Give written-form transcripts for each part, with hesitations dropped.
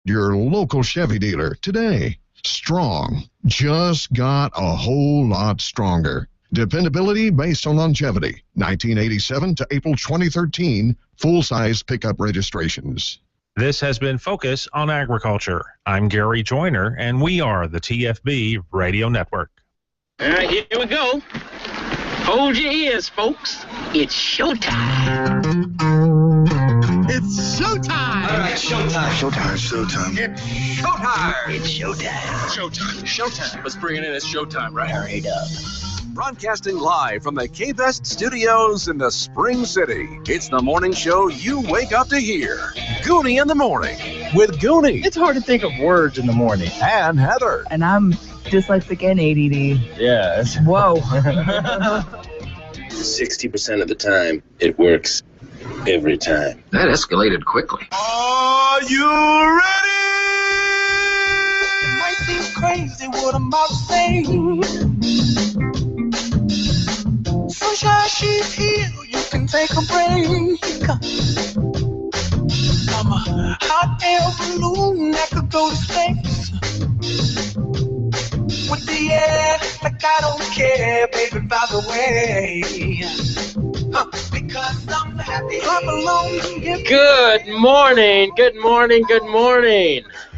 your local Chevy dealer today. Strong just got a whole lot stronger. Dependability based on longevity. 1987 to April 2013, full-size pickup registrations. This has been Focus on Agriculture. I'm Gary Joyner, and we are the TFB Radio Network. All right, here we go. Hold your ears, folks. It's showtime. It's showtime. All right, showtime. Showtime. It's showtime. It's showtime. Showtime. Let's bring it in. It's showtime, right? Hurry up. Broadcasting live from the K-Best studios in the Spring City. It's the morning show you wake up to hear. Gooney in the morning with Gooney. It's hard to think of words in the morning. And Heather. And I'm dyslexic and ADD. Yeah. Whoa. 60% of the time, it works every time. That escalated quickly. Are you ready? It might seem crazy what I'm about to say. Sunshine, she's here. You can take a break. I'm a hot air balloon that could go to space. With the air, like I don't care, baby, by the way. Because I'm happy. Clap along. Good morning.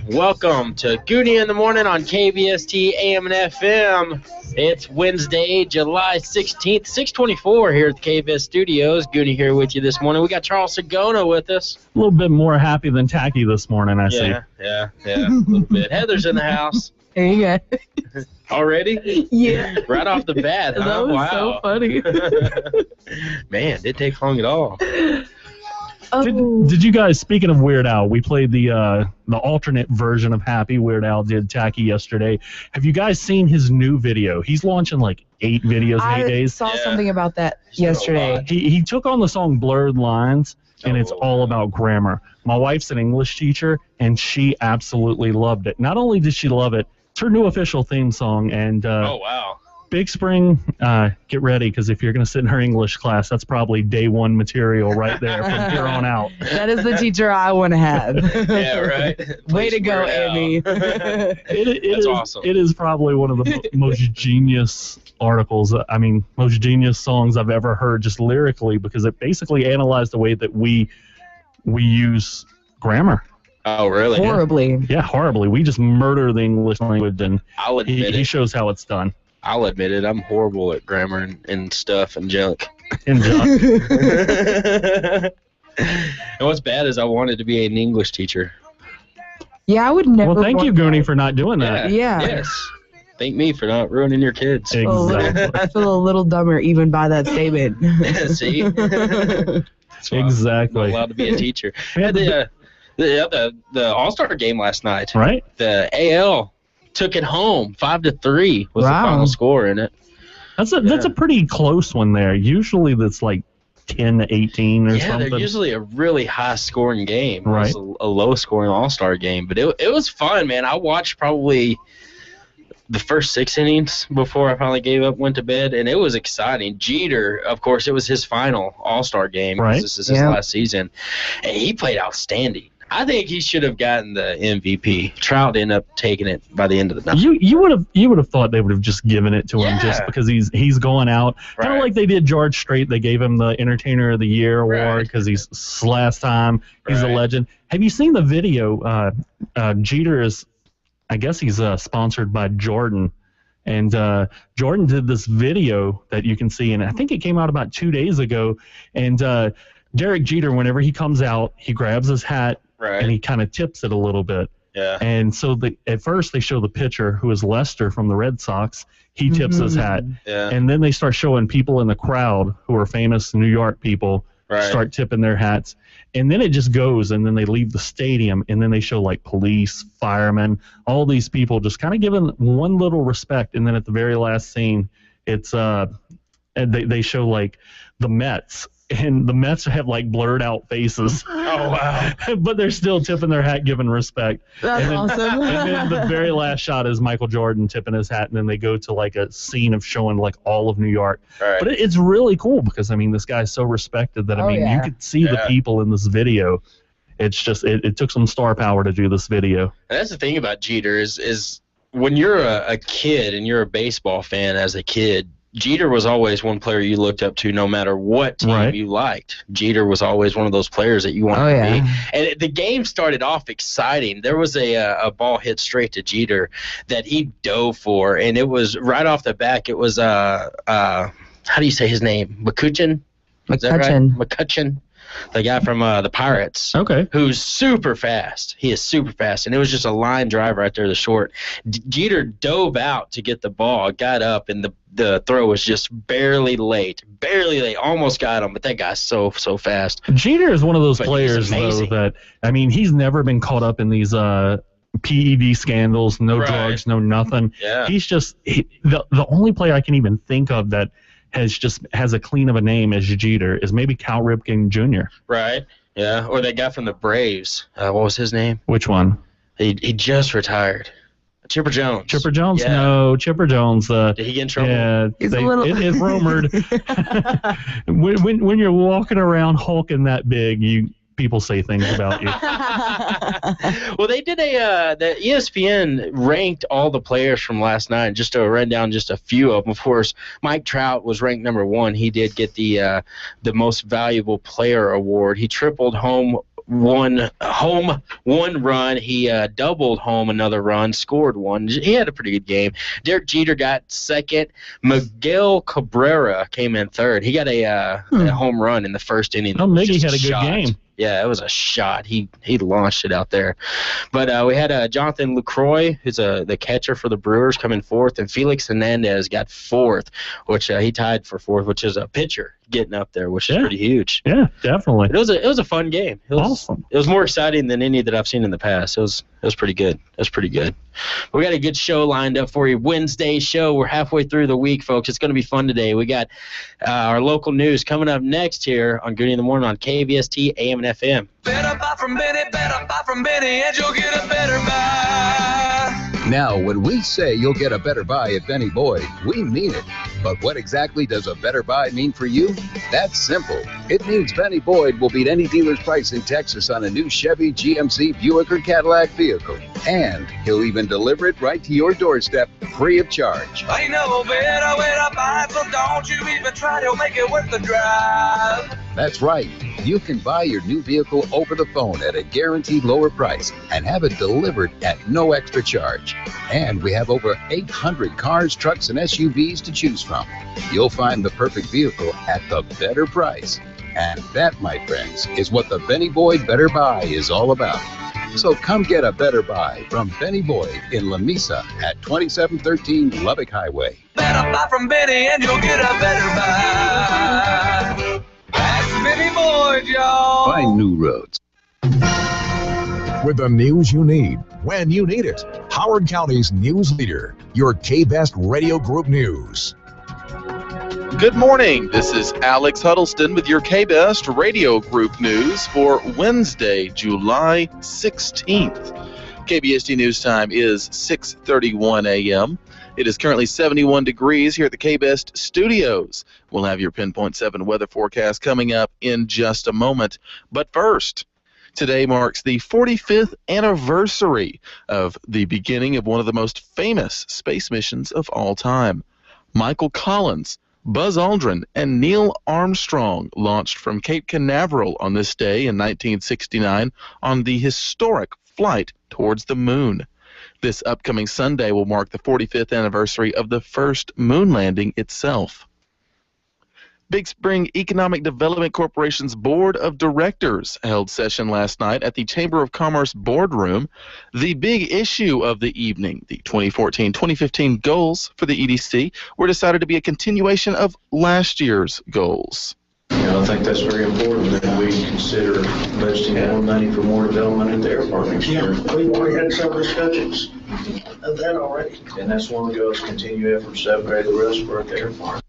Welcome to Gooney in the Morning on KBST AM and FM. It's Wednesday, July 16th, 6:24 here at the KBS Studios. Gooney here with you this morning. We got Charles Sagona with us. A little bit more happy than tacky this morning, I see. Yeah, a little bit. Heather's in the house. There you go. Already? Yeah. Right off the bat, huh? That was Wow. so funny. Man, didn't take long at all. Did you guys, speaking of Weird Al, we played the alternate version of Happy. Weird Al did Tacky yesterday. Have you guys seen his new video? He's launching like 8 videos in 8 days. I saw something about that yesterday. He took on the song Blurred Lines, and it's all about grammar. My wife's an English teacher, and she absolutely loved it. Not only did she love it, it's her new official theme song. And Oh, wow. Big Spring, get ready, because if you're going to sit in her English class, that's probably day one material right there from here on out. That is the teacher I want to have. Yeah, right. Way to go, Amy. That's awesome. It is probably one of the most genius articles, most genius songs I've ever heard just lyrically, because it basically analyzed the way that we use grammar. Oh, really? Horribly. Yeah, horribly. We just murder the English language, and I'll admit he shows how it's done. I'll admit it. I'm horrible at grammar and stuff and junk. And junk. And what's bad is I wanted to be an English teacher. Yeah, I would never. Well, thank you, Gooney, for not doing that. Yeah. Yes. Thank me for not ruining your kids. Exactly. I feel a little dumber even by that statement. See? Exactly. I'm allowed to be a teacher. The All-Star game last night. Right. The AL took it home 5-3 was the Wow. final score in it. That's a pretty close one there. Usually that's like 10-18 or something. Yeah, they're usually a really high-scoring game. Right. It was a low-scoring All-Star game, but it was fun, man. I watched probably the first 6 innings before I finally gave up, went to bed, and it was exciting. Jeter, of course, it was his final All-Star game. Right. This is his last season, and he played outstanding. I think he should have gotten the MVP. Trout ended up taking it by the end of the night. You would have thought they would have just given it to him just because he's going out. Kind of like they did George Strait. They gave him the Entertainer of the Year award because he's last time. He's a legend. Have you seen the video? Jeter is, I guess he's sponsored by Jordan. And Jordan did this video that you can see, and I think it came out about 2 days ago. And Derek Jeter, whenever he comes out, he grabs his hat, and he kind of tips it a little bit. Yeah. And so at first they show the pitcher, who is Lester from the Red Sox. He tips his hat. Yeah. And then they start showing people in the crowd who are famous New York people start tipping their hats. And then it just goes, and then they leave the stadium, and then they show like police, firemen, all these people just kind of giving one little respect. And then at the very last scene, it's they show like the Mets. And the Mets have like blurred out faces. Oh, wow. But they're still tipping their hat, giving respect. That's awesome. And then the very last shot is Michael Jordan tipping his hat, and then they go to like a scene of showing like all of New York. Right. But it's really cool because, this guy's so respected that, you could see the people in this video. It's just it took some star power to do this video. And that's the thing about Jeter is when you're a kid and you're a baseball fan as a kid, Jeter was always one player you looked up to no matter what team you liked. Jeter was always one of those players that you wanted to be. And the game started off exciting. There was a ball hit straight to Jeter that he dove for, and it was right off the back. It was, how do you say his name? McCutcheon? Is that right? McCutcheon. The guy from the Pirates, who's super fast. He is super fast, and it was just a line drive right there, the short. Jeter dove out to get the ball, got up, and the throw was just barely late, almost got him, but that guy's so fast. Jeter is one of those players, though, that, I mean, he's never been caught up in these PED scandals, no drugs, no nothing. Yeah. He's just the only player I can even think of that has a clean of a name as Jeter is maybe Cal Ripken Jr. Right. Yeah. Or that guy from the Braves. What was his name? Which one? He just retired. Chipper Jones. Chipper Jones? Yeah. No, Chipper Jones. Did he get in trouble? Yeah, it is rumored. when you're walking around hulking that big, people say things about you. Well, they did the ESPN ranked all the players from last night, just to run down just a few of them. Of course, Mike Trout was ranked number 1. He did get the most valuable player award. He tripled home one run. He doubled home another run, scored one. He had a pretty good game. Derek Jeter got second. Miguel Cabrera came in third. He got a home run in the first inning. Oh, Miggy had a good game. Yeah, it was a shot. He launched it out there. But we had Jonathan Lucroy, who's the catcher for the Brewers, coming fourth, and Felix Hernandez got fourth, which he tied for fourth, which is a pitcher getting up there, which is pretty huge. Yeah, definitely. It was a fun game. It was awesome. It was more exciting than any that I've seen in the past. It was pretty good. It was pretty good. We got a good show lined up for you. Wednesday show. We're halfway through the week, folks. It's going to be fun today. We got our local news coming up next here on Gooney in the Morning on KVST AM and FM. Better buy from Benny, and you'll get a better buy. Now, when we say you'll get a better buy at Benny Boyd, we mean it. But what exactly does a better buy mean for you? That's simple. It means Benny Boyd will beat any dealer's price in Texas on a new Chevy, GMC, Buick, or Cadillac vehicle. And he'll even deliver it right to your doorstep free of charge. Ain't no better way to buy, so don't you even try to make it worth the drive. That's right. You can buy your new vehicle over the phone at a guaranteed lower price and have it delivered at no extra charge. And we have over 800 cars, trucks, and SUVs to choose from. You'll find the perfect vehicle at the better price. And that, my friends, is what the Benny Boyd Better Buy is all about. So come get a better buy from Benny Boyd in La Mesa at 2713 Lubbock Highway. Better buy from Benny and you'll get a better buy. That's Benny Boyd, y'all. Find new roads. With the news you need, when you need it. Howard County's news leader, your K-Best Radio Group News. Good morning. This is Alex Huddleston with your K-Best Radio Group News for Wednesday, July 16th. KBST News Time is 6:31 a.m. It is currently 71 degrees here at the K-Best Studios. We'll have your Pinpoint 7 weather forecast coming up in just a moment. But first, today marks the 45th anniversary of the beginning of one of the most famous space missions of all time. Michael Collins, Buzz Aldrin, and Neil Armstrong launched from Cape Canaveral on this day in 1969 on the historic flight towards the moon. This upcoming Sunday will mark the 45th anniversary of the first moon landing itself. Big Spring Economic Development Corporation's Board of Directors held session last night at the Chamber of Commerce boardroom. The big issue of the evening, the 2014-2015 goals for the EDC, were decided to be a continuation of last year's goals. I think that's very important that we consider budgeting more money for more development at the airport next year. We've already had several discussions of that already. And that's one of the goals, continue efforts to upgrade the reservoir at the airport.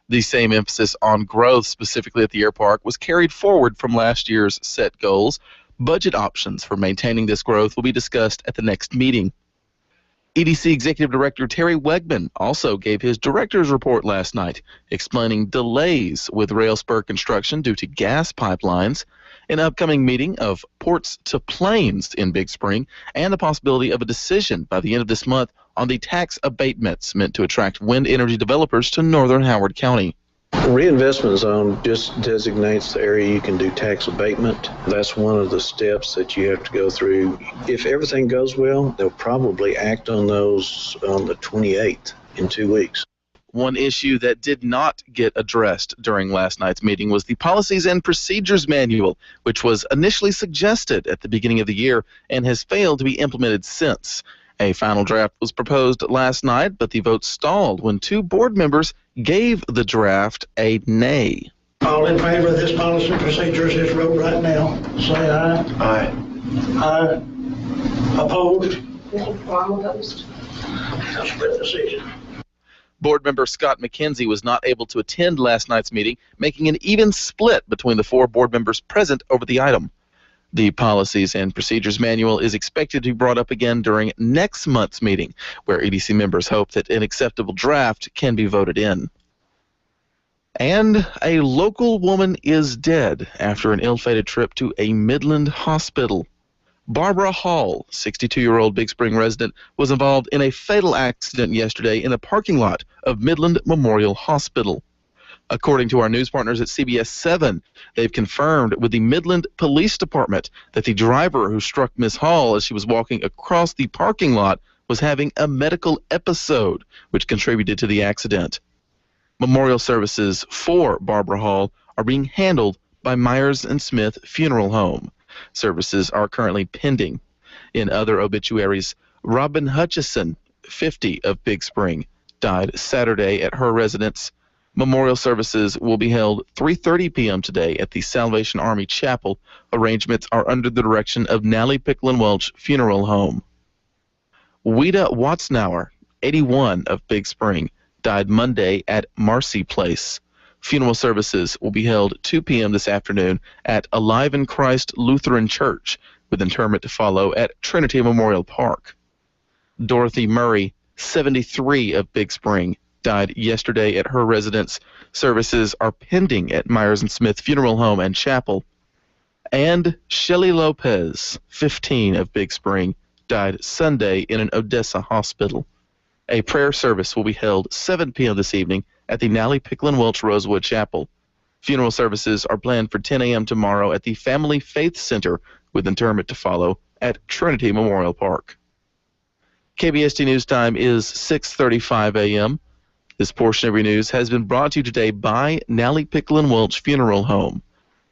The same emphasis on growth, specifically at the airpark, was carried forward from last year's set goals. Budget options for maintaining this growth will be discussed at the next meeting. EDC Executive Director Terry Wegman also gave his director's report last night, explaining delays with rail spur construction due to gas pipelines. an upcoming meeting of ports to planes in Big Spring, and the possibility of a decision by the end of this month on the tax abatements meant to attract wind energy developers to northern Howard County. Reinvestment zone just designates the area you can do tax abatement. That's one of the steps that you have to go through. If everything goes well, they'll probably act on those on the 28th in 2 weeks. One issue that did not get addressed during last night's meeting was the Policies and Procedures Manual, which was initially suggested at the beginning of the year and has failed to be implemented since. A final draft was proposed last night, but the vote stalled when 2 board members gave the draft a nay. All in favor of this policy and procedures as wrote right now, say aye. Aye. Aye. Opposed? I'm opposed. Split decision. Board member Scott McKenzie was not able to attend last night's meeting, making an even split between the 4 board members present over the item. The Policies and Procedures Manual is expected to be brought up again during next month's meeting, where EDC members hope that an acceptable draft can be voted in. And a local woman is dead after an ill-fated trip to a Midland hospital. Barbara Hall, 62-year-old Big Spring resident, was involved in a fatal accident yesterday in a parking lot of Midland Memorial Hospital. According to our news partners at CBS 7, they've confirmed with the Midland Police Department that the driver who struck Miss Hall as she was walking across the parking lot was having a medical episode, which contributed to the accident. Memorial services for Barbara Hall are being handled by Myers & Smith Funeral Home. Services are currently pending. In other obituaries, Robin Hutchison, 50, of Big Spring, died Saturday at her residence. Memorial services will be held 3:30 p.m. today at the Salvation Army Chapel. Arrangements are under the direction of Nally Picklin Welch Funeral Home. Weta Watznauer, 81, of Big Spring, died Monday at Marcy Place. Funeral services will be held 2 p.m. this afternoon at Alive in Christ Lutheran Church, with interment to follow at Trinity Memorial Park. Dorothy Murray, 73, of Big Spring, died yesterday at her residence. Services are pending at Myers & Smith Funeral Home and Chapel. And Shelley Lopez, 15, of Big Spring, died Sunday in an Odessa hospital. A prayer service will be held 7 p.m. this evening at the Nally Picklin Welch Rosewood Chapel. Funeral services are planned for 10 a.m. tomorrow at the Family Faith Center, with interment to follow at Trinity Memorial Park. KBST News Time is 6:35 a.m. This portion of your news has been brought to you today by Nally Picklin Welch Funeral Home.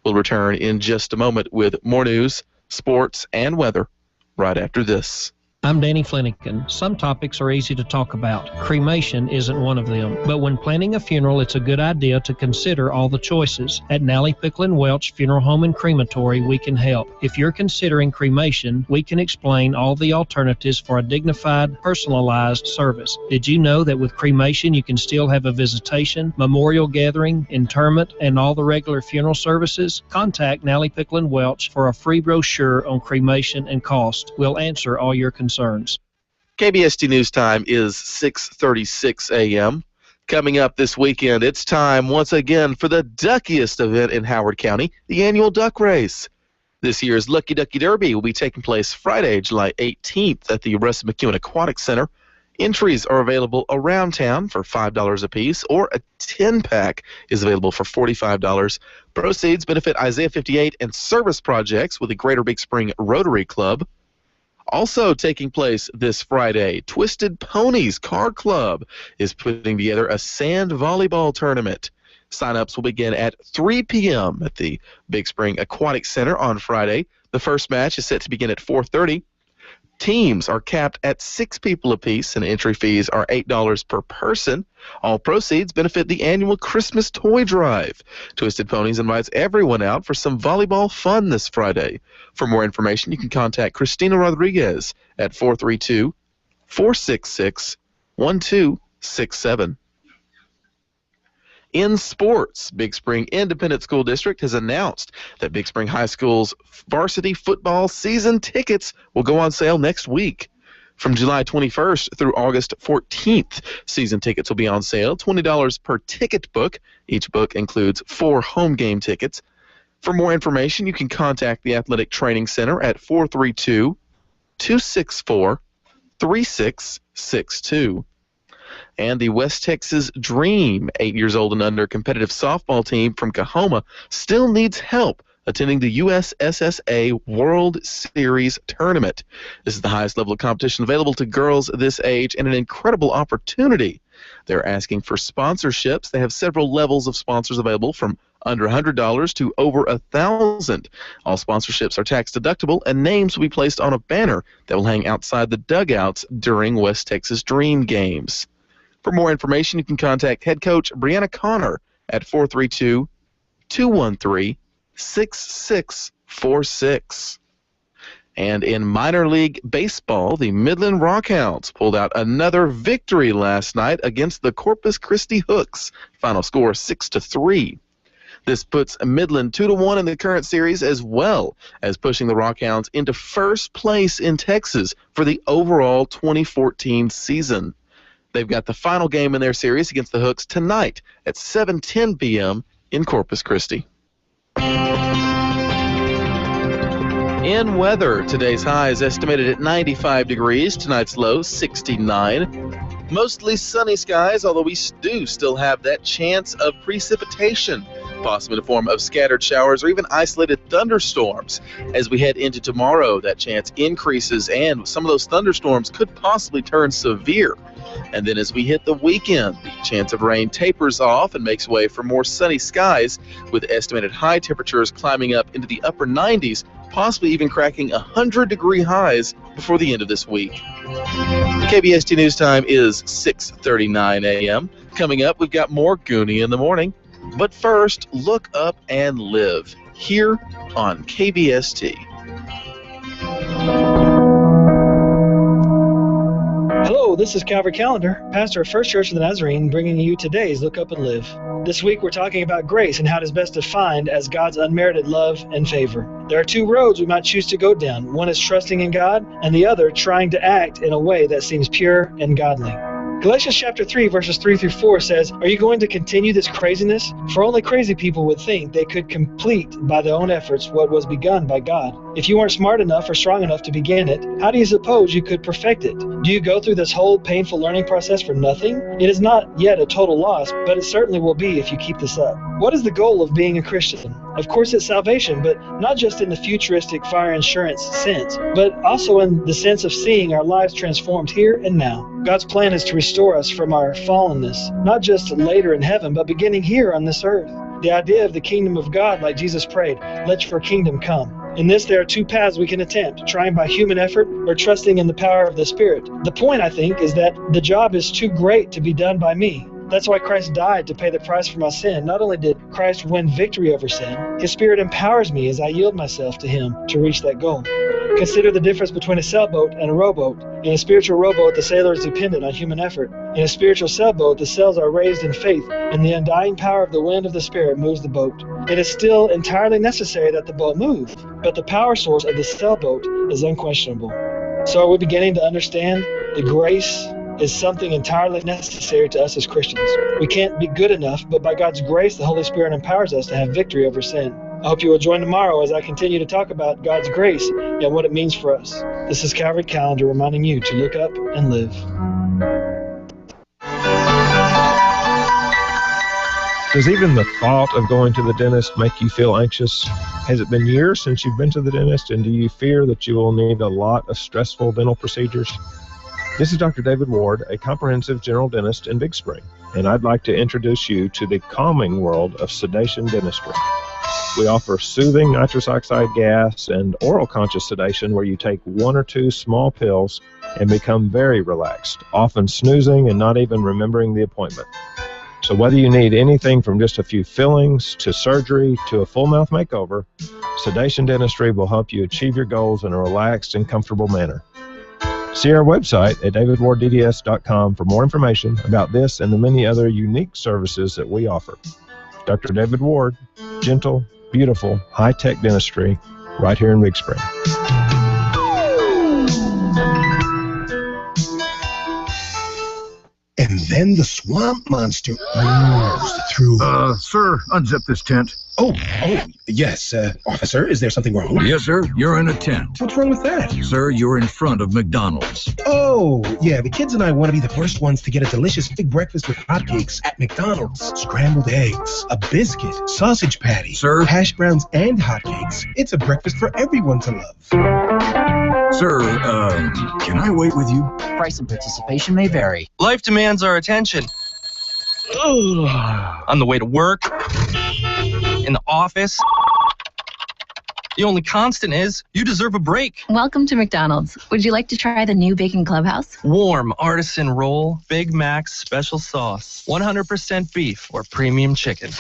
We'll return in just a moment with more news, sports, and weather right after this. I'm Danny Flanagan. Some topics are easy to talk about. Cremation isn't one of them. But when planning a funeral, it's a good idea to consider all the choices. At Nally Picklin Welch Funeral Home and Crematory, we can help. If you're considering cremation, we can explain all the alternatives for a dignified, personalized service. Did you know that with cremation, you can still have a visitation, memorial gathering, interment, and all the regular funeral services? Contact Nally Picklin Welch for a free brochure on cremation and cost. We'll answer all your concerns. KBST News Time is 6:36 a.m. Coming up this weekend, it's time once again for the duckiest event in Howard County, the annual duck race. This year's Lucky Ducky Derby will be taking place Friday, July 18th at the Russ McEwen Aquatic Center. Entries are available around town for $5 apiece, or a 10-pack is available for $45. Proceeds benefit Isaiah 58 and service projects with the Greater Big Spring Rotary Club. Also taking place this Friday, Twisted Ponies Car Club is putting together a sand volleyball tournament. Sign-ups will begin at 3 p.m. at the Big Spring Aquatic Center on Friday. The first match is set to begin at 4:30. Teams are capped at 6 people apiece, and entry fees are $8 per person. All proceeds benefit the annual Christmas toy drive. Twisted Ponies invites everyone out for some volleyball fun this Friday. For more information, you can contact Christina Rodriguez at 432-466-1267. In sports, Big Spring Independent School District has announced that Big Spring High School's varsity football season tickets will go on sale next week. From July 21st through August 14th, season tickets will be on sale, $20 per ticket book. Each book includes 4 home game tickets. For more information, you can contact the Athletic Training Center at 432-264-3662. And the West Texas Dream, 8 years old and under, competitive softball team from Kahoma still needs help attending the USSSA World Series Tournament. This is the highest level of competition available to girls this age and an incredible opportunity. They're asking for sponsorships. They have several levels of sponsors available from under $100 to over $1,000. All sponsorships are tax deductible, and names will be placed on a banner that will hang outside the dugouts during West Texas Dream games. For more information, you can contact head coach Brianna Connor at 432-213-6646. And in minor league baseball, the Midland Rockhounds pulled out another victory last night against the Corpus Christi Hooks. Final score 6-3. This puts Midland 2-1 in the current series, as well as pushing the Rockhounds into first place in Texas for the overall 2014 season. They've got the final game in their series against the Hooks tonight at 7:10 p.m. in Corpus Christi. In weather, today's high is estimated at 95 degrees, tonight's low 69. Mostly sunny skies, although we do still have that chance of precipitation, possibly in the form of scattered showers or even isolated thunderstorms. As we head into tomorrow, that chance increases, and some of those thunderstorms could possibly turn severe. And then as we hit the weekend, the chance of rain tapers off and makes way for more sunny skies, with estimated high temperatures climbing up into the upper 90s, possibly even cracking 100-degree highs before the end of this week. KBST News Time is 6:39 a.m. Coming up, we've got more Gooney in the morning. But first, look up and live here on KBST. Hello, this is Calvary Callender, pastor of First Church of the Nazarene, bringing you today's Look Up and Live. This week we're talking about grace and how it is best defined as God's unmerited love and favor. There are two roads we might choose to go down. One is trusting in God, and the other trying to act in a way that seems pure and godly. Galatians chapter 3, verses 3 through 4 says, "Are you going to continue this craziness? For only crazy people would think they could complete by their own efforts what was begun by God. If you aren't smart enough or strong enough to begin it, how do you suppose you could perfect it? Do you go through this whole painful learning process for nothing? It is not yet a total loss, but it certainly will be if you keep this up." What is the goal of being a Christian? Of course, it's salvation, but not just in the futuristic fire insurance sense, but also in the sense of seeing our lives transformed here and now. God's plan is to restore us from our fallenness, not just later in heaven, but beginning here on this earth. The idea of the kingdom of God, like Jesus prayed, "Let your kingdom come." In this, there are two paths we can attempt, trying by human effort or trusting in the power of the Spirit. The point, I think, is that the job is too great to be done by me. That's why Christ died, to pay the price for my sin. Not only did Christ win victory over sin, His Spirit empowers me as I yield myself to Him to reach that goal. Consider the difference between a sailboat and a rowboat. In a spiritual rowboat, the sailor is dependent on human effort. In a spiritual sailboat, the sails are raised in faith, and the undying power of the wind of the Spirit moves the boat. It is still entirely necessary that the boat move, but the power source of the sailboat is unquestionable. So are we beginning to understand that grace is something entirely necessary to us as Christians? We can't be good enough, but by God's grace, the Holy Spirit empowers us to have victory over sin. I hope you will join tomorrow as I continue to talk about God's grace and what it means for us. This is Calvary Calendar reminding you to look up and live. Does even the thought of going to the dentist make you feel anxious? Has it been years since you've been to the dentist, and do you fear that you will need a lot of stressful dental procedures? This is Dr. David Ward, a comprehensive general dentist in Big Spring, and I'd like to introduce you to the calming world of sedation dentistry. We offer soothing nitrous oxide gas and oral conscious sedation, where you take one or two small pills and become very relaxed, often snoozing and not even remembering the appointment. So whether you need anything from just a few fillings to surgery to a full mouth makeover, sedation dentistry will help you achieve your goals in a relaxed and comfortable manner. See our website at davidwarddds.com for more information about this and the many other unique services that we offer. Dr. David Ward, gentle, beautiful, high-tech dentistry right here in Big Spring. And then the swamp monster moves through. Sir, unzip this tent. Oh, yes. Officer, is there something wrong? Yes, sir. You're in a tent. What's wrong with that? Sir, you're in front of McDonald's. Oh, yeah. The kids and I want to be the first ones to get a delicious big breakfast with hotcakes at McDonald's. Scrambled eggs, a biscuit, sausage patty, Sir? hash browns, and hotcakes. It's a breakfast for everyone to love. Sir, can I wait with you? Price and participation may vary. Life demands our attention. On the way to work, in the office. The only constant is you deserve a break. Welcome to McDonald's. Would you like to try the new Bacon Clubhouse? Warm artisan roll, Big Mac special sauce, 100% beef or premium chicken.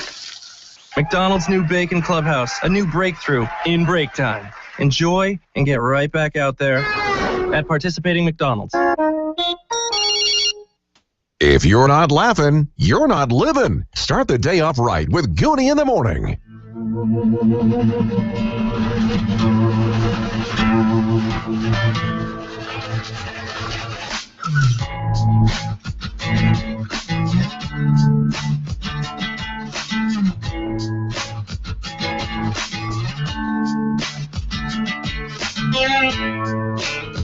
McDonald's new Bacon Clubhouse, a new breakthrough in break time. Enjoy and get right back out there at participating McDonald's. If you're not laughing, you're not living. Start the day off right with Gooney in the morning.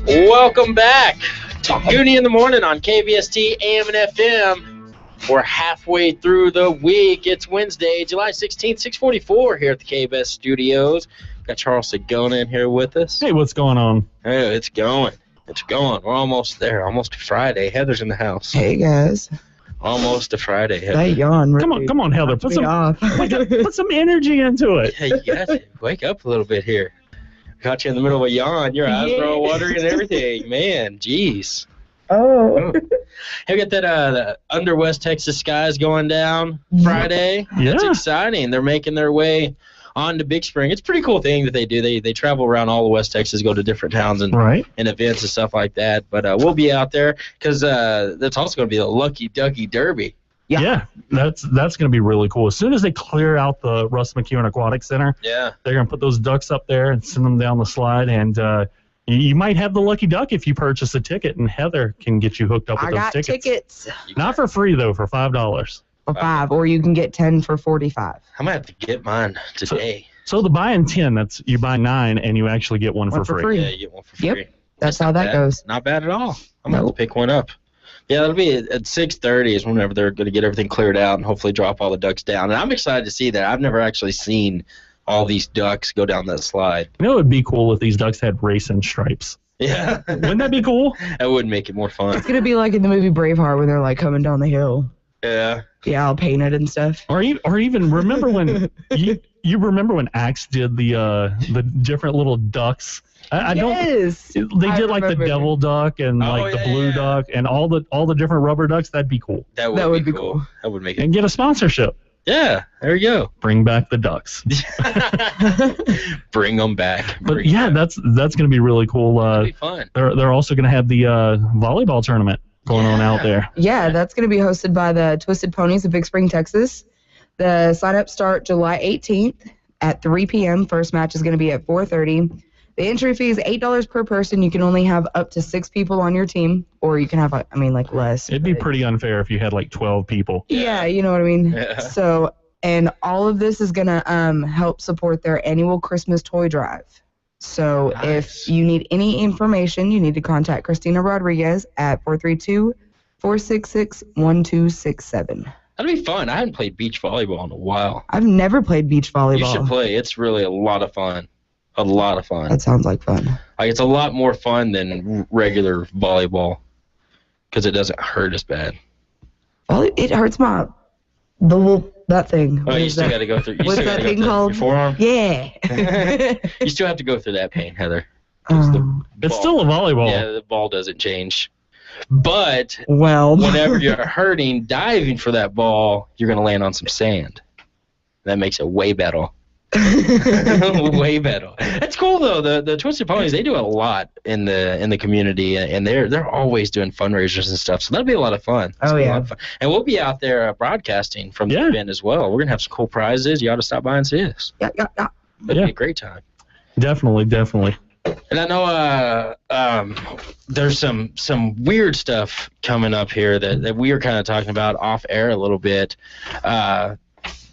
Welcome back to Gooney in the Morning on KBST AM and FM. We're halfway through the week. It's Wednesday, July 16th, 6:44 here at the KBS studios. Got Charles Sagona in here with us. Hey, what's going on? Hey, it's going. It's going. We're almost there. Almost to Friday. Heather's in the house. Hey, guys. Almost to Friday, Heather. That yawn really Come on, Heather. Put some energy into it. Hey, you got to wake up a little bit here. Got you in the middle of a yawn. Your eyes are all watery and everything. Man, jeez. Oh. Hey, we got that the under West Texas skies going down Friday. Yeah. It's exciting. They're making their way on to Big Spring. It's a pretty cool thing that they do. They travel around all of West Texas, go to different towns and events and stuff like that. But we'll be out there because that's also going to be the Lucky Ducky Derby. Yeah, that's going to be really cool. As soon as they clear out the Russ McEwen Aquatic Center, they're going to put those ducks up there and send them down the slide. And you might have the lucky duck if you purchase a ticket, and Heather can get you hooked up with those tickets. Tickets. Not for free, though, for $5. For $5, or you can get 10 for $45. I might have to get mine today. So the buying 10, that's you buy 9 and you actually get one for free. Yeah, you get one for free. Yep, that's how that goes. Not bad at all. I'm going to have to pick one up. Yeah, it'll be at 6:30 is whenever they're going to get everything cleared out and hopefully drop all the ducks down. And I'm excited to see that. I've never actually seen all these ducks go down that slide. You know it would be cool if these ducks had racing stripes. Yeah. Wouldn't that be cool? That would make it more fun. It's going to be like in the movie Braveheart when they're like coming down the hill. Yeah. Yeah, all painted and stuff. Or even remember when you remember when Axe did the different little ducks. I don't. They did like the devil duck and the blue duck and all the different rubber ducks. That'd be cool. That would be cool. That would make it. And get a sponsorship. Yeah, there you go. Bring back the ducks. Bring them back. But yeah, that's going to be really cool. That'd be fun. They're also going to have the volleyball tournament going on out there. Yeah, that's going to be hosted by the Twisted Ponies of Big Spring, Texas. The sign-ups start July 18th at 3 p.m. First match is going to be at 4:30. The entry fee is $8 per person. You can only have up to 6 people on your team, or you can have, less. It'd be pretty unfair if you had 12 people. Yeah, you know what I mean? Yeah. So, and all of this is going to help support their annual Christmas toy drive. So if you need any information, you need to contact Christina Rodriguez at 432-466-1267. That'd be fun. I haven't played beach volleyball in a while. I've never played beach volleyball. You should play. It's really a lot of fun. A lot of fun. That sounds like fun. It's a lot more fun than regular volleyball because it doesn't hurt as bad. Well, it hurts that thing. Oh, you still got to go through. What's that thing called? Your forearm. Yeah. You still have to go through that pain, Heather. It's still a volleyball. Yeah, the ball doesn't change. But whenever you're hurting, diving for that ball, you're going to land on some sand. That makes it way better. Way better. That's cool though. The Twisted Ponies, they do a lot in the community, and they're always doing fundraisers and stuff. So that'll be a lot of fun. And we'll be out there broadcasting from the event as well. We're gonna have some cool prizes. You ought to stop by and see us. Yeah. It'll be a great time. Definitely. And I know there's some weird stuff coming up here that we were kind of talking about off air a little bit.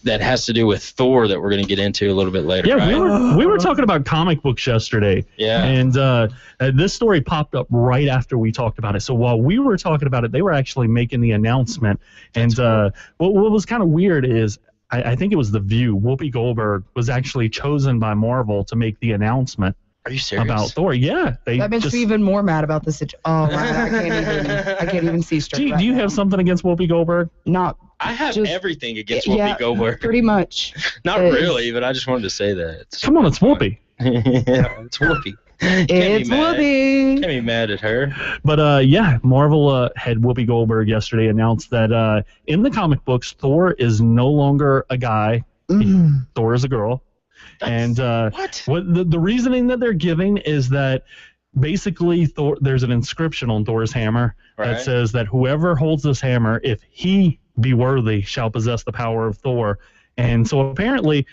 that has to do with Thor that we're going to get into a little bit later. Yeah, right? we were talking about comic books yesterday. Yeah. And this story popped up right after we talked about it. So while we were talking about it, they were actually making the announcement. And what was kind of weird is I think it was The View. Whoopi Goldberg was actually chosen by Marvel to make the announcement. Are you serious? About Thor? Yeah. That makes me even more mad about the situation. Oh, I can't even see straight. Gee, do you have something against Whoopi Goldberg? Not. I have everything against Whoopi Goldberg. Pretty much. Not really, but I just wanted to say that. Come on, it's Whoopi. Yeah, it's Whoopi. It's Whoopi. Can't be mad at her. But Marvel had Whoopi Goldberg yesterday announced that in the comic books, Thor is no longer a guy. Thor is a girl. And what the reasoning that they're giving is that basically Thor, there's an inscription on Thor's hammer that says that whoever holds this hammer, if he be worthy, shall possess the power of Thor. And so apparently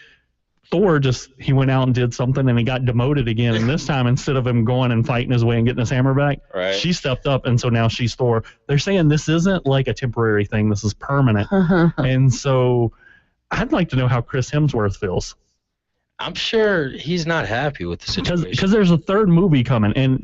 Thor he went out and did something and he got demoted again. And this time, instead of him going and fighting his way and getting his hammer back, she stepped up. And so now she's Thor. They're saying this isn't like a temporary thing. This is permanent. And so I'd like to know how Chris Hemsworth feels. I'm sure he's not happy with the situation. Because there's a third movie coming, and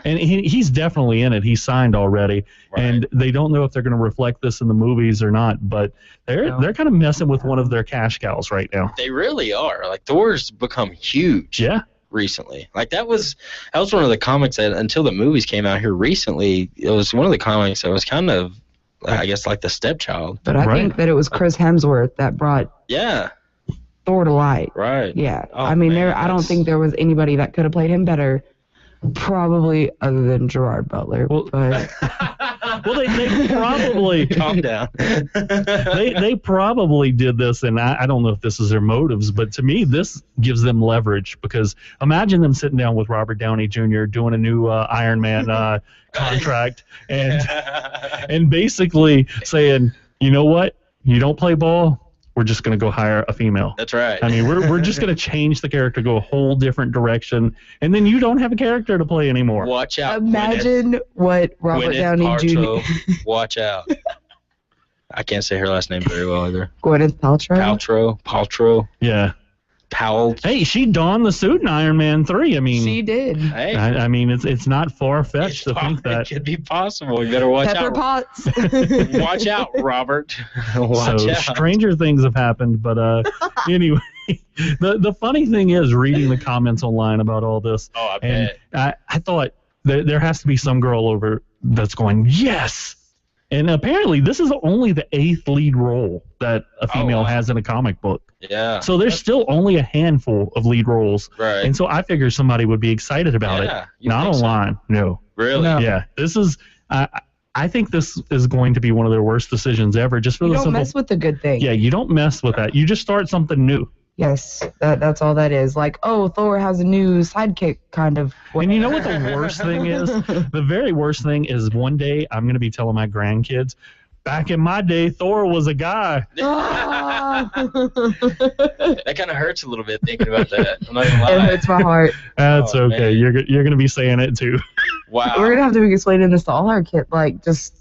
he's definitely in it. He's signed already, and they don't know if they're going to reflect this in the movies or not. But they're kind of messing with one of their cash cows right now. They really are. Like Thor's become huge. Yeah. Recently, like that was one of the comics that until the movies came out here recently, it was one of the comics that was kind of, I guess, like the stepchild. But I think that it was Chris Hemsworth that brought. Yeah. Thor to light. Right. Yeah. I mean, I don't think there was anybody that could have played him better, probably other than Gerard Butler. Well, they probably calm down. they probably did this, and I don't know if this is their motives, but to me, this gives them leverage because imagine them sitting down with Robert Downey Jr. doing a new Iron Man contract, and basically saying, you know what, you don't play ball. We're just going to go hire a female. That's right. I mean, we're just going to change the character, go a whole different direction, and then you don't have a character to play anymore. Watch out. Imagine what Robert Downey Jr. Watch out. I can't say her last name very well either. Gwyneth Paltrow? Paltrow. Yeah. Powell. Hey, she donned the suit in Iron Man 3. I mean, she did. Hey. I mean, it's not far-fetched to think that. It could be possible. You better watch Pepper out. Potts. Watch out, Robert. Watch out. Stranger things have happened, but anyway, the funny thing is reading the comments online about all this. Oh, I bet. I thought there has to be some girl over that's going, yes! And apparently this is only the 8th lead role that a female has in a comic book. Yeah. So there's still only a handful of lead roles. Right. And so I figure somebody would be excited about it. Not online. No. Really? No. Yeah. This is I think this is going to be one of their worst decisions ever. Just for You the don't simple, mess with the good thing. Yeah, you don't mess with that. You just start something new. Yes, that's all that is. Like, oh, Thor has a new sidekick, kind of. And you know what the worst thing is? The very worst thing is one day I'm going to be telling my grandkids, back in my day, Thor was a guy. That kind of hurts a little bit thinking about that. I'm not gonna lie. It hurts my heart. That's okay. Man. You're going to be saying it too. Wow. We're going to have to be explaining this to all our kids. Like, just,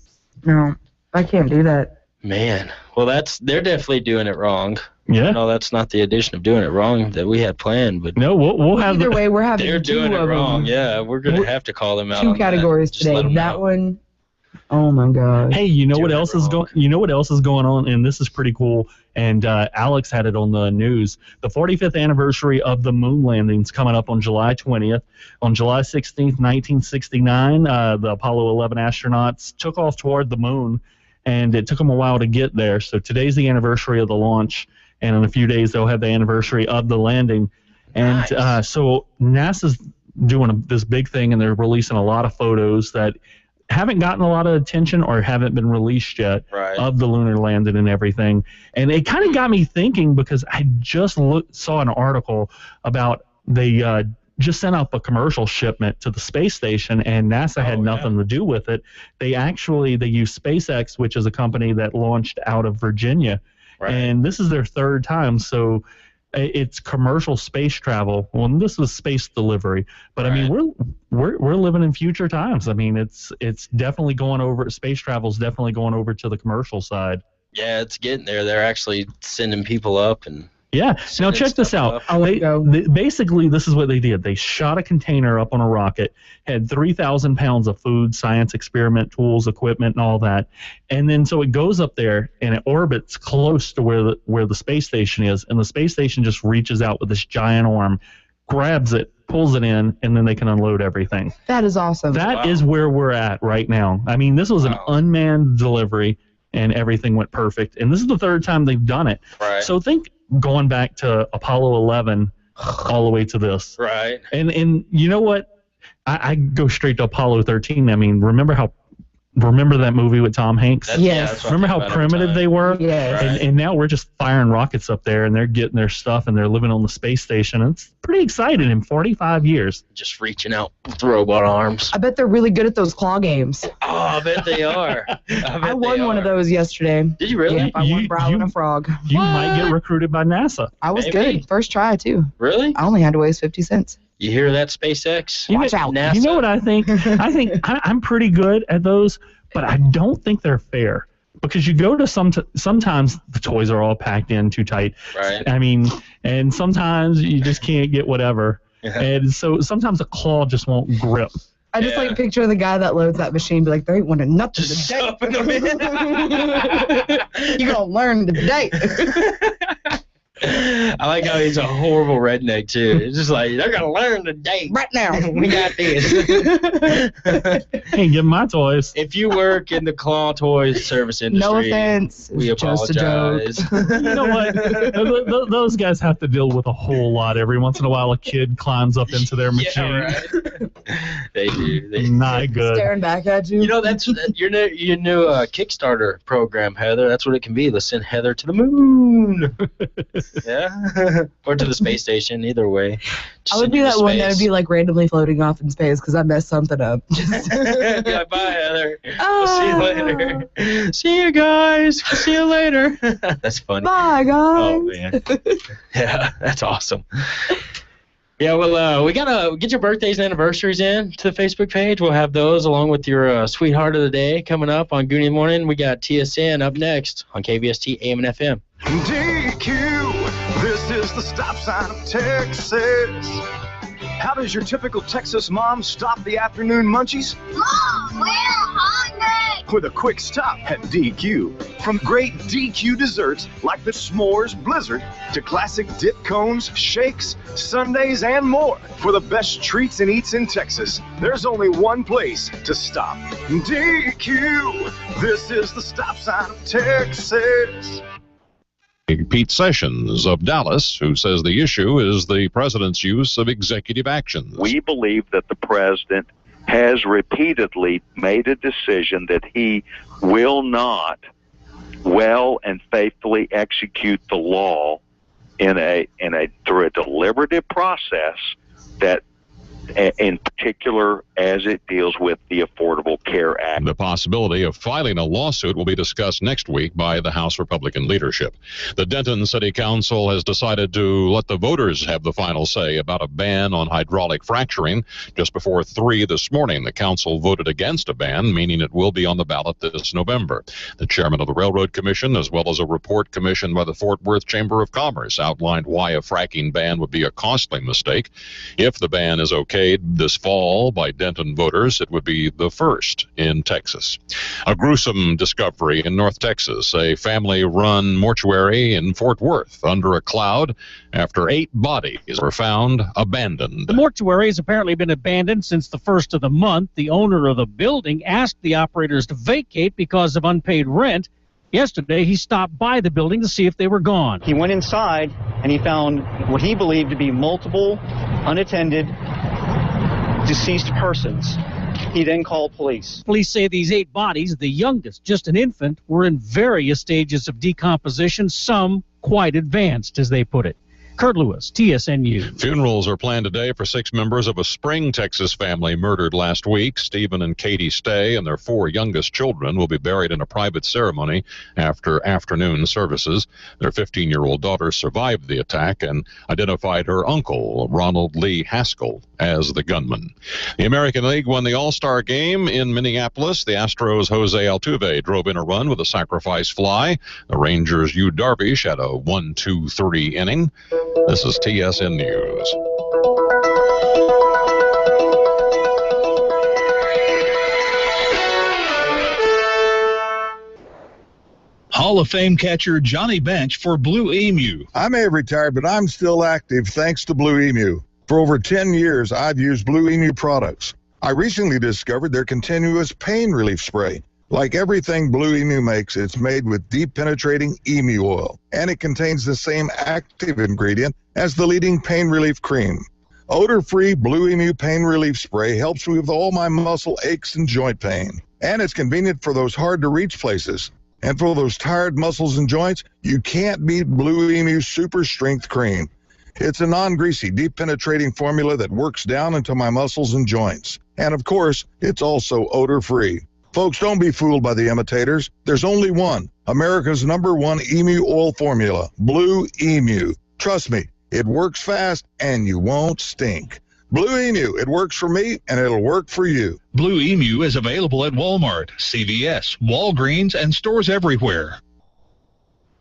no, I can't do that. Man. Well, they're definitely doing it wrong. Yeah. No, that's not the addition of doing it wrong that we had planned, but no, we'll have Either way, we're having they're two doing it of wrong. them. Yeah, we're gonna have to call them out. Two on categories that. Just let today. 'em That know. one, oh my god. Hey, you know what else is going? You know what else is going on? And this is pretty cool. And Alex had it on the news. The 45th anniversary of the moon landings coming up on July 20th. On July 16th, 1969, the Apollo 11 astronauts took off toward the moon, and it took them a while to get there. So today's the anniversary of the launch, and in a few days they'll have the anniversary of the landing. And so NASA's doing this big thing, and they're releasing a lot of photos that haven't gotten a lot of attention or haven't been released yet of the lunar landing and everything. And it kind of got me thinking because I just saw an article about they just sent up a commercial shipment to the space station, and NASA had nothing to do with it. They use SpaceX, which is a company that launched out of Virginia. And this is their third time. So it's commercial space travel. Well, this was space delivery, but I mean, we're living in future times. I mean, it's definitely going over. Space travel is definitely going over to the commercial side. Yeah, it's getting there. They're actually sending people up and. Yeah. Now check this out. Basically, this is what they did. They shot a container up on a rocket, had 3,000 pounds of food, science experiment tools, equipment, and all that. And then so it goes up there and it orbits close to where the space station is, and the space station just reaches out with this giant arm, grabs it, pulls it in, and then they can unload everything. That is awesome. That is where we're at right now. I mean, this was an unmanned delivery, and everything went perfect. And this is the third time they've done it. Right. So think going back to Apollo 11 all the way to this. Right. And you know what? I go straight to Apollo 13. I mean, remember that movie with Tom Hanks? Yes. Remember how primitive they were? Yes. Right. And now we're just firing rockets up there, and they're getting their stuff, and they're living on the space station. And it's pretty exciting in 45 years. Just reaching out with robot arms. I bet they're really good at those claw games. Oh, I bet they are. I won one of those yesterday. Did you really? Yeah, I won Brow and a Frog. You might get recruited by NASA. I was Maybe. good. First try, too. Really? I only had to waste 50 cents. You hear that, SpaceX? Watch out. NASA. You know what I think? I'm pretty good at those, but I don't think they're fair. Because you go to sometimes the toys are all packed in too tight. Right. I mean, and sometimes you just can't get whatever. And so sometimes a claw just won't grip. I just like picture the guy that loads that machine be like, there ain't one enough today. You're going to learn today. I like how he's a horrible redneck, too. It's just like, they're going to learn today. Right now. We got this. Can't get my toys. If you work in the claw toys service industry, No offense. we It's just a apologize. You know what? Those guys have to deal with a whole lot. Every once in a while, a kid climbs up into their machine. Yeah, right. They do. Not good. Staring back at you. You know, that's your new Kickstarter program, Heather. That's what it can be. Let's send Heather to the moon. Yeah. Or to the space station, either way. I would be that one that would be like randomly floating off in space because I messed something up. Yeah, bye, Heather. We'll see you later. See you guys. See you later. That's funny. Bye, guys. Oh, man. Yeah, that's awesome. Yeah, well, we got to get your birthdays and anniversaries in to the Facebook page. We'll have those along with your sweetheart of the day coming up on Gooney in the Morning. We got TSN up next on KVST AM and FM. DQ, this is the stop sign of Texas. How does your typical Texas mom stop the afternoon munchies? Mom, we're hungry! With a quick stop at DQ. From great DQ desserts like the S'mores Blizzard to classic dip cones, shakes, sundaes, and more. For the best treats and eats in Texas, there's only one place to stop. DQ, this is the stop sign of Texas. Pete Sessions of Dallas, who says the issue is the president's use of executive actions. We believe that the president has repeatedly made a decision that he will not well and faithfully execute the law through a deliberative process that in particular as it deals with the Affordable Care Act. The possibility of filing a lawsuit will be discussed next week by the House Republican leadership. The Denton City Council has decided to let the voters have the final say about a ban on hydraulic fracturing. Just before 3 this morning, the council voted against a ban, meaning it will be on the ballot this November. The chairman of the Railroad Commission, as well as a report commissioned by the Fort Worth Chamber of Commerce, outlined why a fracking ban would be a costly mistake. If the ban is okayed this fall by Denton voters, it would be the first in Texas. A gruesome discovery in North Texas, a family-run mortuary in Fort Worth under a cloud after 8 bodies were found abandoned. The mortuary has apparently been abandoned since the first of the month. The owner of the building asked the operators to vacate because of unpaid rent. Yesterday, he stopped by the building to see if they were gone. He went inside and he found what he believed to be multiple unattended deceased persons. He then called police. Police say these 8 bodies, the youngest, just an infant, were in various stages of decomposition, some quite advanced, as they put it. Kurt Lewis, TSNU. Funerals are planned today for 6 members of a Spring, Texas family murdered last week. Stephen and Katie Stay and their 4 youngest children will be buried in a private ceremony after afternoon services. Their 15-year-old daughter survived the attack and identified her uncle, Ronald Lee Haskell, as the gunman. The American League won the All-Star game in Minneapolis. The Astros' Jose Altuve drove in a run with a sacrifice fly. The Rangers' Yu Darvish had a 1-2-3 inning. This is TSN News. Hall of Fame catcher Johnny Bench for Blue Emu. I may have retired, but I'm still active thanks to Blue Emu. For over 10 years, I've used Blue Emu products. I recently discovered their continuous pain relief spray. Like everything Blue Emu makes, it's made with deep penetrating emu oil, and it contains the same active ingredient as the leading pain relief cream. Odor-free Blue Emu pain relief spray helps me with all my muscle aches and joint pain. And it's convenient for those hard-to-reach places. And for those tired muscles and joints, you can't beat Blue Emu Super Strength Cream. It's a non-greasy, deep-penetrating formula that works down into my muscles and joints. And of course, it's also odor-free. Folks, don't be fooled by the imitators. There's only one, America's #1 emu oil formula, Blue Emu. Trust me, it works fast and you won't stink. Blue Emu, it works for me and it'll work for you. Blue Emu is available at Walmart, CVS, Walgreens, and stores everywhere.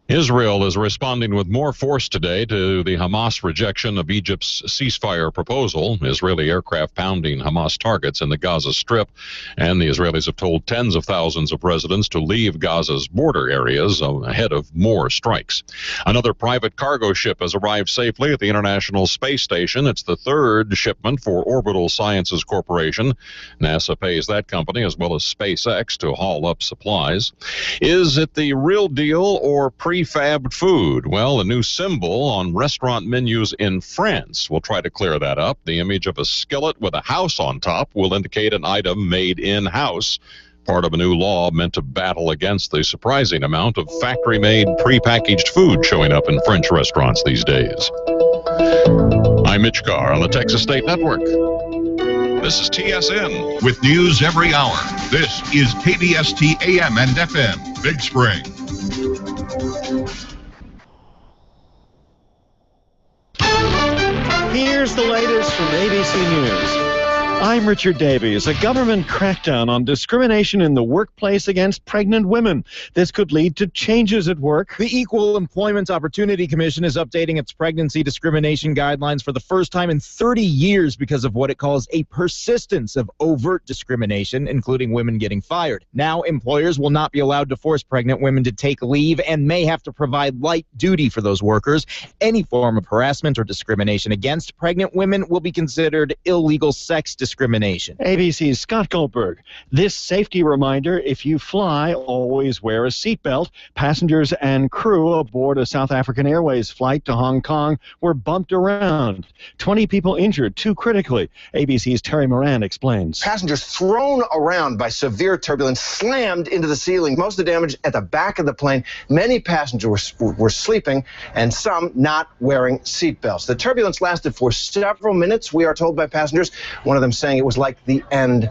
Israel is responding with more force today to the Hamas rejection of Egypt's ceasefire proposal. Israeli aircraft pounding Hamas targets in the Gaza Strip, and the Israelis have told tens of thousands of residents to leave Gaza's border areas ahead of more strikes. Another private cargo ship has arrived safely at the International Space Station. It's the 3rd shipment for Orbital Sciences Corporation. NASA pays that company as well as SpaceX to haul up supplies. Is it the real deal or prefabbed food? Well, a new symbol on restaurant menus in France will try to clear that up. The image of a skillet with a house on top will indicate an item made in-house, part of a new law meant to battle against the surprising amount of factory-made, prepackaged food showing up in French restaurants these days. I'm Mitch Carr on the Texas State Network. This is TSN. With news every hour, this is KBST AM and FM, Big Spring. Here's the latest from ABC News. I'm Richard Davies. A government crackdown on discrimination in the workplace against pregnant women. This could lead to changes at work. The Equal Employment Opportunity Commission is updating its pregnancy discrimination guidelines for the first time in 30 years because of what it calls a persistence of overt discrimination, including women getting fired. Now, employers will not be allowed to force pregnant women to take leave and may have to provide light duty for those workers. Any form of harassment or discrimination against pregnant women will be considered illegal sex discrimination. ABC's Scott Goldberg. This safety reminder: if you fly, always wear a seatbelt. Passengers and crew aboard a South African Airways flight to Hong Kong were bumped around. 20 people injured, 2 critically. ABC's Terry Moran explains. Passengers thrown around by severe turbulence slammed into the ceiling. Most of the damage at the back of the plane. Many passengers were sleeping and some not wearing seatbelts. The turbulence lasted for several minutes, we are told by passengers. One of them saying it was like the end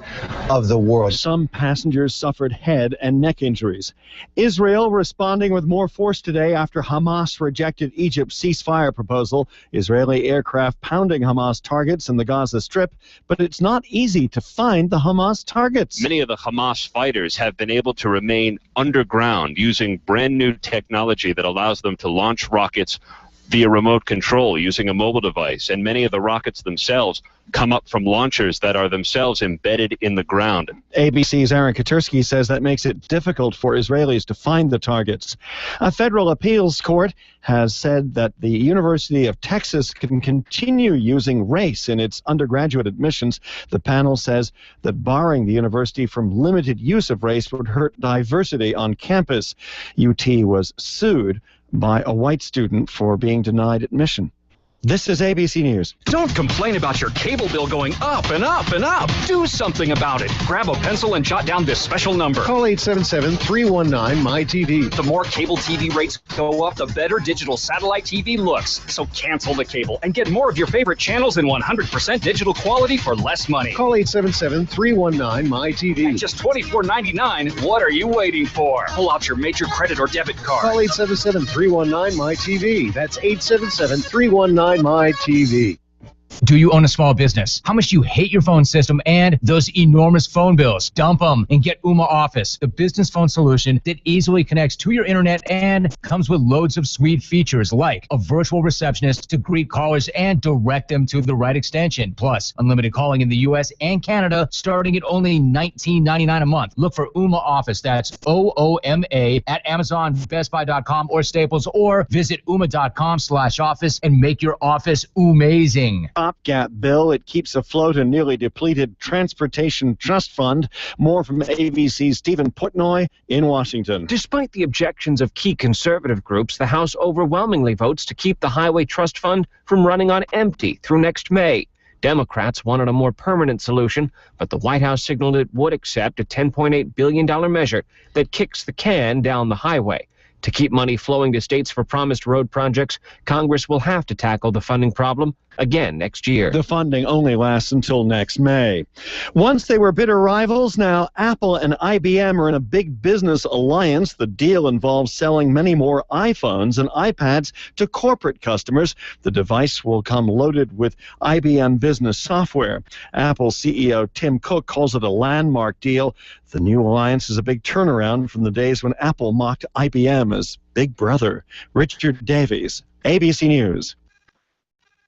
of the world. Some passengers suffered head and neck injuries. Israel responding with more force today after Hamas rejected Egypt's ceasefire proposal. Israeli aircraft pounding Hamas targets in the Gaza Strip, but it's not easy to find the Hamas targets. Many of the Hamas fighters have been able to remain underground using brand new technology that allows them to launch rockets via remote control using a mobile device, and many of the rockets themselves come up from launchers that are themselves embedded in the ground. ABC's Aaron Katursky says that makes it difficult for Israelis to find the targets. A federal appeals court has said that the University of Texas can continue using race in its undergraduate admissions. The panel says that barring the university from limited use of race would hurt diversity on campus. UT was sued by a white student for being denied admission. This is ABC News. Don't complain about your cable bill going up and up and up. Do something about it. Grab a pencil and jot down this special number. Call 877-319-MyTV. The more cable TV rates go up, the better digital satellite TV looks. So cancel the cable and get more of your favorite channels in 100% digital quality for less money. Call 877-319-MyTV. At just $24.99, what are you waiting for? Pull out your major credit or debit card. Call 877-319-MyTV. That's 877-319-MyTV. Do you own a small business? How much do you hate your phone system and those enormous phone bills? Dump them and get Ooma Office, the business phone solution that easily connects to your internet and comes with loads of sweet features like a virtual receptionist to greet callers and direct them to the right extension. Plus, unlimited calling in the U.S. and Canada starting at only $19.99 a month. Look for Ooma Office, that's OOMA, at Amazon, BestBuy.com, or Staples, or visit Ooma.com/office and make your office amazing. Stopgap bill. It keeps afloat a nearly depleted transportation trust fund. More from ABC's Stephen Portnoy in Washington. Despite the objections of key conservative groups, the House overwhelmingly votes to keep the Highway Trust Fund from running on empty through next May. Democrats wanted a more permanent solution, but the White House signaled it would accept a $10.8 billion measure that kicks the can down the highway. To keep money flowing to states for promised road projects, Congress will have to tackle the funding problem again next year. The funding only lasts until next May. Once they were bitter rivals, now Apple and IBM are in a big business alliance. The deal involves selling many more iPhones and iPads to corporate customers. The device will come loaded with IBM business software. Apple CEO Tim Cook calls it a landmark deal. The new alliance is a big turnaround from the days when Apple mocked IBM as Big Brother. Richard Davies, ABC News.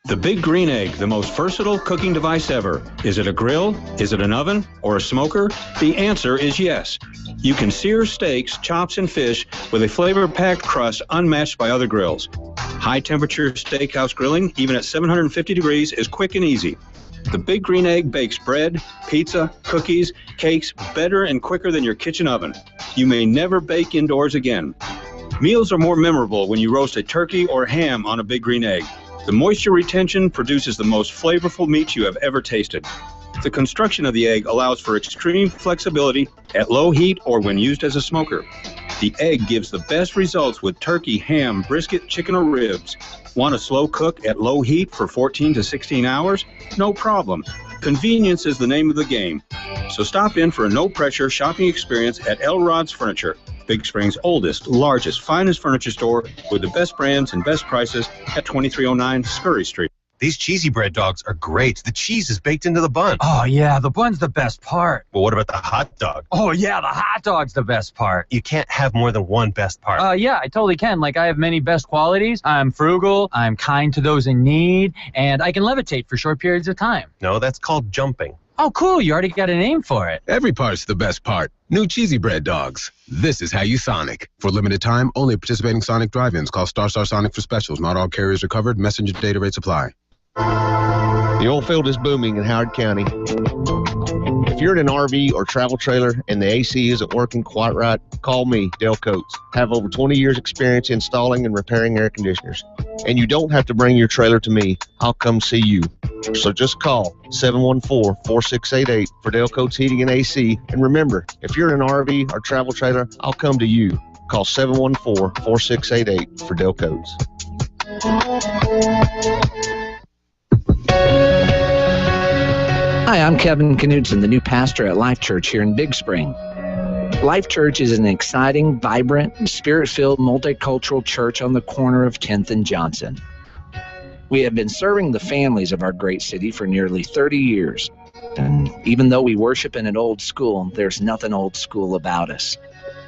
The Big Green Egg, the most versatile cooking device ever. Is it a grill? Is it an oven? Or a smoker? The answer is yes. You can sear steaks, chops, and fish with a flavor-packed crust unmatched by other grills. High-temperature steakhouse grilling, even at 750 degrees, is quick and easy. The Big Green Egg bakes bread, pizza, cookies, cakes better and quicker than your kitchen oven. You may never bake indoors again. Meals are more memorable when you roast a turkey or ham on a Big Green Egg. The moisture retention produces the most flavorful meat you have ever tasted. The construction of the egg allows for extreme flexibility at low heat or when used as a smoker. The egg gives the best results with turkey, ham, brisket, chicken, or ribs. Want a slow cook at low heat for 14 to 16 hours? No problem. Convenience is the name of the game. So stop in for a no-pressure shopping experience at Elrod's Furniture, Big Spring's oldest, largest, finest furniture store with the best brands and best prices at 2309 Scurry Street. These cheesy bread dogs are great. The cheese is baked into the bun. Oh, yeah, the bun's the best part. Well, what about the hot dog? Oh, yeah, the hot dog's the best part. You can't have more than one best part. Yeah, I totally can. Like, I have many best qualities. I'm frugal, I'm kind to those in need, and I can levitate for short periods of time. No, that's called jumping. Oh, cool, you already got a name for it. Every part's the best part. New cheesy bread dogs. This is how you Sonic. For limited time, only participating Sonic drive-ins. Call Star Sonic for specials. Not all carriers are covered. Messenger data rates apply. The oil field is booming in Howard County. If you're in an RV or travel trailer and the AC isn't working quite right, call me, Dale Coates. I have over 20 years experience installing and repairing air conditioners. And you don't have to bring your trailer to me. I'll come see you. So just call 714-4688 for Dale Coates Heating and AC. And remember, if you're in an RV or travel trailer, I'll come to you. Call 714-4688 for Dale Coates. Hi, I'm Kevin Knudsen, the new pastor at Life Church here in Big Spring. Life Church is an exciting, vibrant, spirit-filled, multicultural church on the corner of 10th and Johnson. We have been serving the families of our great city for nearly 30 years. And even though we worship in an old school, there's nothing old school about us.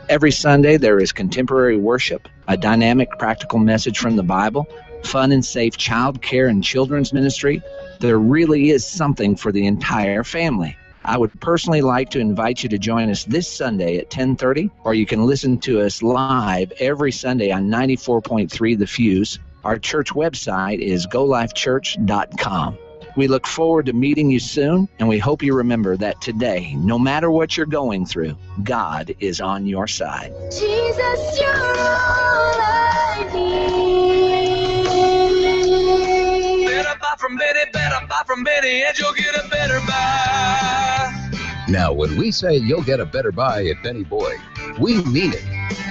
Every Sunday there is contemporary worship, a dynamic, practical message from the Bible, fun and safe child care and children's ministry. There really is something for the entire family. I would personally like to invite you to join us this Sunday at 10:30, or you can listen to us live every Sunday on 94.3 The Fuse. Our church website is golifechurch.com. We look forward to meeting you soon, and we hope you remember that today, no matter what you're going through, God is on your side. Jesus, you're all I need. from Benny, better buy from Benny, and you'll get a better buy. Now, when we say you'll get a better buy at Benny Boyd, we mean it.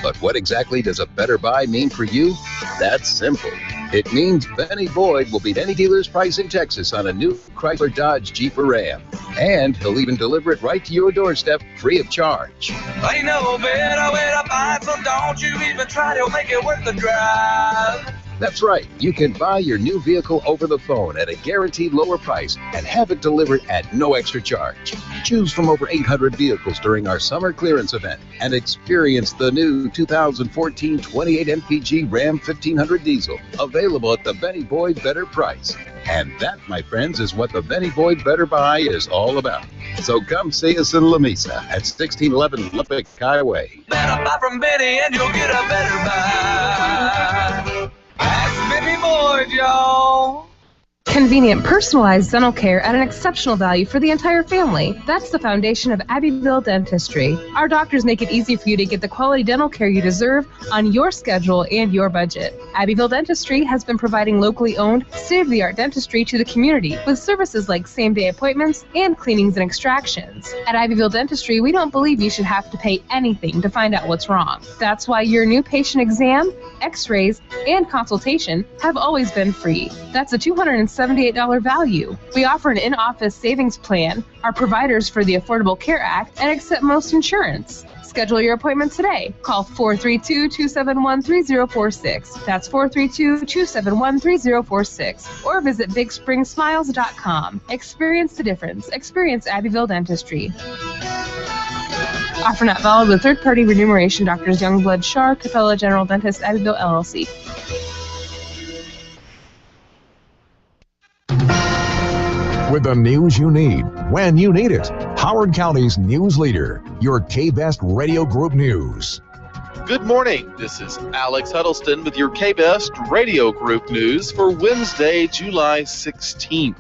But what exactly does a better buy mean for you? That's simple. It means Benny Boyd will beat any dealer's price in Texas on a new Chrysler, Dodge, Jeep, or Ram. And he'll even deliver it right to your doorstep free of charge. Ain't no better way to buy, so don't you even try to make it worth the drive. That's right. You can buy your new vehicle over the phone at a guaranteed lower price and have it delivered at no extra charge. Choose from over 800 vehicles during our summer clearance event and experience the new 2014 28 MPG Ram 1500 diesel, available at the Benny Boyd Better Price. And that, my friends, is what the Benny Boyd Better Buy is all about. So come see us in La Mesa at 1611 Olympic Highway. Better buy from Benny and you'll get a better buy. Ask Benny Boyd, y'all. Convenient, personalized dental care at an exceptional value for the entire family. That's the foundation of Abbeville Dentistry. Our doctors make it easy for you to get the quality dental care you deserve on your schedule and your budget. Abbeville Dentistry has been providing locally owned, state-of-the-art dentistry to the community with services like same-day appointments and cleanings and extractions. At Abbeville Dentistry, we don't believe you should have to pay anything to find out what's wrong. That's why your new patient exam, x-rays, and consultation have always been free. That's a $278 value. We offer an in-office savings plan, are providers for the Affordable Care Act, and accept most insurance. Schedule your appointment today. Call 432-271-3046. That's 432-271-3046. Or visit BigSpringSmiles.com. Experience the difference. Experience Abbeville Dentistry. Offer not valid with third-party remuneration. Doctors Youngblood Shar, Capella General Dentist, Abbeville, LLC. With the news you need, when you need it. Howard County's news leader, your K-Best Radio Group News. Good morning. This is Alex Huddleston with your K-Best Radio Group News for Wednesday, July 16th.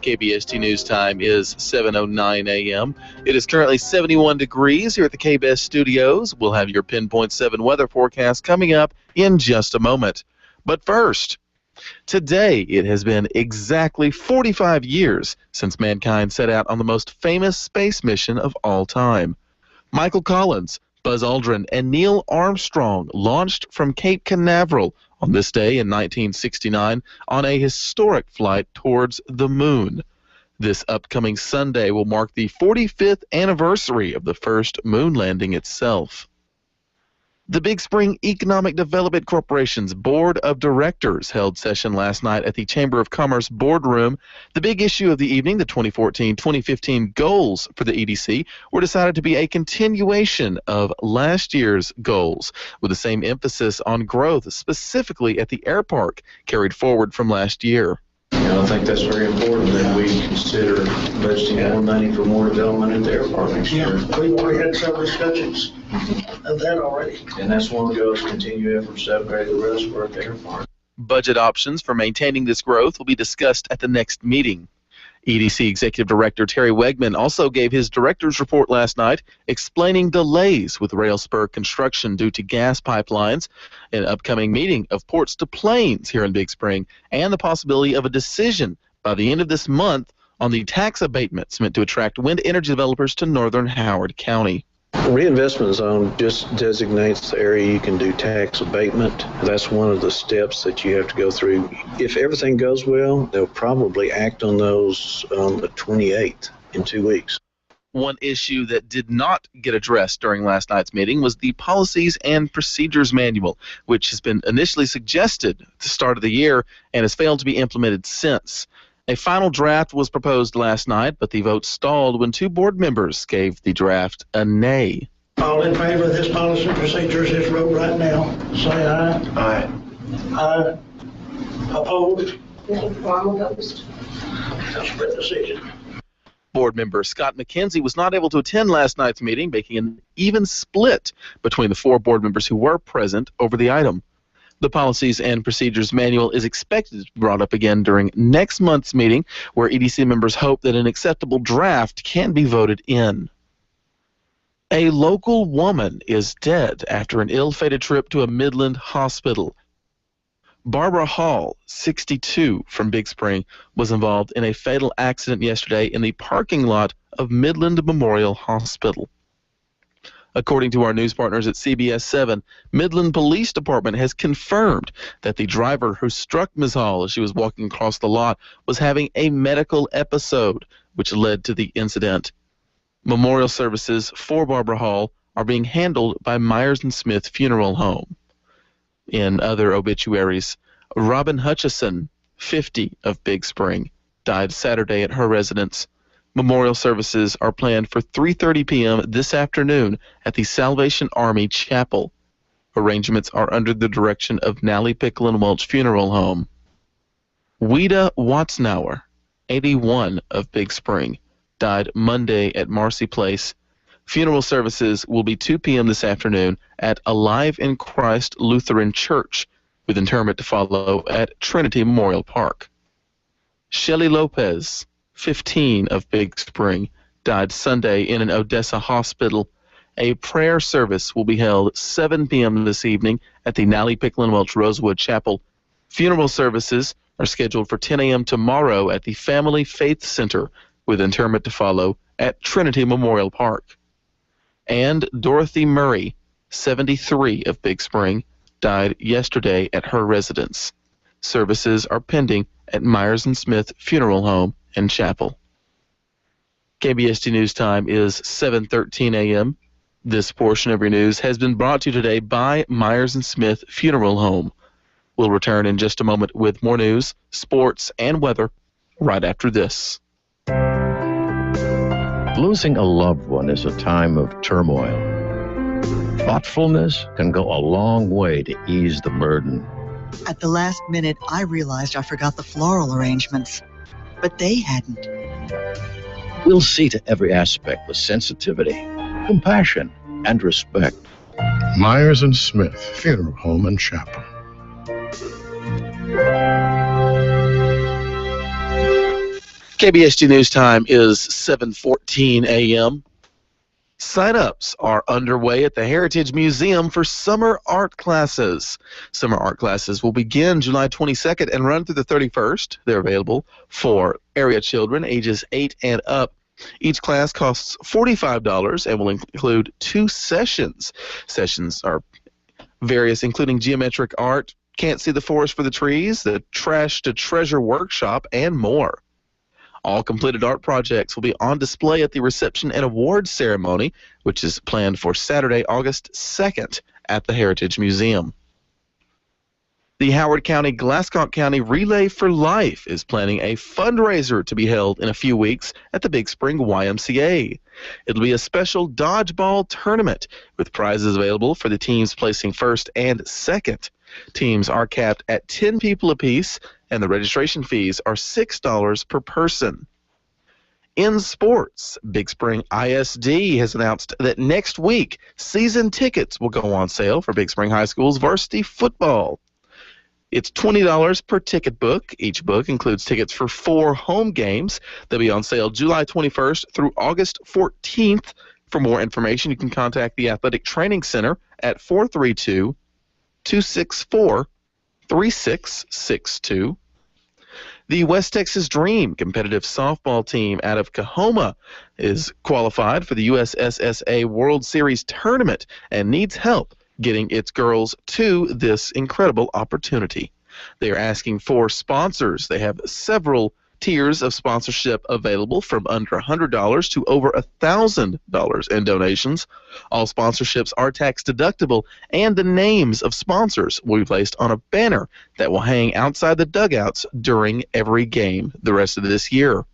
KBST News Time is 7:09 a.m. It is currently 71 degrees here at the KBest Studios. We'll have your Pinpoint 7 weather forecast coming up in just a moment. But first, today it has been exactly 45 years since mankind set out on the most famous space mission of all time. Michael Collins, Buzz Aldrin, and Neil Armstrong launched from Cape Canaveral on this day in 1969 on a historic flight towards the moon. This upcoming Sunday will mark the 45th anniversary of the first moon landing itself. The Big Spring Economic Development Corporation's Board of Directors held session last night at the Chamber of Commerce boardroom. The big issue of the evening, the 2014-2015 goals for the EDC, were decided to be a continuation of last year's goals, with the same emphasis on growth, specifically at the air park, carried forward from last year. I think that's very important that we consider budgeting more money for more development at the air park next year. We've already had several discussions of that already. And that's one of those continued efforts to upgrade the reservoir at the air park. Budget options for maintaining this growth will be discussed at the next meeting. EDC Executive Director Terry Wegman also gave his director's report last night, explaining delays with rail spur construction due to gas pipelines, an upcoming meeting of ports to planes here in Big Spring, and the possibility of a decision by the end of this month on the tax abatements meant to attract wind energy developers to northern Howard County. Reinvestment zone just designates the area you can do tax abatement. That's one of the steps that you have to go through. If everything goes well, they'll probably act on those on the 28th in 2 weeks. One issue that did not get addressed during last night's meeting was the Policies and Procedures Manual, which has been initially suggested at the start of the year and has failed to be implemented since. A final draft was proposed last night, but the vote stalled when 2 board members gave the draft a nay. All in favor of this policy and procedures as wrote right now, say aye. Aye. Aye. Opposed? No, I'm opposed. Split decision. Board member Scott McKenzie was not able to attend last night's meeting, making an even split between the 4 board members who were present over the item. The Policies and Procedures Manual is expected to be brought up again during next month's meeting, where EDC members hope that an acceptable draft can be voted in. A local woman is dead after an ill-fated trip to a Midland hospital. Barbara Hall, 62, from Big Spring, was involved in a fatal accident yesterday in the parking lot of Midland Memorial Hospital. According to our news partners at CBS 7, Midland Police Department has confirmed that the driver who struck Ms. Hall as she was walking across the lot was having a medical episode, which led to the incident. Memorial services for Barbara Hall are being handled by Myers & Smith Funeral Home. In other obituaries, Robin Hutchison, 50, of Big Spring, died Saturday at her residence. Memorial services are planned for 3:30 p.m. this afternoon at the Salvation Army Chapel. Arrangements are under the direction of Nally Pickle and Welch Funeral Home. Ouida Watznauer, 81, of Big Spring, died Monday at Marcy Place. Funeral services will be 2 p.m. this afternoon at Alive in Christ Lutheran Church, with interment to follow at Trinity Memorial Park. Shelley Lopez, 15, of Big Spring, died Sunday in an Odessa hospital. A prayer service will be held 7 p.m. this evening at the Nally Pickle and Welch Rosewood Chapel. Funeral services are scheduled for 10 a.m. tomorrow at the Family Faith Center, with interment to follow at Trinity Memorial Park. And Dorothy Murray, 73, of Big Spring, died yesterday at her residence. Services are pending at Myers & Smith Funeral Home and Chapel. KBST News Time is 7:13 a.m. This portion of your news has been brought to you today by Myers & Smith Funeral Home. We'll return in just a moment with more news, sports, and weather right after this. Losing a loved one is a time of turmoil. Thoughtfulness can go a long way to ease the burden. At the last minute, I realized I forgot the floral arrangements, but they hadn't. We'll see to every aspect with sensitivity, compassion, and respect. Myers & Smith Funeral Home and Chapel. KBST News Time is 7:14 a.m. Sign-ups are underway at the Heritage Museum for summer art classes. Summer art classes will begin July 22nd and run through the 31st. They're available for area children ages 8 and up. Each class costs $45 and will include 2 sessions. Sessions are various, including geometric art, Can't See the Forest for the Trees, the Trash to Treasure workshop, and more. All completed art projects will be on display at the reception and awards ceremony, which is planned for Saturday, August 2nd at the Heritage Museum. The Howard County Glasscock County Relay for Life is planning a fundraiser to be held in a few weeks at the Big Spring YMCA. It'll be a special dodgeball tournament with prizes available for the teams placing first and second. Teams are capped at 10 people apiece, and the registration fees are $6 per person. In sports, Big Spring ISD has announced that next week, season tickets will go on sale for Big Spring High School's varsity football. It's $20 per ticket book. Each book includes tickets for 4 home games. They'll be on sale July 21st through August 14th. For more information, you can contact the Athletic Training Center at 432-264-3662. The West Texas Dream competitive softball team out of Coahoma is qualified for the USSSA World Series tournament and needs help getting its girls to this incredible opportunity. They are asking for sponsors. They have several tiers of sponsorship available, from under $100 to over $1,000 in donations. All sponsorships are tax deductible, and the names of sponsors will be placed on a banner that will hang outside the dugouts during every game the rest of this year.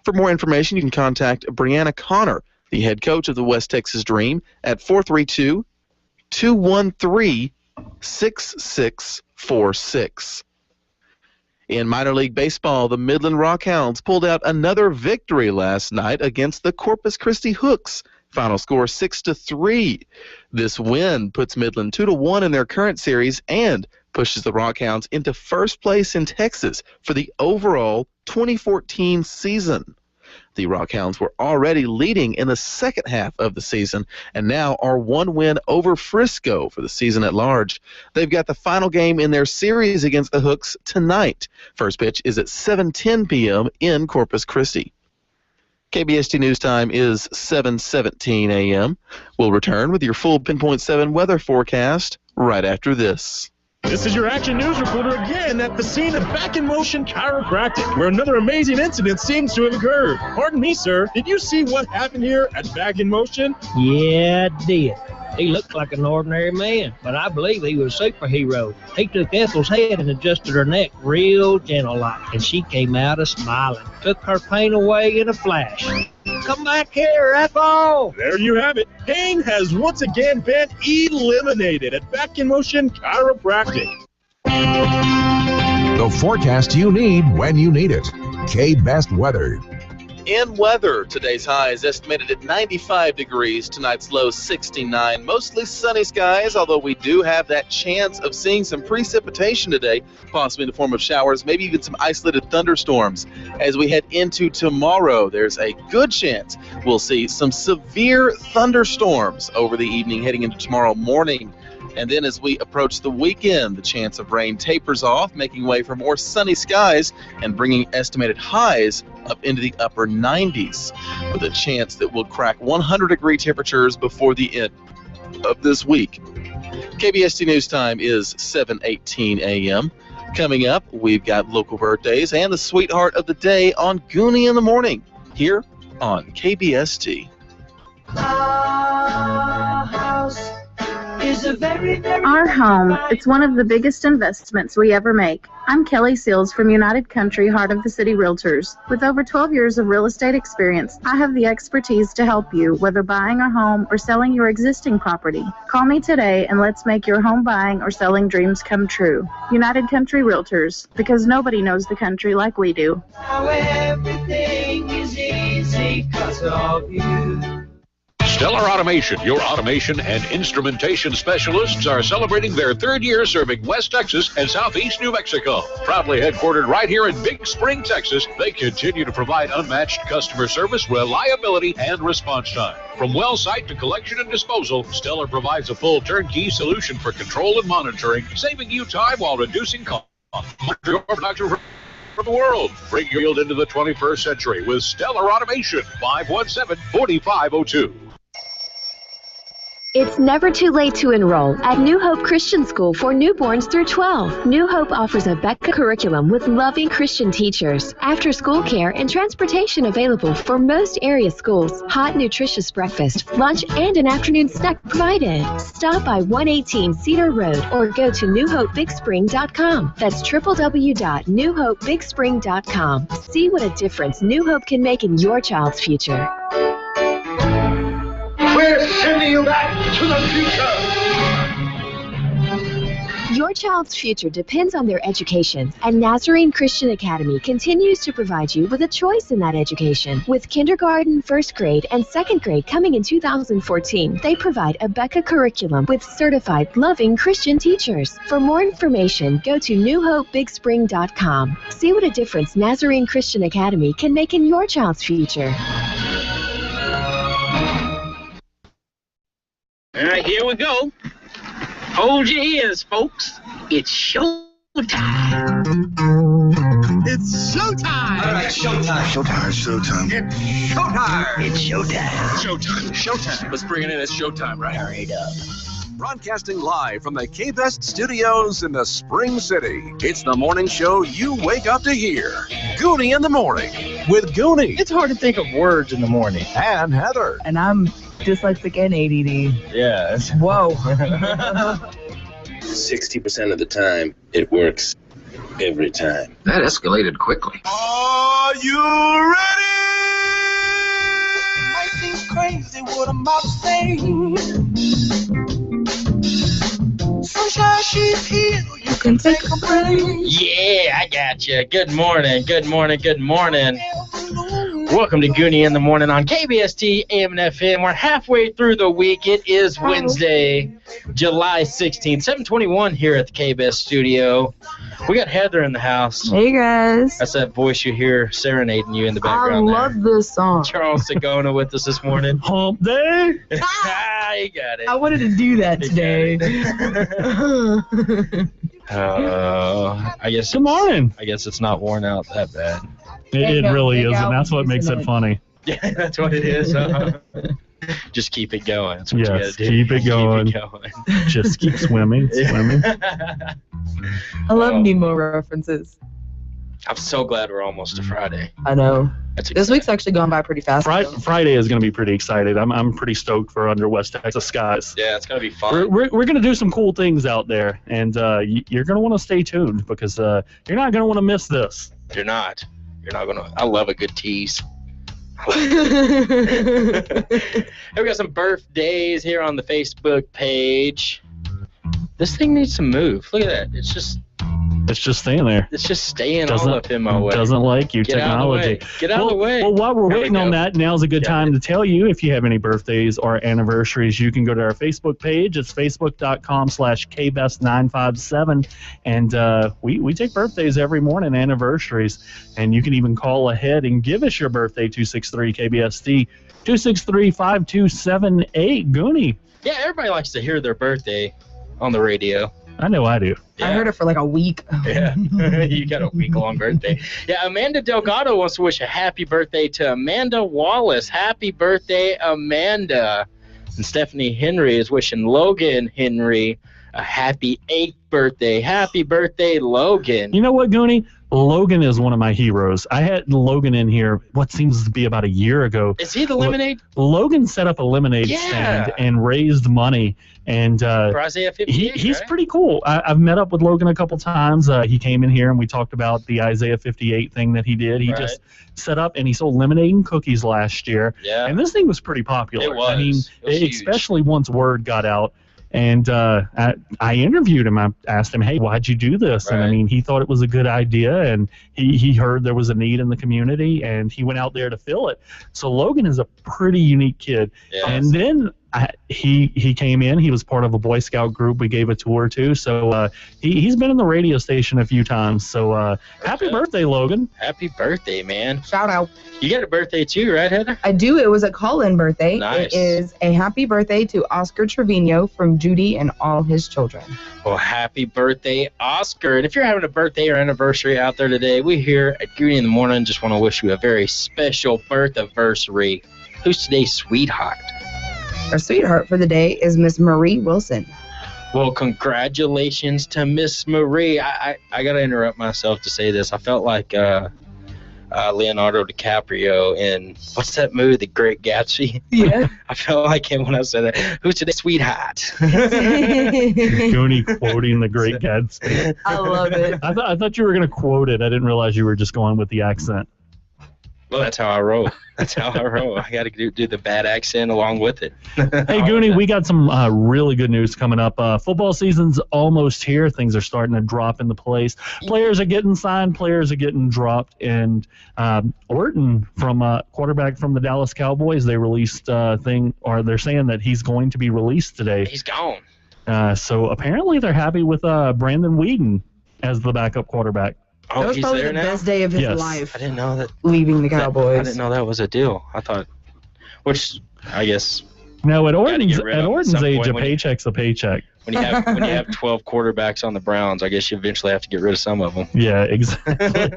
For more information, you can contact Brianna Connor, the head coach of the West Texas Dream, at 432-213-6646. In minor league baseball, the Midland Rockhounds pulled out another victory last night against the Corpus Christi Hooks. Final score 6-3. This win puts Midland 2-1 in their current series and pushes the Rockhounds into first place in Texas for the overall 2014 season. The Rockhounds were already leading in the second half of the season and now are one win over Frisco for the season at large. They've got the final game in their series against the Hooks tonight. First pitch is at 7:10 p.m. in Corpus Christi. KBST News Time is 7:17 a.m. We'll return with your full Pinpoint 7 weather forecast right after this. This is your Action News reporter again at the scene of Back in Motion Chiropractic, where another amazing incident seems to have occurred. Pardon me, sir. Did you see what happened here at Back in Motion? Yeah, I did. He looked like an ordinary man, but I believe he was a superhero. He took Ethel's head and adjusted her neck real gentle-like, and she came out a-smiling. Took her pain away in a flash. Come back here, Ethel! There you have it. Pain has once again been eliminated at Back in Motion Chiropractic. The forecast you need when you need it. K-Best Weather. In weather, today's high is estimated at 95 degrees, tonight's low 69. Mostly sunny skies, although we do have that chance of seeing some precipitation today, possibly in the form of showers, maybe even some isolated thunderstorms. As we head into tomorrow, there's a good chance we'll see some severe thunderstorms over the evening heading into tomorrow morning. And then as we approach the weekend, the chance of rain tapers off, making way for more sunny skies and bringing estimated highs up into the upper 90s, with a chance that we'll crack 100-degree temperatures before the end of this week. KBST News Time is 7:18 a.m. Coming up, we've got local birthdays and the sweetheart of the day on Gooney in the Morning, here on KBST. Our home, it's one of the biggest investments we ever make. I'm Kelly Seals from United Country Heart of the City Realtors. With over 12 years of real estate experience, I have the expertise to help you, whether buying a home or selling your existing property. Call me today and let's make your home buying or selling dreams come true. United Country Realtors, because nobody knows the country like we do. Now everything is easy 'cause of you. Stellar Automation, your automation and instrumentation specialists, are celebrating their third year serving West Texas and Southeast New Mexico. Proudly headquartered right here in Big Spring, Texas, they continue to provide unmatched customer service, reliability, and response time. From well site to collection and disposal, Stellar provides a full turnkey solution for control and monitoring, saving you time while reducing costs. Monitor your production for the world. Bring your yield into the 21st century with Stellar Automation. 517-4502. It's never too late to enroll at New Hope Christian School for newborns through 12. New Hope offers a BECA curriculum with loving Christian teachers, after-school care, and transportation available for most area schools. Hot, nutritious breakfast, lunch, and an afternoon snack provided. Stop by 118 Cedar Road or go to newhopebigspring.com. That's www.newhopebigspring.com. See what a difference New Hope can make in your child's future. We're sending you back to the future. Your child's future depends on their education, and Nazarene Christian Academy continues to provide you with a choice in that education. With kindergarten, first grade, and second grade coming in 2014, they provide a BECA curriculum with certified, loving Christian teachers. For more information, go to newhopebigspring.com. See what a difference Nazarene Christian Academy can make in your child's future. All right, here we go. Hold your ears, folks. It's showtime. It's showtime. All right, showtime. Showtime. Showtime. It's showtime. It's showtime. Showtime. Showtime. Let's bring it in. It's showtime, right? Hurry up. Broadcasting live from the K-Best studios in the Spring City. It's the morning show you wake up to hear. Gooney in the Morning with Gooney. It's hard to think of words in the morning. And Heather. And I'm dyslexic and ADD. Yes. Whoa. 60% of the time, it works every time. That escalated quickly. Are you ready? Might seem crazy what I'm about to say. Sunshine, she's here. You can take a break. Yeah, I got you. Good morning. Good morning. Good morning. Welcome to Gooney in the Morning on KBST AM and FM. We're halfway through the week. It is Wednesday, July 16th, 7:21 here at the KBS studio. We got Heather in the house. Hey, guys. That's that voice you hear serenading you in the background. I love this song. Charles Sagona with us this morning. Hump day. You got it. I wanted to do that today. I guess. Good morning. I guess it's not worn out that bad. It really isn't. That's what makes it funny. Yeah, that's what it is. Just keep it going. That's what you gotta do. Keep it going. Just keep swimming. I love Nemo references. I'm so glad we're almost to Friday. I know. This week's actually gone by pretty fast. Friday is going to be pretty excited. I'm pretty stoked for under West Texas skies. Yeah, it's going to be fun. We're going to do some cool things out there, and you're going to want to stay tuned because you're not going to want to miss this. You're not going to. I love a good tease. We got some birthdays here on the Facebook page. This thing needs to move. Look at that. It's just staying there. It's just staying all up in my way. Doesn't like you. Get technology. Get out of the way. Well, while we're waiting on that, now's a good time to tell you if you have any birthdays or anniversaries, you can go to our Facebook page. It's facebook.com/kbest957. And we take birthdays every morning, anniversaries. And you can even call ahead and give us your birthday, 263-KBSD, 263-5278. Gooney. Yeah, everybody likes to hear their birthday on the radio. I know I do. Yeah. I heard it for like a week. Yeah, you got a week-long birthday. Yeah, Amanda Delgado wants to wish a happy birthday to Amanda Wallace. Happy birthday, Amanda. And Stephanie Henry is wishing Logan Henry a happy 8th birthday. Happy birthday, Logan. You know what, Gooney? Logan is one of my heroes. I had Logan in here what seems to be about a year ago. Is he the lemonade? Logan set up a lemonade stand and raised money. And for Isaiah 58, he's pretty cool. I've met up with Logan a couple times. He came in here and we talked about the Isaiah 58 thing that he did. He just set up and he sold lemonade and cookies last year. Yeah. And this thing was pretty popular. It was. I mean, especially once word got out. And I interviewed him. I asked him, hey, why'd you do this? And I mean, he thought it was a good idea, and he heard there was a need in the community, and he went out there to fill it. So Logan is a pretty unique kid. Yes. And then he came in. He was part of a Boy Scout group we gave a tour to. So he's been in the radio station a few times. So happy birthday, Logan. Happy birthday, man. Shout out. You got a birthday too, right, Heather? I do. It was a call-in birthday. Nice. It is a happy birthday to Oscar Trevino from Judy and all his children. Well, happy birthday, Oscar. And if you're having a birthday or anniversary out there today, we here at Gooney in the Morning just want to wish you a very special birth-anniversary. Who's today's sweetheart? Our sweetheart for the day is Miss Marie Wilson. Well, congratulations to Miss Marie. I got to interrupt myself to say this. I felt like Leonardo DiCaprio in, what's that movie, The Great Gatsby? Yeah. I felt like him when I said that. Who's today's sweetheart? Gooney quoting The Great Gatsby. I love it. I thought you were going to quote it. I didn't realize you were just going with the accent. Well, that's how I roll. I got to do the bad accent along with it. Hey, Gooney, we got some really good news coming up. Football season's almost here. Things are starting to drop into place. Players are getting signed. Players are getting dropped. And Orton, from quarterback from the Dallas Cowboys, they released they're saying that he's going to be released today. He's gone. So apparently they're happy with Brandon Weeden as the backup quarterback. Oh, that was probably the best day of his life. I didn't know that. Leaving the Cowboys. I didn't know that was a deal. I thought, which I guess. No, at Orton's age, a paycheck's a paycheck. When you have 12 quarterbacks on the Browns, I guess you eventually have to get rid of some of them. Yeah, exactly.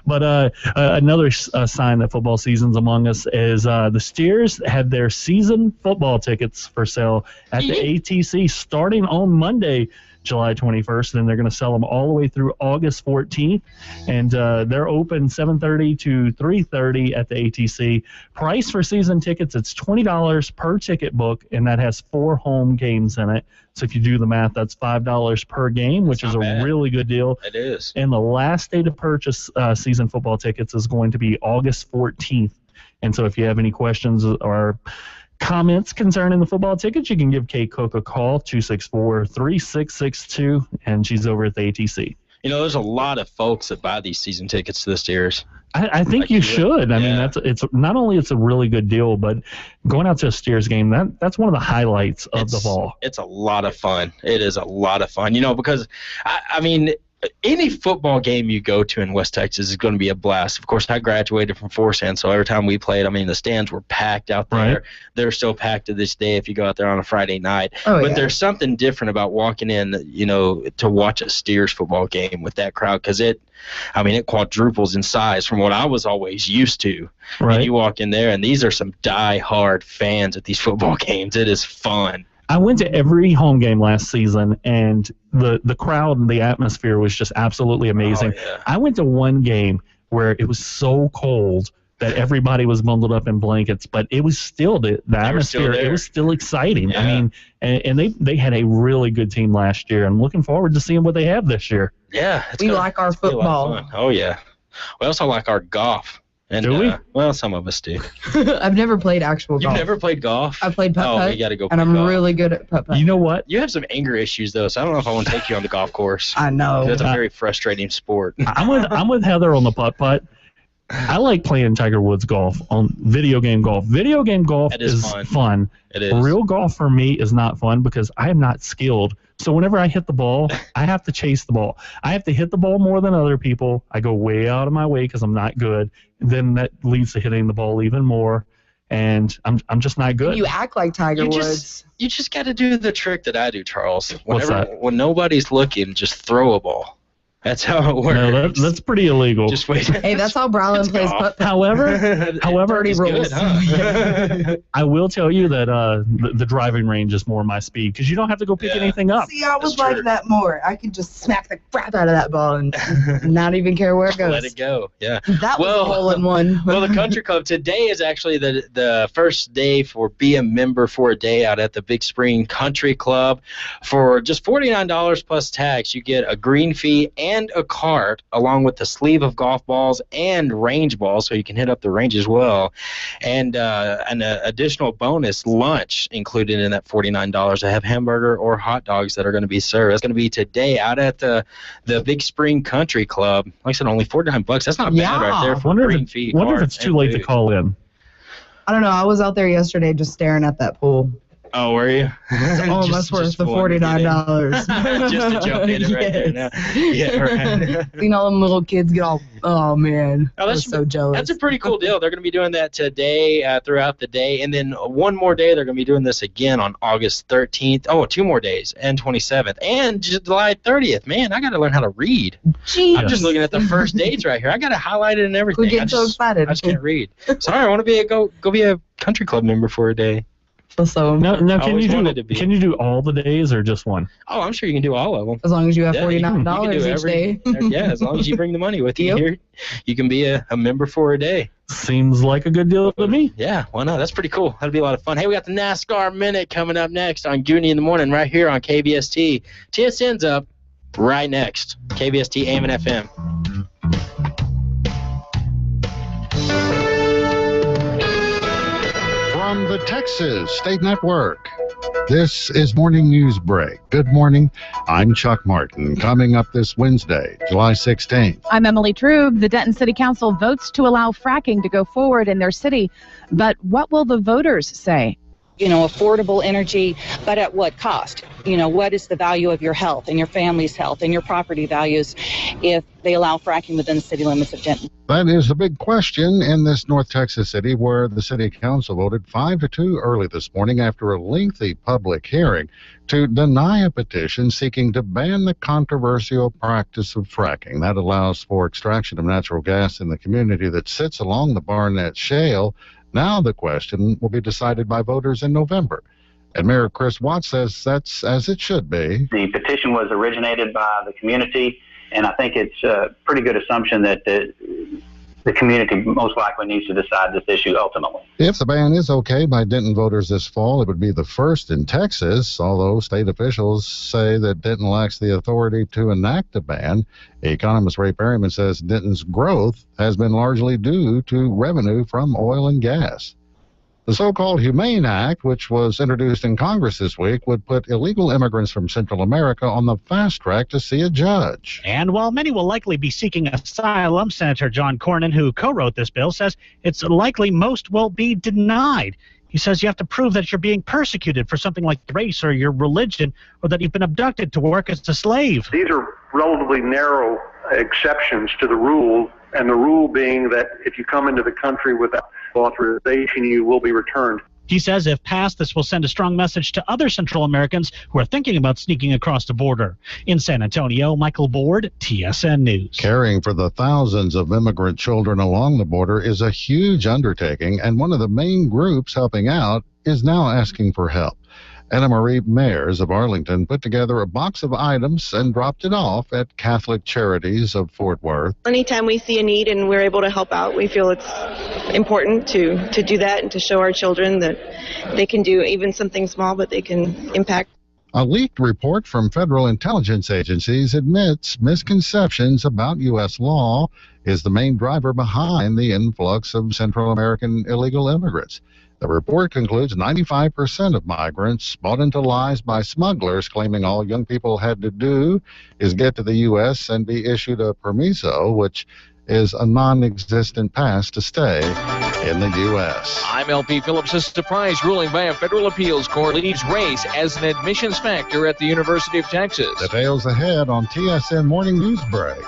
But another sign that football season's among us is the Steers had their season football tickets for sale at the ATC starting on Monday, July 21st, and they're going to sell them all the way through August 14th, and they're open 7:30 to 3:30 at the ATC. Price for season tickets, it's $20 per ticket book, and that has 4 home games in it. So if you do the math, that's $5 per game, which is a really good deal. It is. And the last day to purchase season football tickets is going to be August 14th. And so if you have any questions or comments concerning the football tickets, you can give Kate Cook a call, 264-3662, and she's over at the ATC. You know, there's a lot of folks that buy these season tickets to the Steers. I think you should. I mean, it's not only it's a really good deal, but going out to a Steers game, that's one of the highlights of the fall. It's a lot of fun. It is a lot of fun, because I mean, any football game you go to in West Texas is going to be a blast. Of course, I graduated from Forsan, so every time we played, I mean, the stands were packed out there. Right. They're still packed to this day if you go out there on a Friday night. But there's something different about walking in, to watch a Steers football game with that crowd, because it quadruples in size from what I was always used to. Right. And you walk in there, and these are some die-hard fans at these football games. It is fun. I went to every home game last season, and the crowd and the atmosphere was just absolutely amazing. Oh, yeah. I went to one game where it was so cold that everybody was bundled up in blankets, but it was still the atmosphere. It was still exciting. Yeah. I mean, and they had a really good team last year. I'm looking forward to seeing what they have this year. Yeah. We like our football. Oh, yeah. We also like our golf. And, do we? Well, some of us do. I've never played actual golf. You've never played golf? I played putt-putt. Oh, you got to go play and I'm golf. really good at putt-putt. You know what? You have some anger issues, though, so I don't know if I want to take you on the golf course. I know. It's a very frustrating sport. I'm with Heather on the putt-putt. I like playing Tiger Woods golf on video game golf. Video game golf is fun. It is. Real golf for me is not fun because I am not skilled. So whenever I hit the ball, I have to chase the ball. I have to hit the ball more than other people. I go way out of my way because I'm not good. Then that leads to hitting the ball even more, and I'm just not good. You act like Tiger Woods. You just got to do the trick that I do, Charles. What's that? When nobody's looking, just throw a ball. That's how it works. No, that's pretty illegal. Just wait. Hey, that's how Browland plays putt-putt. However, dirty rules. Good, huh? I will tell you that the driving range is more my speed because you don't have to go pick anything up. See, I would like that more. I could just smack the crap out of that ball and not even care where it goes. Let it go. Yeah. That was a hole-in-one. Well, the country club today is actually the first day for be a member for a day out at the Big Spring Country Club. For just $49 plus tax, you get a green fee and a cart along with the sleeve of golf balls and range balls, so you can hit up the range as well, and an additional bonus lunch included in that $49. They have hamburger or hot dogs that are going to be served. That's going to be today out at the Big Spring Country Club. Like I said, only $49. That's not bad right there for a green fee. Wonder if it's too late to call in. I don't know. I was out there yesterday just staring at that pool. Oh, were you? It's almost worth the $49. Just to jump in it right there now. Yeah, right. Seeing all them little kids get all, oh, man. I was so jealous. That's a pretty cool deal. They're going to be doing that today throughout the day. And then one more day, they're going to be doing this again on August 13th. Oh, 2 more days, and 27th. And July 30th. Man, I got to learn how to read. Jeez. I'm just looking at the first dates right here. I got to highlight it and everything. We're getting so excited. I just can't read. Sorry, I want to go be a country club member for a day. So now can you do all the days or just one? Oh, I'm sure you can do all of them. As long as you have $49 each day. Yeah, as long as you bring the money with you here, you can be a member for a day. Seems like a good deal to me. Yeah, why not? That's pretty cool. That'll be a lot of fun. Hey, we got the NASCAR Minute coming up next on Gooney in the Morning right here on KBST. TSN's up right next. KBST AM and FM. From the Texas State Network, this is Morning News Break. Good morning. I'm Chuck Martin. Coming up this Wednesday, July 16th. I'm Emily Trube. The Denton City Council votes to allow fracking to go forward in their city. But what will the voters say? Affordable energy, but at what cost? What is the value of your health and your family's health and your property values if they allow fracking within the city limits of Denton? That is a big question in this North Texas city where the city council voted 5-2 early this morning after a lengthy public hearing to deny a petition seeking to ban the controversial practice of fracking. That allows for extraction of natural gas in the community that sits along the Barnett Shale. Now the question will be decided by voters in November. And Mayor Chris Watts says that's as it should be. The petition was originated by the community, and I think it's a pretty good assumption that the community most likely needs to decide this issue ultimately. If the ban is okay by Denton voters this fall, it would be the first in Texas, although state officials say that Denton lacks the authority to enact a ban. Economist Ray Perryman says Denton's growth has been largely due to revenue from oil and gas. The so-called Humane Act, which was introduced in Congress this week, would put illegal immigrants from Central America on the fast track to see a judge. And while many will likely be seeking asylum, Senator John Cornyn, who co-wrote this bill, says it's likely most will be denied. He says you have to prove that you're being persecuted for something like race or your religion, or that you've been abducted to work as a slave. These are relatively narrow exceptions to the rule, and the rule being that if you come into the country without authorization, you will be returned. He says if passed, this will send a strong message to other Central Americans who are thinking about sneaking across the border. In San Antonio, Michael Board, TSN News. Caring for the thousands of immigrant children along the border is a huge undertaking, and one of the main groups helping out is now asking for help. Anna Marie Mayers of Arlington put together a box of items and dropped it off at Catholic Charities of Fort Worth. Anytime we see a need and we're able to help out, we feel it's important to do that and to show our children that they can do even something small, but they can impact. A leaked report from federal intelligence agencies admits misconceptions about U.S. law is the main driver behind the influx of Central American illegal immigrants. The report concludes 95% of migrants bought into lies by smugglers claiming all young people had to do is get to the U.S. and be issued a permiso, which is a non-existent pass to stay in the U.S. I'm LP Phillips. A surprise ruling by a federal appeals court leaves race as an admissions factor at the University of Texas. Details ahead on TSN Morning News Break.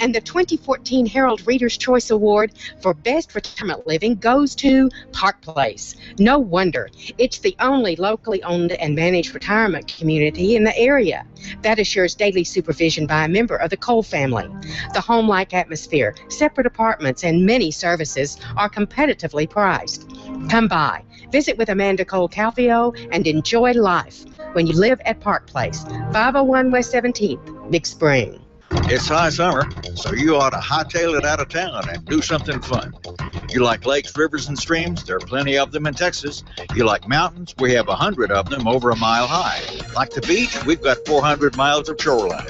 And the 2014 Herald Reader's Choice Award for Best Retirement Living goes to Park Place. No wonder. It's the only locally owned and managed retirement community in the area that assures daily supervision by a member of the Cole family. The home-like atmosphere, separate apartments, and many services are competitively priced. Come by, visit with Amanda Cole Calfio, and enjoy life when you live at Park Place, 501 West 17th, Big Spring. It's high summer, so you ought to hightail it out of town and do something fun. You like lakes, rivers, and streams? There are plenty of them in Texas. You like mountains? We have 100 of them over a mile high. Like the beach? We've got 400 miles of shoreline.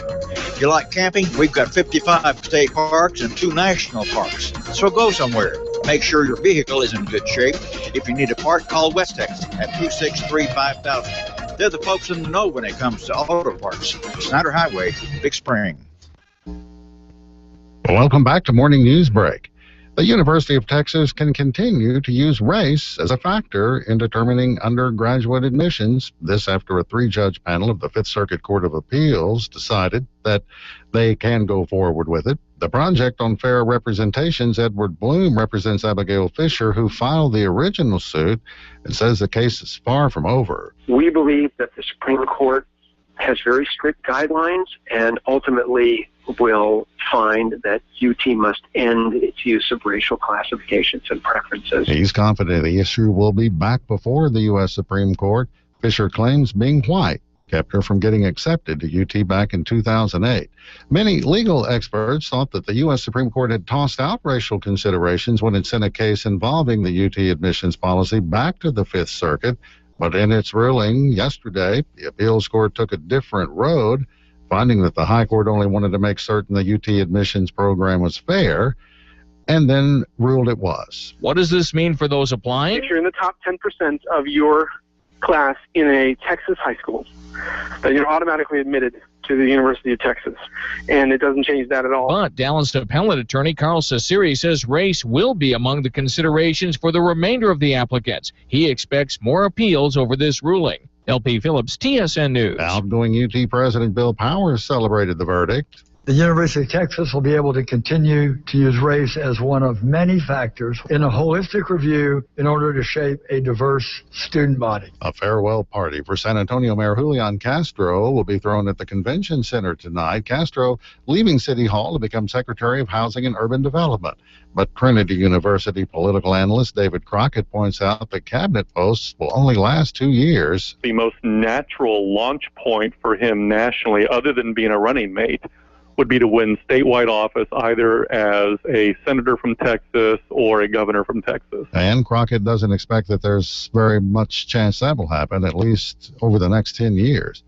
You like camping? We've got 55 state parks and 2 national parks. So go somewhere. Make sure your vehicle is in good shape. If you need a part, call West Texas at 263-5000. They're the folks in the know when it comes to auto parts. Snyder Highway, Big Spring. Welcome back to Morning News Break. The University of Texas can continue to use race as a factor in determining undergraduate admissions. This after a 3-judge panel of the Fifth Circuit Court of Appeals decided that they can go forward with it. The Project on Fair Representation's Edward Bloom represents Abigail Fisher, who filed the original suit, and says the case is far from over. We believe that the Supreme Court has very strict guidelines and ultimately will find that UT must end its use of racial classifications and preferences. He's confident the issue will be back before the U.S. Supreme Court. Fisher claims being white kept her from getting accepted to UT back in 2008. Many legal experts thought that the U.S. Supreme Court had tossed out racial considerations when it sent a case involving the UT admissions policy back to the Fifth Circuit. But in its ruling yesterday, the appeals court took a different road, finding that the High Court only wanted to make certain the UT admissions program was fair, and then ruled it was. What does this mean for those applying? If you're in the top 10% of your class in a Texas high school, then you're automatically admitted to the University of Texas, and it doesn't change that at all. But Dallas appellate attorney Carl Cesari says race will be among the considerations for the remainder of the applicants. He expects more appeals over this ruling. LP Phillips, TSN News. Outgoing UT President Bill Powers celebrated the verdict. The University of Texas will be able to continue to use race as one of many factors in a holistic review in order to shape a diverse student body. A farewell party for San Antonio Mayor Julian Castro will be thrown at the Convention Center tonight. Castro leaving City Hall to become Secretary of Housing and Urban Development. But Trinity University political analyst David Crockett points out that cabinet posts will only last 2 years. The most natural launch point for him nationally, other than being a running mate, would be to win statewide office either as a senator from Texas or a governor from Texas. And Crockett doesn't expect that there's very much chance that will happen, at least over the next 10 years.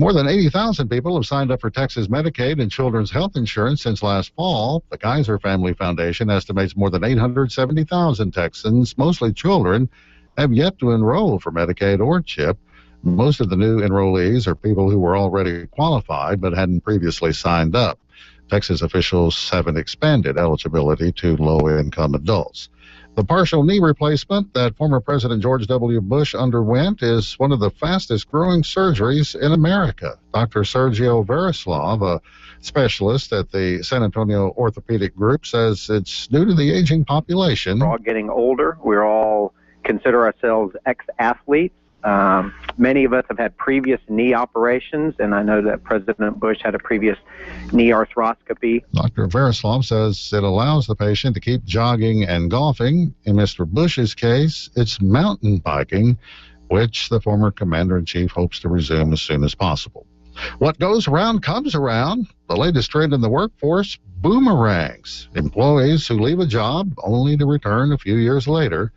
More than 80,000 people have signed up for Texas Medicaid and children's health insurance since last fall. The Kaiser Family Foundation estimates more than 870,000 Texans, mostly children, have yet to enroll for Medicaid or CHIP. Most of the new enrollees are people who were already qualified but hadn't previously signed up. Texas officials haven't expanded eligibility to low-income adults. The partial knee replacement that former President George W. Bush underwent is one of the fastest-growing surgeries in America. Dr. Sergio Verislav, a specialist at the San Antonio Orthopedic Group, says it's due to the aging population. We're all getting older. We're all consider ourselves ex-athletes. Many of us have had previous knee operations, and I know that President Bush had a previous knee arthroscopy. Dr. Verislav says it allows the patient to keep jogging and golfing. In Mr. Bush's case, it's mountain biking, which the former commander-in-chief hopes to resume as soon as possible. What goes around comes around. The latest trend in the workforce, boomerangs. Employees who leave a job only to return a few years later.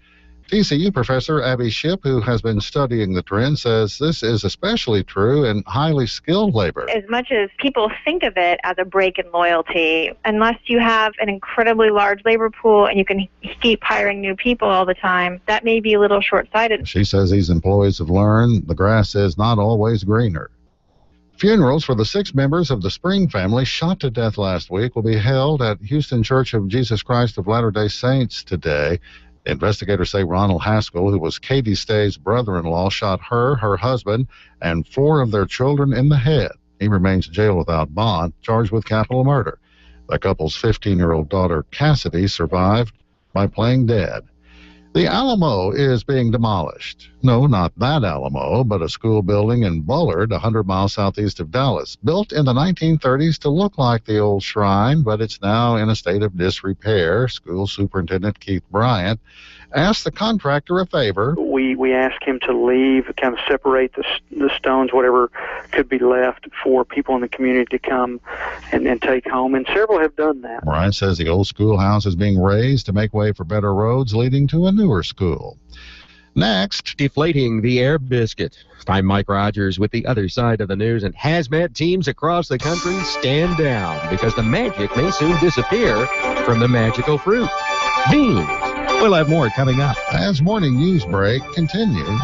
TCU professor Abby Shipp, who has been studying the trend, says this is especially true in highly skilled labor. As much as people think of it as a break in loyalty, unless you have an incredibly large labor pool and you can keep hiring new people all the time, that may be a little short-sighted. She says these employees have learned the grass is not always greener. Funerals for the 6 members of the Spring family shot to death last week will be held at Houston Church of Jesus Christ of Latter-day Saints today. Investigators say Ronald Haskell, who was Katie Stay's brother-in-law, shot her, her husband, and 4 of their children in the head. He remains jailed without bond, charged with capital murder. The couple's 15-year-old daughter, Cassidy, survived by playing dead. The Alamo is being demolished. No, not that Alamo, but a school building in Bullard, 100 miles southeast of Dallas. Built in the 1930s to look like the old shrine, but it's now in a state of disrepair. School Superintendent Keith Bryant asked the contractor a favor. We asked him to leave, kind of separate the stones, whatever could be left, for people in the community to come and take home, and several have done that. Bryant says the old schoolhouse is being raised to make way for better roads leading to a newer school. Next, deflating the air biscuit. I'm Mike Rogers with the other side of the news, and hazmat teams across the country stand down because the magic may soon disappear from the magical fruit, beans. We'll have more coming up as Morning News Break continues.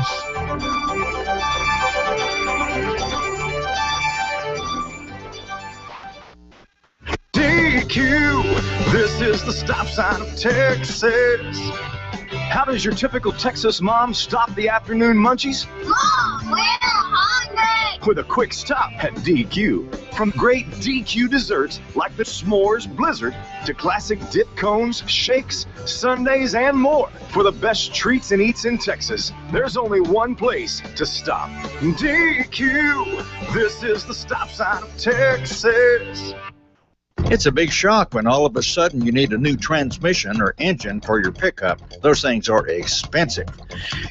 DQ, this is the stop sign of Texas. How does your typical Texas mom stop the afternoon munchies? Mom, we're hungry! With a quick stop at DQ. From great DQ desserts like the S'mores Blizzard to classic dip cones, shakes, sundaes, and more. For the best treats and eats in Texas, there's only one place to stop. DQ, this is the stop sign of Texas. It's a big shock when all of a sudden you need a new transmission or engine for your pickup. Those things are expensive.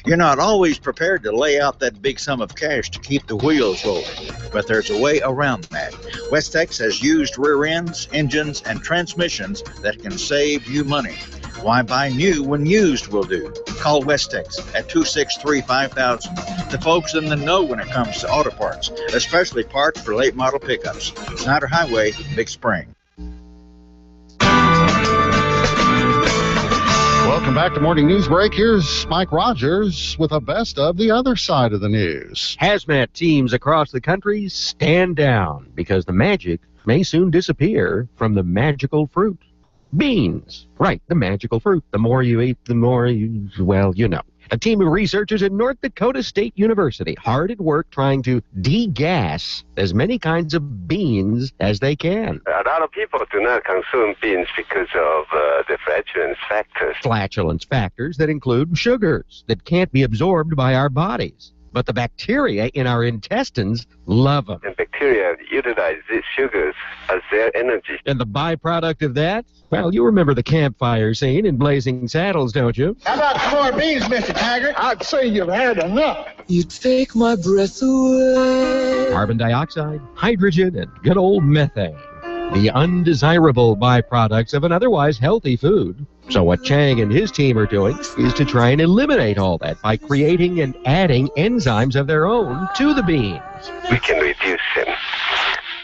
You're not always prepared to lay out that big sum of cash to keep the wheels rolling, but there's a way around that. Westex has used rear ends, engines, and transmissions that can save you money. Why buy new when used will do? Call Westex at 263-5000. The folks in the know when it comes to auto parts, especially parts for late model pickups. Snyder Highway, Big Spring. Welcome back to Morning News Break. Here's Mike Rogers with a best of the other side of the news. Hazmat teams across the country stand down because the magic may soon disappear from the magical fruit. Beans. Right, the magical fruit. The more you eat, the more you, well, you know. A team of researchers at North Dakota State University hard at work trying to degas as many kinds of beans as they can. A lot of people do not consume beans because of the flatulence factors. Flatulence factors that include sugars that can't be absorbed by our bodies. But the bacteria in our intestines love them. And bacteria utilize these sugars as their energy. And the byproduct of that? Well, you remember the campfire scene in Blazing Saddles, don't you? How about some more beans, Mr. Taggart? I'd say you've had enough. You take my breath away. Carbon dioxide, hydrogen, and good old methane. The undesirable byproducts of an otherwise healthy food. So what Chang and his team are doing is to try and eliminate all that by creating and adding enzymes of their own to the beans. We can reduce them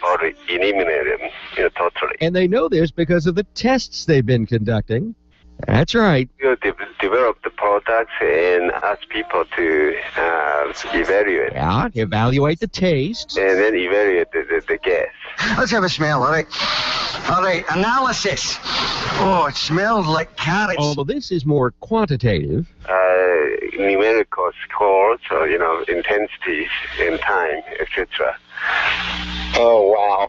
or eliminate them, totally. And they know this because of the tests they've been conducting. That's right. We'll develop the products and ask people to evaluate. Yeah, evaluate the taste. And then evaluate the gas. Let's have a smell, all right? All right, analysis. Oh, it smells like carrots. Although this is more quantitative. Numerical scores, or, intensities in time, etc. Oh, wow.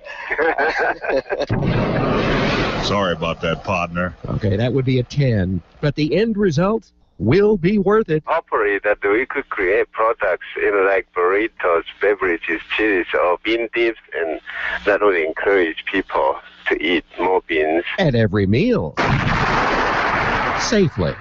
Sorry about that, partner. Okay, that would be a 10. But the end result will be worth it. Hopefully that we could create products like burritos, beverages, chilies, or bean dips, and that would encourage people to eat more beans. At every meal. Safely.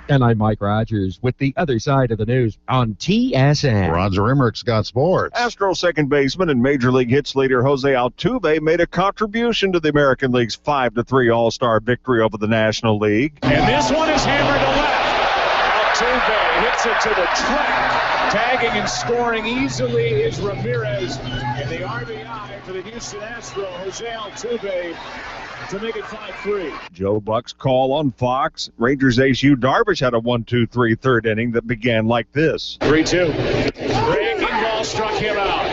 And I'm Mike Rogers with the other side of the news on TSN. Roger Emmerich's got sports. Astros second baseman and Major League hits leader Jose Altuve made a contribution to the American League's 5-3 All-Star victory over the National League. And this one is hammered to left. Altuve hits it to the track. Tagging and scoring easily is Ramirez. And the RBI for the Houston Astros, Jose Altuve, to make it 5-3. Joe Buck's call on Fox. Rangers ace Yu Darvish had a 1-2-3 third inning that began like this. 3-2. Breaking ball struck him out.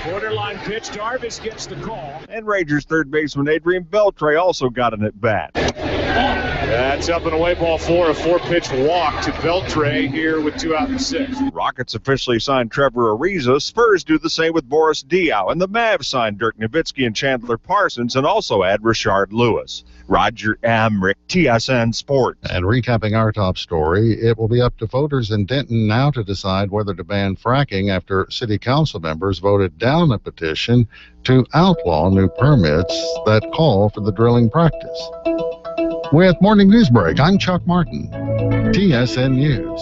Borderline pitch. Darvish gets the call. And Rangers third baseman Adrian Beltre also got an at-bat. That's up and away, ball 4, a 4-pitch walk to Beltre here with 2 out and 6. Rockets officially signed Trevor Ariza. Spurs do the same with Boris Diaw. And the Mavs signed Dirk Nowitzki and Chandler Parsons and also add Rashard Lewis. Roger Emmerich, TSN Sports. And recapping our top story, it will be up to voters in Denton now to decide whether to ban fracking after city council members voted down a petition to outlaw new permits that call for the drilling practice. With Morning News Break, I'm Chuck Martin, TSN News.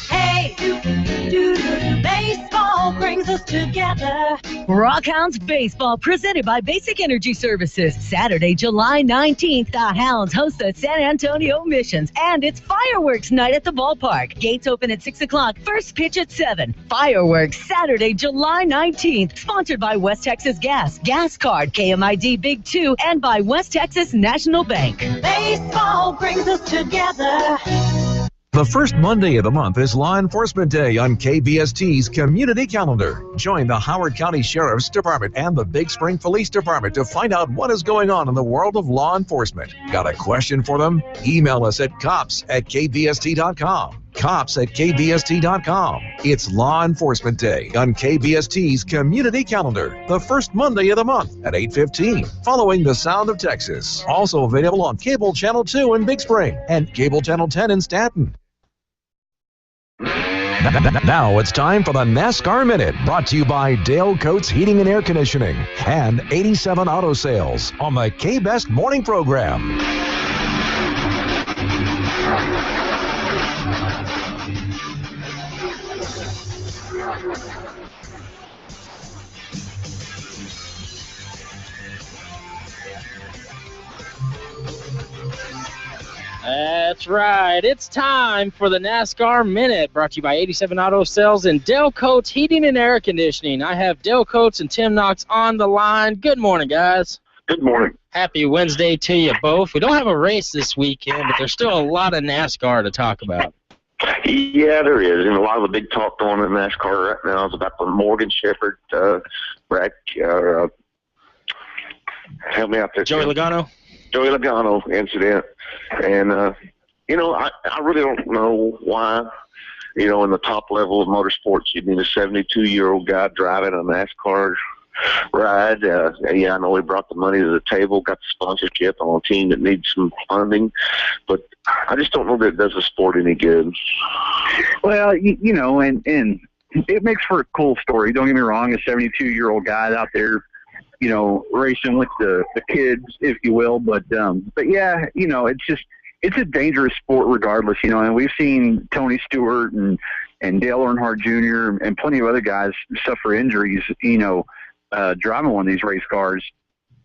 Hey, baseball brings us together. Rockhounds Baseball, presented by Basic Energy Services. Saturday, July 19th, the Hounds host the San Antonio Missions, and it's fireworks night at the ballpark. Gates open at 6 o'clock, first pitch at 7. Fireworks Saturday, July 19th, sponsored by West Texas Gas, Gas Card, KMID Big 2, and by West Texas National Bank. Baseball brings us together. The first Monday of the month is Law Enforcement Day on KBST's community calendar. Join the Howard County Sheriff's Department and the Big Spring Police Department to find out what is going on in the world of law enforcement. Got a question for them? Email us at cops@kbst.com. cops@kbst.com. It's Law Enforcement Day on KBST's community calendar, the first Monday of the month at 8:15, following the Sound of Texas. Also available on Cable Channel 2 in Big Spring and Cable Channel 10 in Stanton. Now it's time for the NASCAR Minute, brought to you by Dale Coates Heating and Air Conditioning and 87 Auto Sales on the K-Best Morning Program. That's right. It's time for the NASCAR Minute, brought to you by 87 Auto Sales and Dale Coates Heating and Air Conditioning. I have Dale Coates and Tim Knox on the line. Good morning, guys. Good morning. Happy Wednesday to you both. We don't have a race this weekend, but there's still a lot of NASCAR to talk about. Yeah, there is. And a lot of the big talk going on in NASCAR right now is about the Morgan Shepherd wreck. Help me out there. Joey Logano incident. And, I really don't know why, in the top level of motorsports, you need a 72-year-old guy driving a NASCAR ride. I know he brought the money to the table, got the sponsorship on a team that needs some funding, but I just don't know that it does the sport any good. Well, and it makes for a cool story. Don't get me wrong, a 72-year-old guy out there, racing with the kids, if you will. But yeah, it's a dangerous sport regardless, and we've seen Tony Stewart and Dale Earnhardt Jr. and plenty of other guys suffer injuries, driving one of these race cars,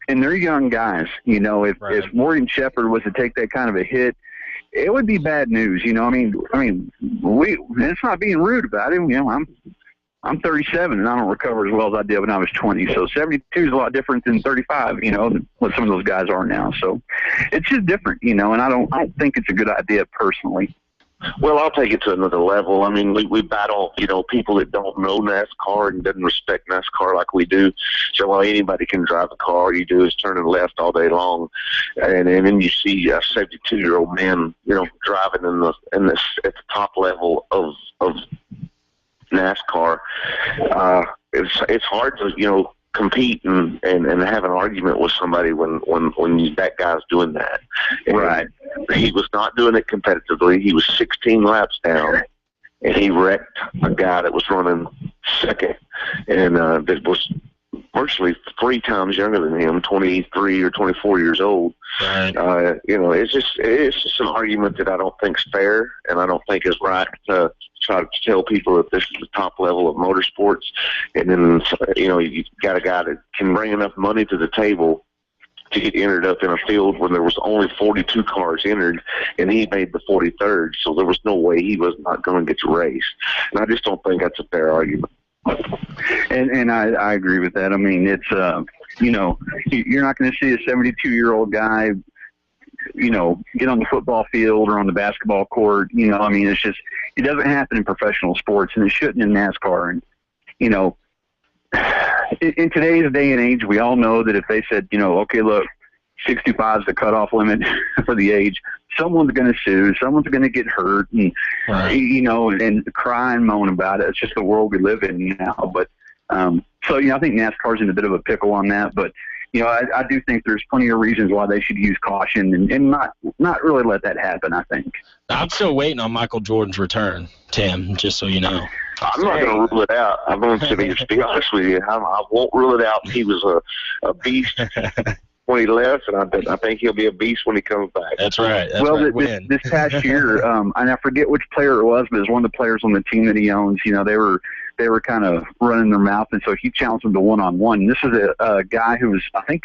and they're young guys. You know, if Morgan Shepherd was to take that kind of a hit, it would be bad news. You know, I mean, it's not being rude about it. You know, I'm 37 and I don't recover as well as I did when I was 20. So 72 is a lot different than 35, you know, than what some of those guys are now. So it's just different, you know, and I don't think it's a good idea personally. Well, I'll take it to another level. I mean, we battle, you know, people that don't know NASCAR and doesn't respect NASCAR like we do. So while anybody can drive a car, all you do is turn it left all day long, and then you see a 72-year-old man, you know, driving at the top level of NASCAR. It's hard to, you know, compete and have an argument with somebody when that guy's doing that. And right. He was not doing it competitively. He was 16 laps down, and he wrecked a guy that was running second, and that was virtually 3 times younger than him, 23 or 24 years old. Right. You know, it's just an argument that I don't think is fair, and I don't think is right to try to tell people that this is the top level of motorsports. And then, you know, you got a guy that can bring enough money to the table to get entered up in a field when there was only 42 cars entered, and he made the 43rd, so there was no way he was not going to get to race. And I just don't think that's a fair argument. And I agree with that. I mean, it's, you know, you're not going to see a 72-year-old guy, you know, get on the football field or on the basketball court. You know, I mean, it's just, it doesn't happen in professional sports, and it shouldn't in NASCAR. And, you know, in today's day and age, we all know that if they said, you know, okay, look, 65 is the cutoff limit for the age, someone's going to sue, someone's going to get hurt, and you know, and cry and moan about it. It's just the world we live in now. But so, you know, I think NASCAR's in a bit of a pickle on that. But, you know, I do think there's plenty of reasons why they should use caution and not really let that happen, I think. I'm still waiting on Michael Jordan's return, Tim, just so you know. I'm not going to rule it out. I'm going to be honest with you. I won't rule it out. He was a beast when he left, and I think he'll be a beast when he comes back. That's right. This past year, and I forget which player it was, but it was one of the players on the team that he owns. You know, they were kind of running their mouth, and so he challenged him to one-on-one. This is a guy who was, I think,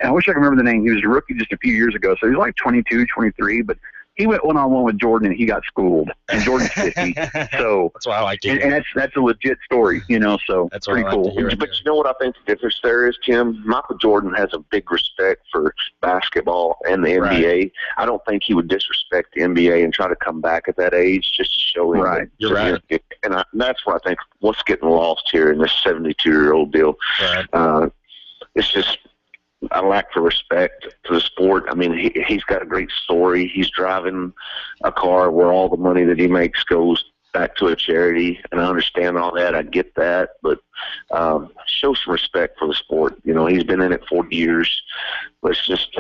I wish I could remember the name. He was a rookie just a few years ago, so he was like 22, 23, but he went one-on-one with Jordan, and he got schooled. And Jordan's 50, so that's why I like to hear. And that's a legit story, you know. So that's pretty cool. But you know what I think the difference there is, Tim? Michael Jordan has a big respect for basketball and the NBA. I don't think he would disrespect the NBA and try to come back at that age just to show him. Right. You're right. And that's what I think. What's getting lost here in this 72-year-old deal? Right. It's just a lack for respect to the sport. I mean, he's got a great story. He's driving a car where all the money that he makes goes back to a charity, and I understand all that. I get that, but show some respect for the sport. You know, he's been in it 40 years. Let's just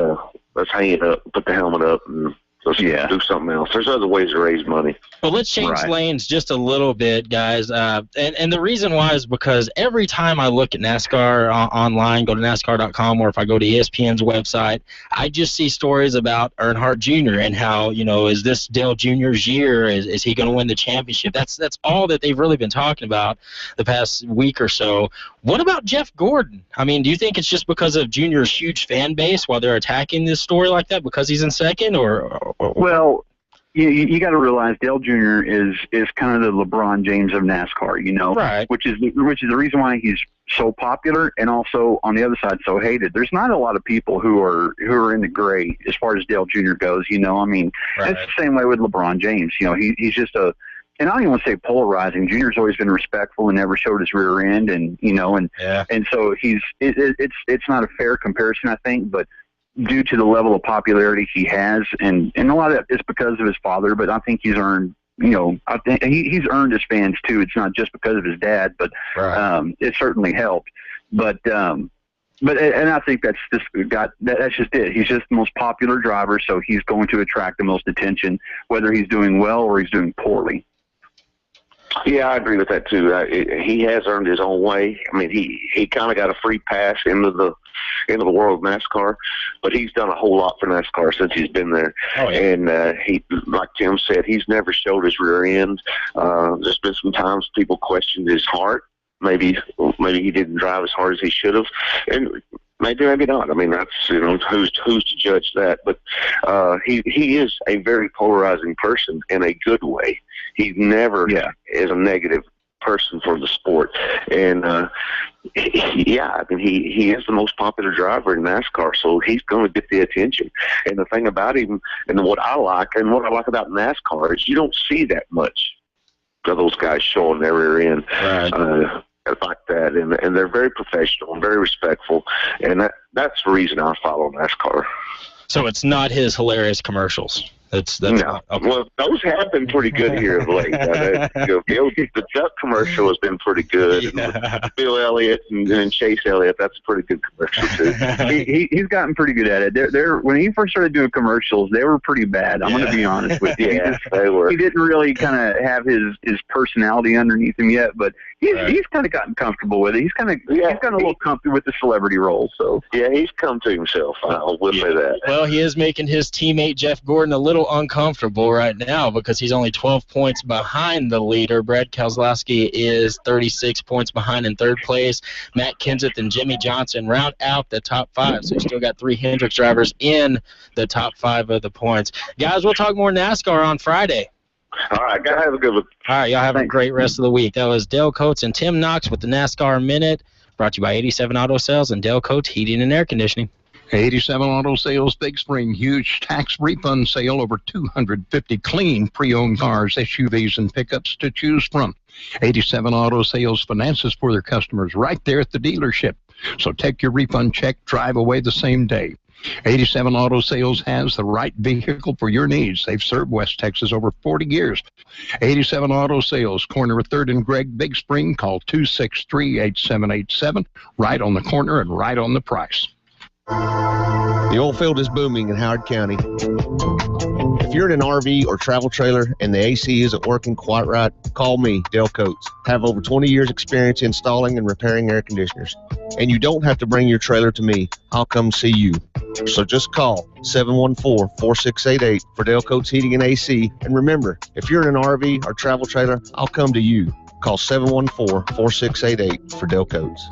let's hang it up, put the helmet up, and let's do something else. There's other ways to raise money. Well, let's change lanes just a little bit, guys. And the reason why is because every time I look at NASCAR online, go to NASCAR.com, or if I go to ESPN's website, I just see stories about Earnhardt Jr. and how, you know, is this Dale Jr.'s year? Is he going to win the championship? That's all that they've really been talking about the past week or so. What about Jeff Gordon? I mean, do you think it's just because of Jr.'s huge fan base while they're attacking this story like that because he's in second, or? Well, you got to realize Dale Jr. is kind of the LeBron James of NASCAR, you know, right? Which is the reason why he's so popular, and also on the other side so hated. There's not a lot of people who are in the gray as far as Dale Jr. goes, you know. I mean, it's the same way with LeBron James. You know, he's just and I don't even want to say polarizing. Junior's always been respectful and never showed his rear end, and you know, and so it's not a fair comparison, I think, but due to the level of popularity he has, and a lot of that is because of his father, but I think he's earned, you know, I think he's earned his fans too. It's not just because of his dad, but it certainly helped. But I think that's just it. He's just the most popular driver, so he's going to attract the most attention, whether he's doing well or he's doing poorly. Yeah, I agree with that too. He has earned his own way. I mean, he kind of got a free pass into the world of NASCAR, but he's done a whole lot for NASCAR since he's been there. Oh, yeah. And he, like Tim said, he's never showed his rear end. There's been some times people questioned his heart. maybe he didn't drive as hard as he should have, and maybe not. I mean, that's who's to judge that. But he is a very polarizing person in a good way. He never is a negative person for the sport, and I mean, he is the most popular driver in NASCAR, so he's going to get the attention. And the thing about him, and what I like about NASCAR is you don't see that much of those guys showing their rear end like that, and they're very professional and very respectful, and that's the reason I follow NASCAR. So it's not his hilarious commercials. That's no. Okay. Well, those have been pretty good here of late. The Duck commercial has been pretty good. And Bill Elliott and Chase Elliott, that's a pretty good commercial too. He's gotten pretty good at it. They're when he first started doing commercials, they were pretty bad. I'm going to be honest with you. They were. He didn't really kind of have his personality underneath him yet, but he's kind of gotten comfortable with it. He's gotten a little comfortable with the celebrity role. So yeah, he's come to himself. I will say that. Well, he is making his teammate Jeff Gordon a little uncomfortable right now because he's only 12 points behind the leader. Brad Keselowski is 36 points behind in third place. Matt Kenseth and Jimmy Johnson round out the top 5. So you still got 3 Hendricks drivers in the top 5 of the points. Guys, we'll talk more NASCAR on Friday. All right, guys, have a good one. All right, y'all have a great rest of the week. That was Dale Coates and Tim Knox with the NASCAR Minute, brought to you by 87 Auto Sales and Dale Coates Heating and Air Conditioning. 87 Auto Sales Big Spring, huge tax refund sale, over 250 clean pre-owned cars, SUVs, and pickups to choose from. 87 Auto Sales finances for their customers right there at the dealership. So take your refund check, drive away the same day. 87 Auto Sales has the right vehicle for your needs. They've served West Texas over 40 years. 87 Auto Sales, corner of 3rd and Gregg, Big Spring. Call 263-8787. Right on the corner and right on the price. The oil field is booming in Howard County. If you're in an RV or travel trailer and the AC isn't working quite right, call me, Dale Coates. I have over 20 years experience installing and repairing air conditioners. And you don't have to bring your trailer to me. I'll come see you. So just call 714-4688 for Dale Coates Heating and AC. And remember, if you're in an RV or travel trailer, I'll come to you. Call 714-4688 for Dale Coates.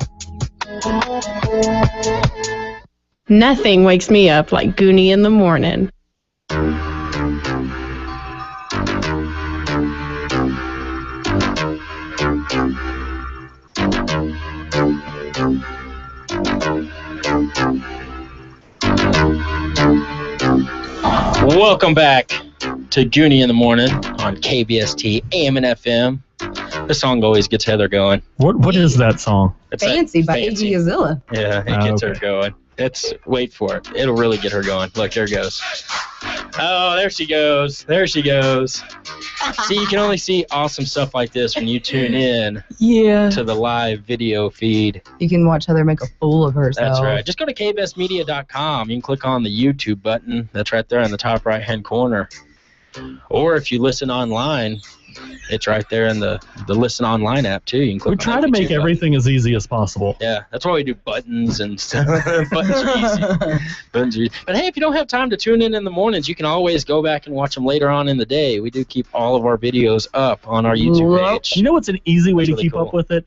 Nothing wakes me up like Gooney in the morning. Welcome back to Gooney in the morning on KBST AM and FM. This song always gets Heather going. What is that song? It's Fancy by Iggy Azalea. Yeah, it gets her going. Wait for it. It'll really get her going. Look, there it goes. Oh, there she goes. There she goes. See, you can only see awesome stuff like this when you tune in to the live video feed. You can watch Heather make a fool of herself. That's right. Just go to kbsmedia.com. You can click on the YouTube button. That's right there in the top right-hand corner. Or if you listen online, it's right there in the Listen Online app, too. You can click we try to make everything as easy as possible. Yeah, that's why we do buttons and stuff. Buttons are easy. But hey, if you don't have time to tune in the mornings, you can always go back and watch them later on in the day. We do keep all of our videos up on our YouTube page. You know what's an easy way to keep up with it?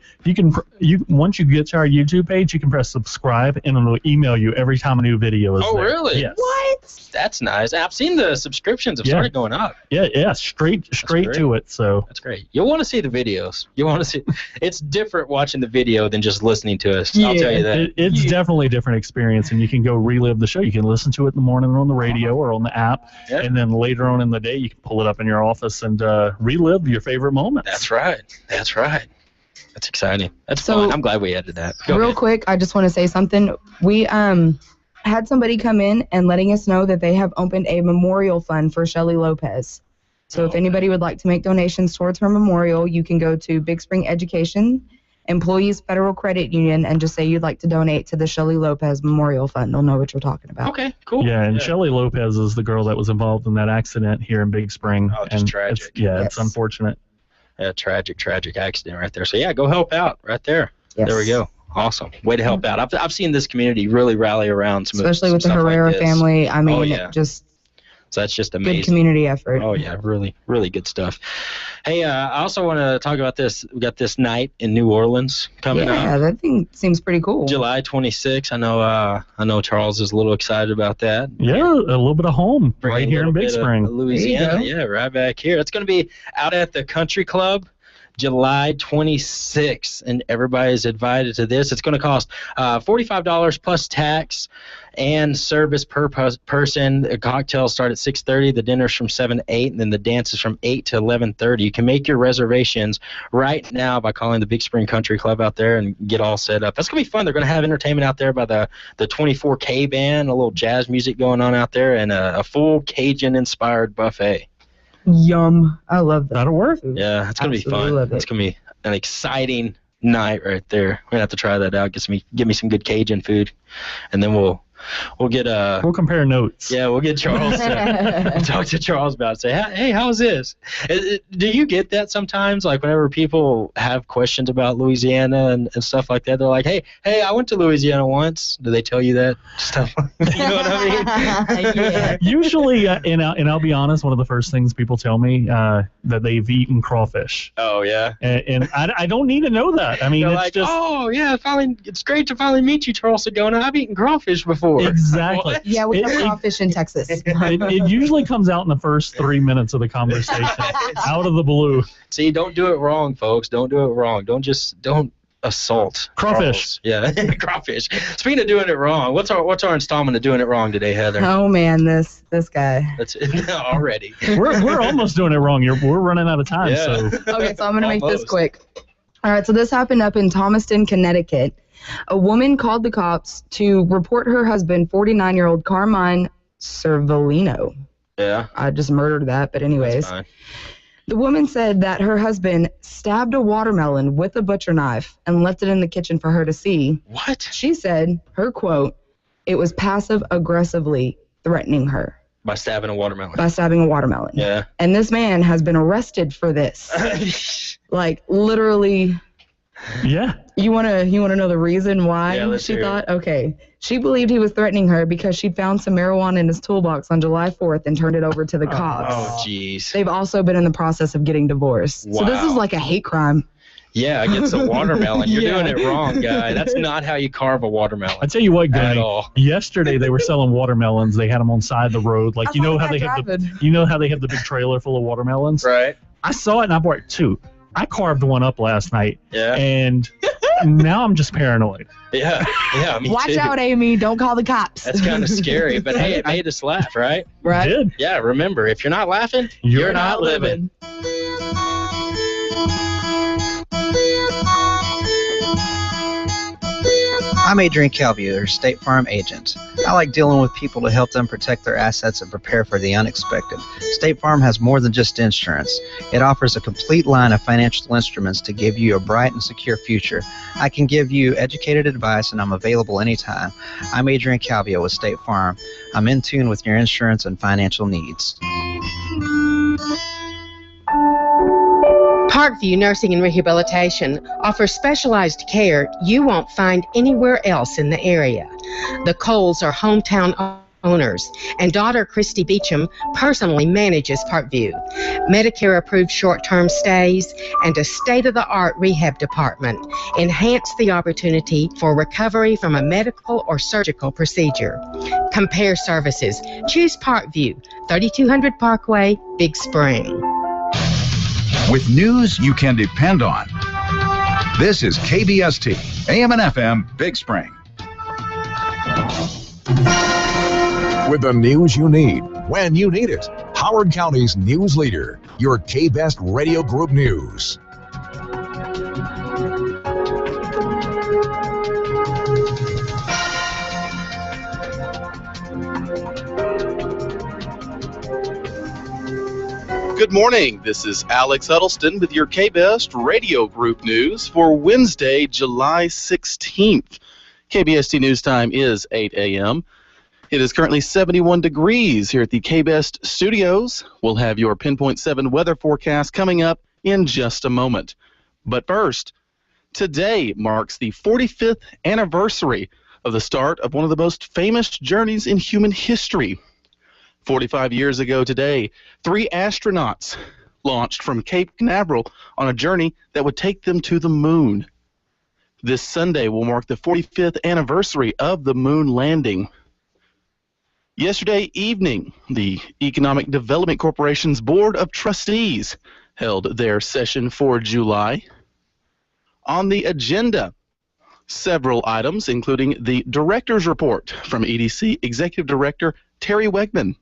Once you get to our YouTube page, you can press subscribe, and it'll email you every time a new video is there. Oh, really? Yes. What? That's nice. I've seen the subscriptions have started going up. Yeah, straight to it. So that's great. You'll want to see the videos. You want to see. It's different watching the video than just listening to us. I'll tell you that. It's definitely a different experience, and you can go relive the show. You can listen to it in the morning on the radio or on the app, and then later on in the day, you can pull it up in your office and relive your favorite moments. That's right. That's right. That's exciting. That's fun. I'm glad we added that. Real quick, I just want to say something. We had somebody come in and letting us know that they have opened a memorial fund for Shelly Lopez. So if anybody would like to make donations towards her memorial, you can go to Big Spring Education, Employees Federal Credit Union, and just say you'd like to donate to the Shelly Lopez Memorial Fund. They'll know what you're talking about. Okay, cool. Yeah, and Shelly Lopez is the girl that was involved in that accident here in Big Spring. Oh, just tragic. It's unfortunate. Yeah, tragic accident right there. So yeah, go help out right there. Yes. There we go. Awesome. Way to help out. I've seen this community really rally around some especially with the stuff Herrera like this. family. I mean, So that's just amazing. Good community effort. Oh, yeah, really, really good stuff. Hey, I also want to talk about this. We got this night in New Orleans coming up. Yeah, that thing seems pretty cool. July 26th. I know Charles is a little excited about that. Yeah, a little bit of home right here in Big Bit of Spring. Louisiana. Yeah, right back here. It's going to be out at the Country Club. July 26th, and everybody's invited to this. It's going to cost $45 plus tax and service per person. The cocktails start at 6:30, the dinner's from 7 to 8, and then the dance is from 8 to 11:30. You can make your reservations right now by calling the Big Spring Country Club out there and get all set up. That's going to be fun. They're going to have entertainment out there by the 24K band, a little jazz music going on out there, and a full Cajun-inspired buffet. Yum. I love that. That'll work. Yeah, it's going to be Absolutely fun. love it. It's going to be an exciting night right there. We're going to have to try that out. Get me some good Cajun food, and then we'll get We'll compare notes. Yeah, we'll get Charles to talk to Charles about it. Say, hey, how's this? Do you get that sometimes? Like whenever people have questions about Louisiana and stuff like that, they're like, hey, I went to Louisiana once. Do they tell you that stuff? You know what I mean? Yeah. Usually, and I'll be honest, one of the first things people tell me that they've eaten crawfish. Oh, yeah. And I don't need to know that. I mean, They're it's like, just... oh, yeah, it's great to finally meet you, Charles Sagona. I've eaten crawfish before. Exactly. What? Yeah, we have crawfish in Texas. It usually comes out in the first 3 minutes of the conversation, out of the blue. See, don't do it wrong, folks. Don't do it wrong. Don't assault crawfish. Charles. Yeah, crawfish. Speaking of doing it wrong, what's our installment of doing it wrong today, Heather? Oh man, this guy. That's it already. We're almost doing it wrong. We're running out of time. Yeah. So Okay, so I'm gonna make this Almost. quick. All right, so this happened up in Thomaston, Connecticut. A woman called the cops to report her husband, 49-year-old Carmine Cervellino. Yeah. I just murdered that, but anyways. That's fine. The woman said that her husband stabbed a watermelon with a butcher knife and left it in the kitchen for her to see. What? She said, her quote, it was passive-aggressively threatening her By stabbing a watermelon. by stabbing a watermelon. Yeah. And this man has been arrested for this. Like, literally... yeah. You wanna know the reason why Yeah, let's she hear thought? it. Okay. She believed he was threatening her because she'd found some marijuana in his toolbox on July 4th and turned it over to the cops. Oh, jeez. They've also been in the process of getting divorced. So this is Wow. like a hate crime. Yeah, against a watermelon. You're Yeah. doing it wrong, guy. That's not how you carve a watermelon. I tell you what, At Gooney, all. yesterday they were selling watermelons. They had them on side of the road. Like, you know how they have the big trailer full of watermelons? Right. I saw it and I bought two. I carved one up last night. Yeah. And now I'm just paranoid. Yeah. Yeah, me Watch too. out, Amy. Don't call the cops. That's kind of scary, but hey, it made us laugh, right? Right? Did. Yeah, remember, if you're not laughing, you're not living. I'm Adrian Calvier, State Farm agent. I like dealing with people to help them protect their assets and prepare for the unexpected. State Farm has more than just insurance. It offers a complete line of financial instruments to give you a bright and secure future. I can give you educated advice, and I'm available anytime. I'm Adrian Calvier with State Farm. I'm in tune with your insurance and financial needs. Parkview Nursing and Rehabilitation offers specialized care you won't find anywhere else in the area. The Coles are hometown owners, and daughter Christy Beecham personally manages Parkview. Medicare-approved short-term stays and a state-of-the-art rehab department enhance the opportunity for recovery from a medical or surgical procedure. Compare services. Choose Parkview, 3200 Parkway, Big Spring. With news you can depend on. This is KBST, AM and FM, Big Spring. With the news you need, when you need it. Howard County's news leader, your K-Best Radio Group News. Good morning. This is Alex Huddleston with your K-Best Radio Group News for Wednesday, July 16th. KBST News Time is 8 a.m. It is currently 71 degrees here at the K-Best Studios. We'll have your Pinpoint 7 weather forecast coming up in just a moment. But first, today marks the 45th anniversary of the start of one of the most famous journeys in human history. 45 years ago today, 3 astronauts launched from Cape Canaveral on a journey that would take them to the moon. This Sunday will mark the 45th anniversary of the moon landing. Yesterday evening, the Economic Development Corporation's Board of Trustees held their session for July. On the agenda, several items, including the Director's Report from EDC Executive Director Terry Wegman.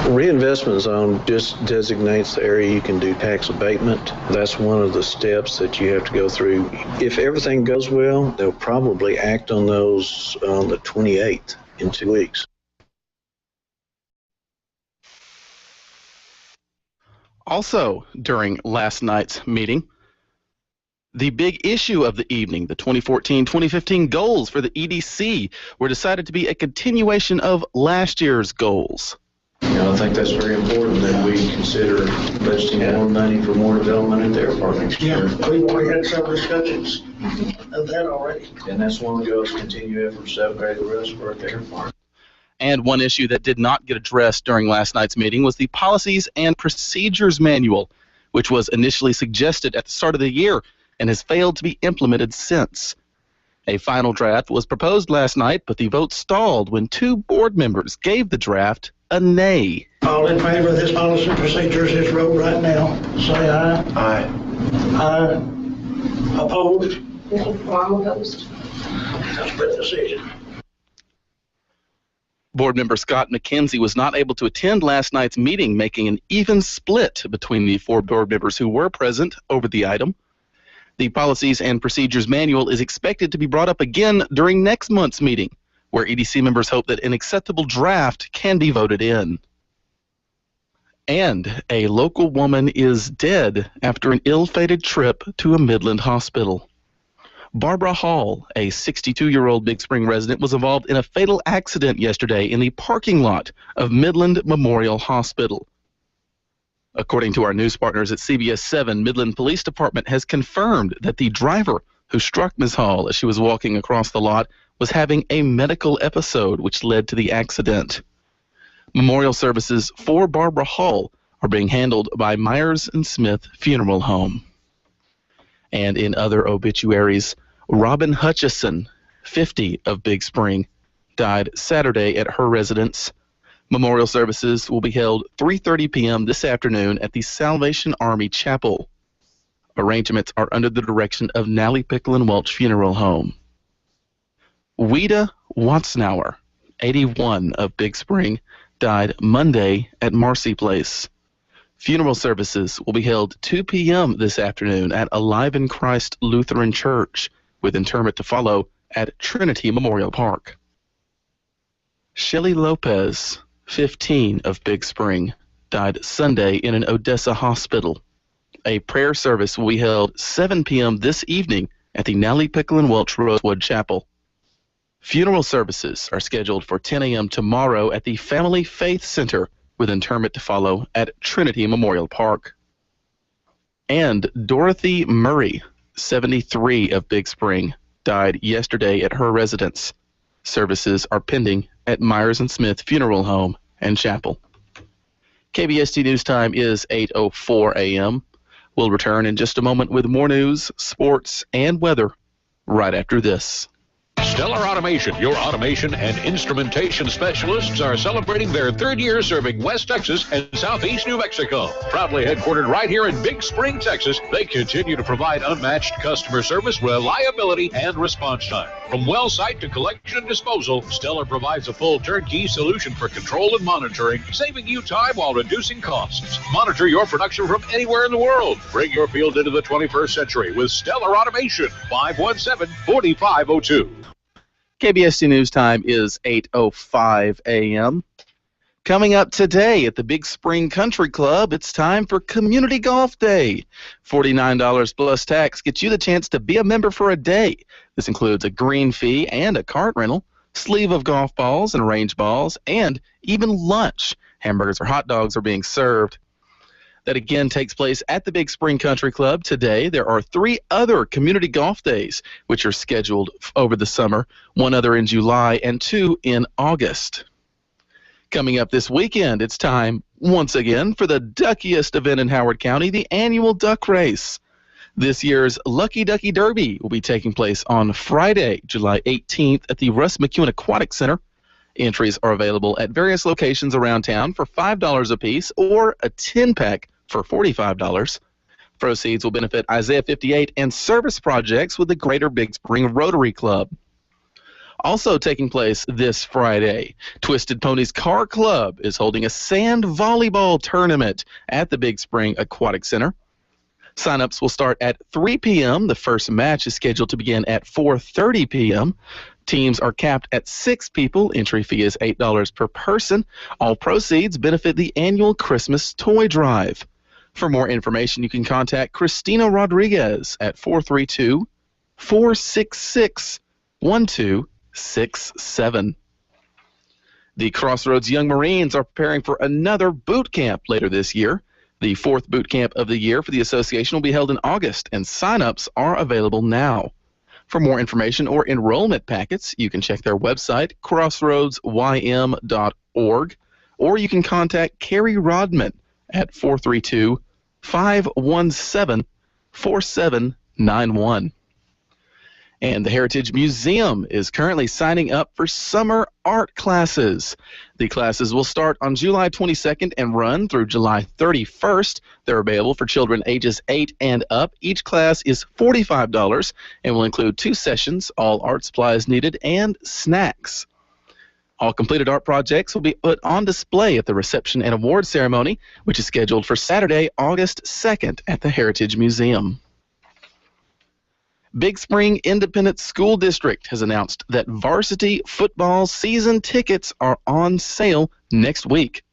Reinvestment zone just designates the area you can do tax abatement. That's one of the steps that you have to go through. If everything goes well, they'll probably act on those on the 28th in 2 weeks. Also, during last night's meeting, the big issue of the evening, the 2014-2015 goals for the EDC, were decided to be a continuation of last year's goals. I think that's very important that we consider budgeting more money for more development at the airport next year. We've already had several discussions of that already. And that's one of those continue efforts to upgrade the reservoir at the airport. And one issue that did not get addressed during last night's meeting was the Policies and Procedures Manual, which was initially suggested at the start of the year and has failed to be implemented since. A final draft was proposed last night, but the vote stalled when 2 board members gave the draft a nay. All in favor of this policy and procedures as wrote right now, say aye. Aye. Aye. Opposed? No, I'm opposed. That's a good decision. Board member Scott McKenzie was not able to attend last night's meeting, making an even split between the 4 board members who were present over the item. The Policies and Procedures Manual is expected to be brought up again during next month's meeting, where EDC members hope that an acceptable draft can be voted in. And a local woman is dead after an ill-fated trip to a Midland hospital. Barbara Hall, a 62-year-old Big Spring resident, was involved in a fatal accident yesterday in the parking lot of Midland Memorial Hospital. According to our news partners at CBS 7, Midland Police Department has confirmed that the driver who struck Ms. Hall as she was walking across the lot was having a medical episode which led to the accident. Memorial services for Barbara Hall are being handled by Myers & Smith Funeral Home. And in other obituaries, Robin Hutchison, 50, of Big Spring, died Saturday at her residence. Memorial services will be held 3:30 p.m. this afternoon at the Salvation Army Chapel. Arrangements are under the direction of Nally Pickle and Welch Funeral Home. Weta Watsnauer, 81, of Big Spring, died Monday at Marcy Place. Funeral services will be held 2 p.m. this afternoon at Alive in Christ Lutheran Church, with interment to follow at Trinity Memorial Park. Shelly Lopez, 15, of Big Spring, died Sunday in an Odessa hospital. A prayer service will be held 7 p.m. this evening at the Nally Pickle and Welch Rosewood Chapel. Funeral services are scheduled for 10 a.m. tomorrow at the Family Faith Center, with interment to follow at Trinity Memorial Park. And Dorothy Murray, 73, of Big Spring, died yesterday at her residence. Services are pending at Myers & Smith Funeral Home and Chapel. KBST News Time is 8:04 a.m. We'll return in just a moment with more news, sports, and weather right after this. Stellar Automation, your automation and instrumentation specialists, are celebrating their 3rd year serving West Texas and Southeast New Mexico. Proudly headquartered right here in Big Spring, Texas, they continue to provide unmatched customer service, reliability, and response time. From well site to collection and disposal, Stellar provides a full turnkey solution for control and monitoring, saving you time while reducing costs. Monitor your production from anywhere in the world. Bring your field into the 21st century with Stellar Automation. 517-4502. KBST News Time is 8:05 a.m. Coming up today at the Big Spring Country Club, it's time for Community Golf Day. $49 plus tax gets you the chance to be a member for a day. This includes a green fee and a cart rental, sleeve of golf balls and range balls, and even lunch. Hamburgers or hot dogs are being served. That again takes place at the Big Spring Country Club today. There are 3 other community golf days which are scheduled over the summer, 1 other in July and 2 in August. Coming up this weekend, it's time, once again, for the duckiest event in Howard County, the annual duck race. This year's Lucky Ducky Derby will be taking place on Friday, July 18th at the Russ McEwen Aquatic Center. Entries are available at various locations around town for $5 apiece or a 10-pack for $45. Proceeds will benefit Isaiah 58 and service projects with the Greater Big Spring Rotary Club. Also taking place this Friday, Twisted Ponies Car Club is holding a sand volleyball tournament at the Big Spring Aquatic Center. Sign-ups will start at 3 p.m. The first match is scheduled to begin at 4:30 p.m. Teams are capped at 6 people. Entry fee is $8 per person. All proceeds benefit the annual Christmas toy drive. For more information, you can contact Christina Rodriguez at 432-466-1267. The Crossroads Young Marines are preparing for another boot camp later this year. The 4th boot camp of the year for the association will be held in August, and sign-ups are available now. For more information or enrollment packets, you can check their website, crossroadsym.org, or you can contact Carrie Rodman at 432-517-4791. And the Heritage Museum is currently signing up for summer art classes. The classes will start on July 22nd and run through July 31st. They're available for children ages 8 and up. Each class is $45 and will include 2 sessions, all art supplies needed, and snacks. All completed art projects will be put on display at the reception and award ceremony, which is scheduled for Saturday, August 2nd at the Heritage Museum. Big Spring Independent School District has announced that varsity football season tickets are on sale next week.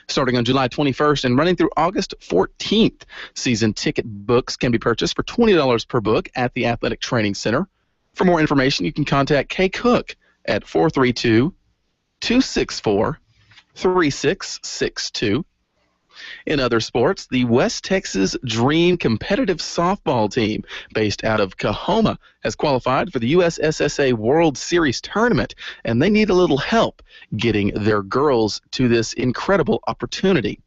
Starting on July 21st and running through August 14th, season ticket books can be purchased for $20 per book at the Athletic Training Center. For more information, you can contact Kay Cook at 432-264-3662. In other sports, the West Texas Dream competitive softball team, based out of Coahoma, has qualified for the USSSA World Series tournament, and they need a little help getting their girls to this incredible opportunity.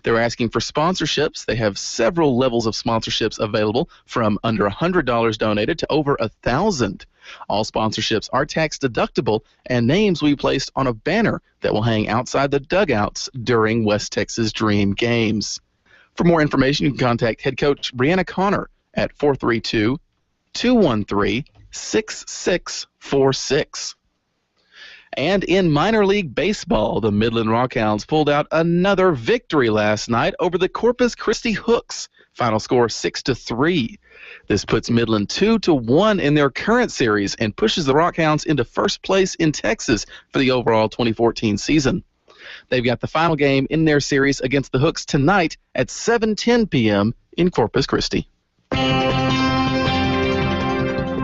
They're asking for sponsorships. They have several levels of sponsorships available, from under $100 donated to over $1,000. All sponsorships are tax deductible, and names will be placed on a banner that will hang outside the dugouts during West Texas Dream games. For more information, you can contact head coach Brianna Connor at 432-213-6646. And in minor league baseball, the Midland Rockhounds pulled out another victory last night over the Corpus Christi Hooks. Final score 6-3. This puts Midland 2-1 in their current series and pushes the Rockhounds into first place in Texas for the overall 2014 season. They've got the final game in their series against the Hooks tonight at 7:10 p.m. in Corpus Christi.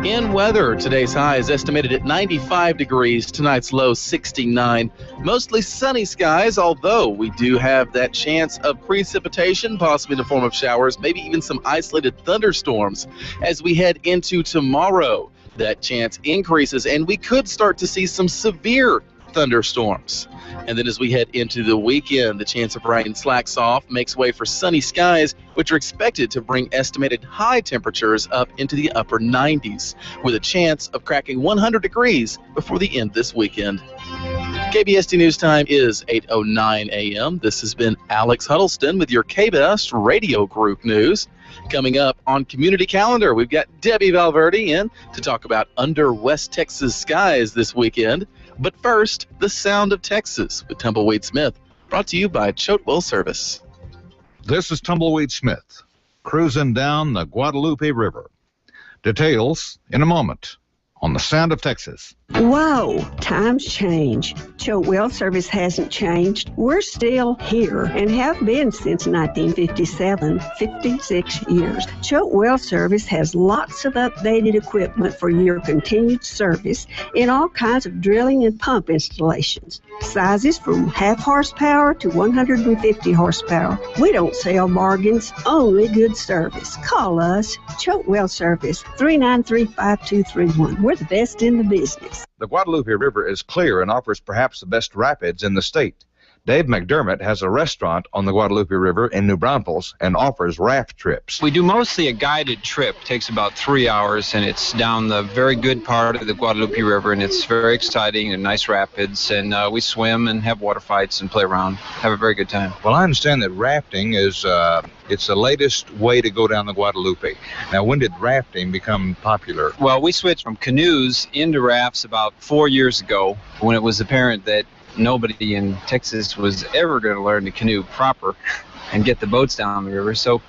In weather, today's high is estimated at 95 degrees, tonight's low 69. Mostly sunny skies, although we do have that chance of precipitation, possibly in the form of showers, maybe even some isolated thunderstorms. As we head into tomorrow, that chance increases, and we could start to see some severe thunderstorms. And then as we head into the weekend, the chance of rain slacks off, makes way for sunny skies, which are expected to bring estimated high temperatures up into the upper 90s, with a chance of cracking 100 degrees before the end this weekend. KBST News Time is 8:09 a.m. This has been Alex Huddleston with your KBest Radio Group News. Coming up on Community Calendar, we've got Debbie Valverde in to talk about under West Texas skies this weekend. But first, the sound of Texas with Tumbleweed Smith, brought to you by Chotewell Service. This is Tumbleweed Smith, cruising down the Guadalupe River. Details in a moment on the sound of Texas. Whoa, times change. Chotewell Service hasn't changed. We're still here and have been since 1957, 56 years. Chotewell Service has lots of updated equipment for your continued service in all kinds of drilling and pump installations. Sizes from half horsepower to 150 horsepower. We don't sell bargains, only good service. Call us, Chotewell Service, 393-5231. We're the best in the business. The Guadalupe River is clear and offers perhaps the best rapids in the state. Dave McDermott has a restaurant on the Guadalupe River in New Braunfels and offers raft trips. We do mostly a guided trip. It takes about 3 hours, and it's down the very good part of the Guadalupe River, and it's very exciting and nice rapids, and we swim and have water fights and play around. Have a very good time. Well, I understand that rafting is it's the latest way to go down the Guadalupe. Now, when did rafting become popular? Well, we switched from canoes into rafts about 4 years ago when it was apparent that nobody in Texas was ever going to learn to canoe proper and get the boats down the river. So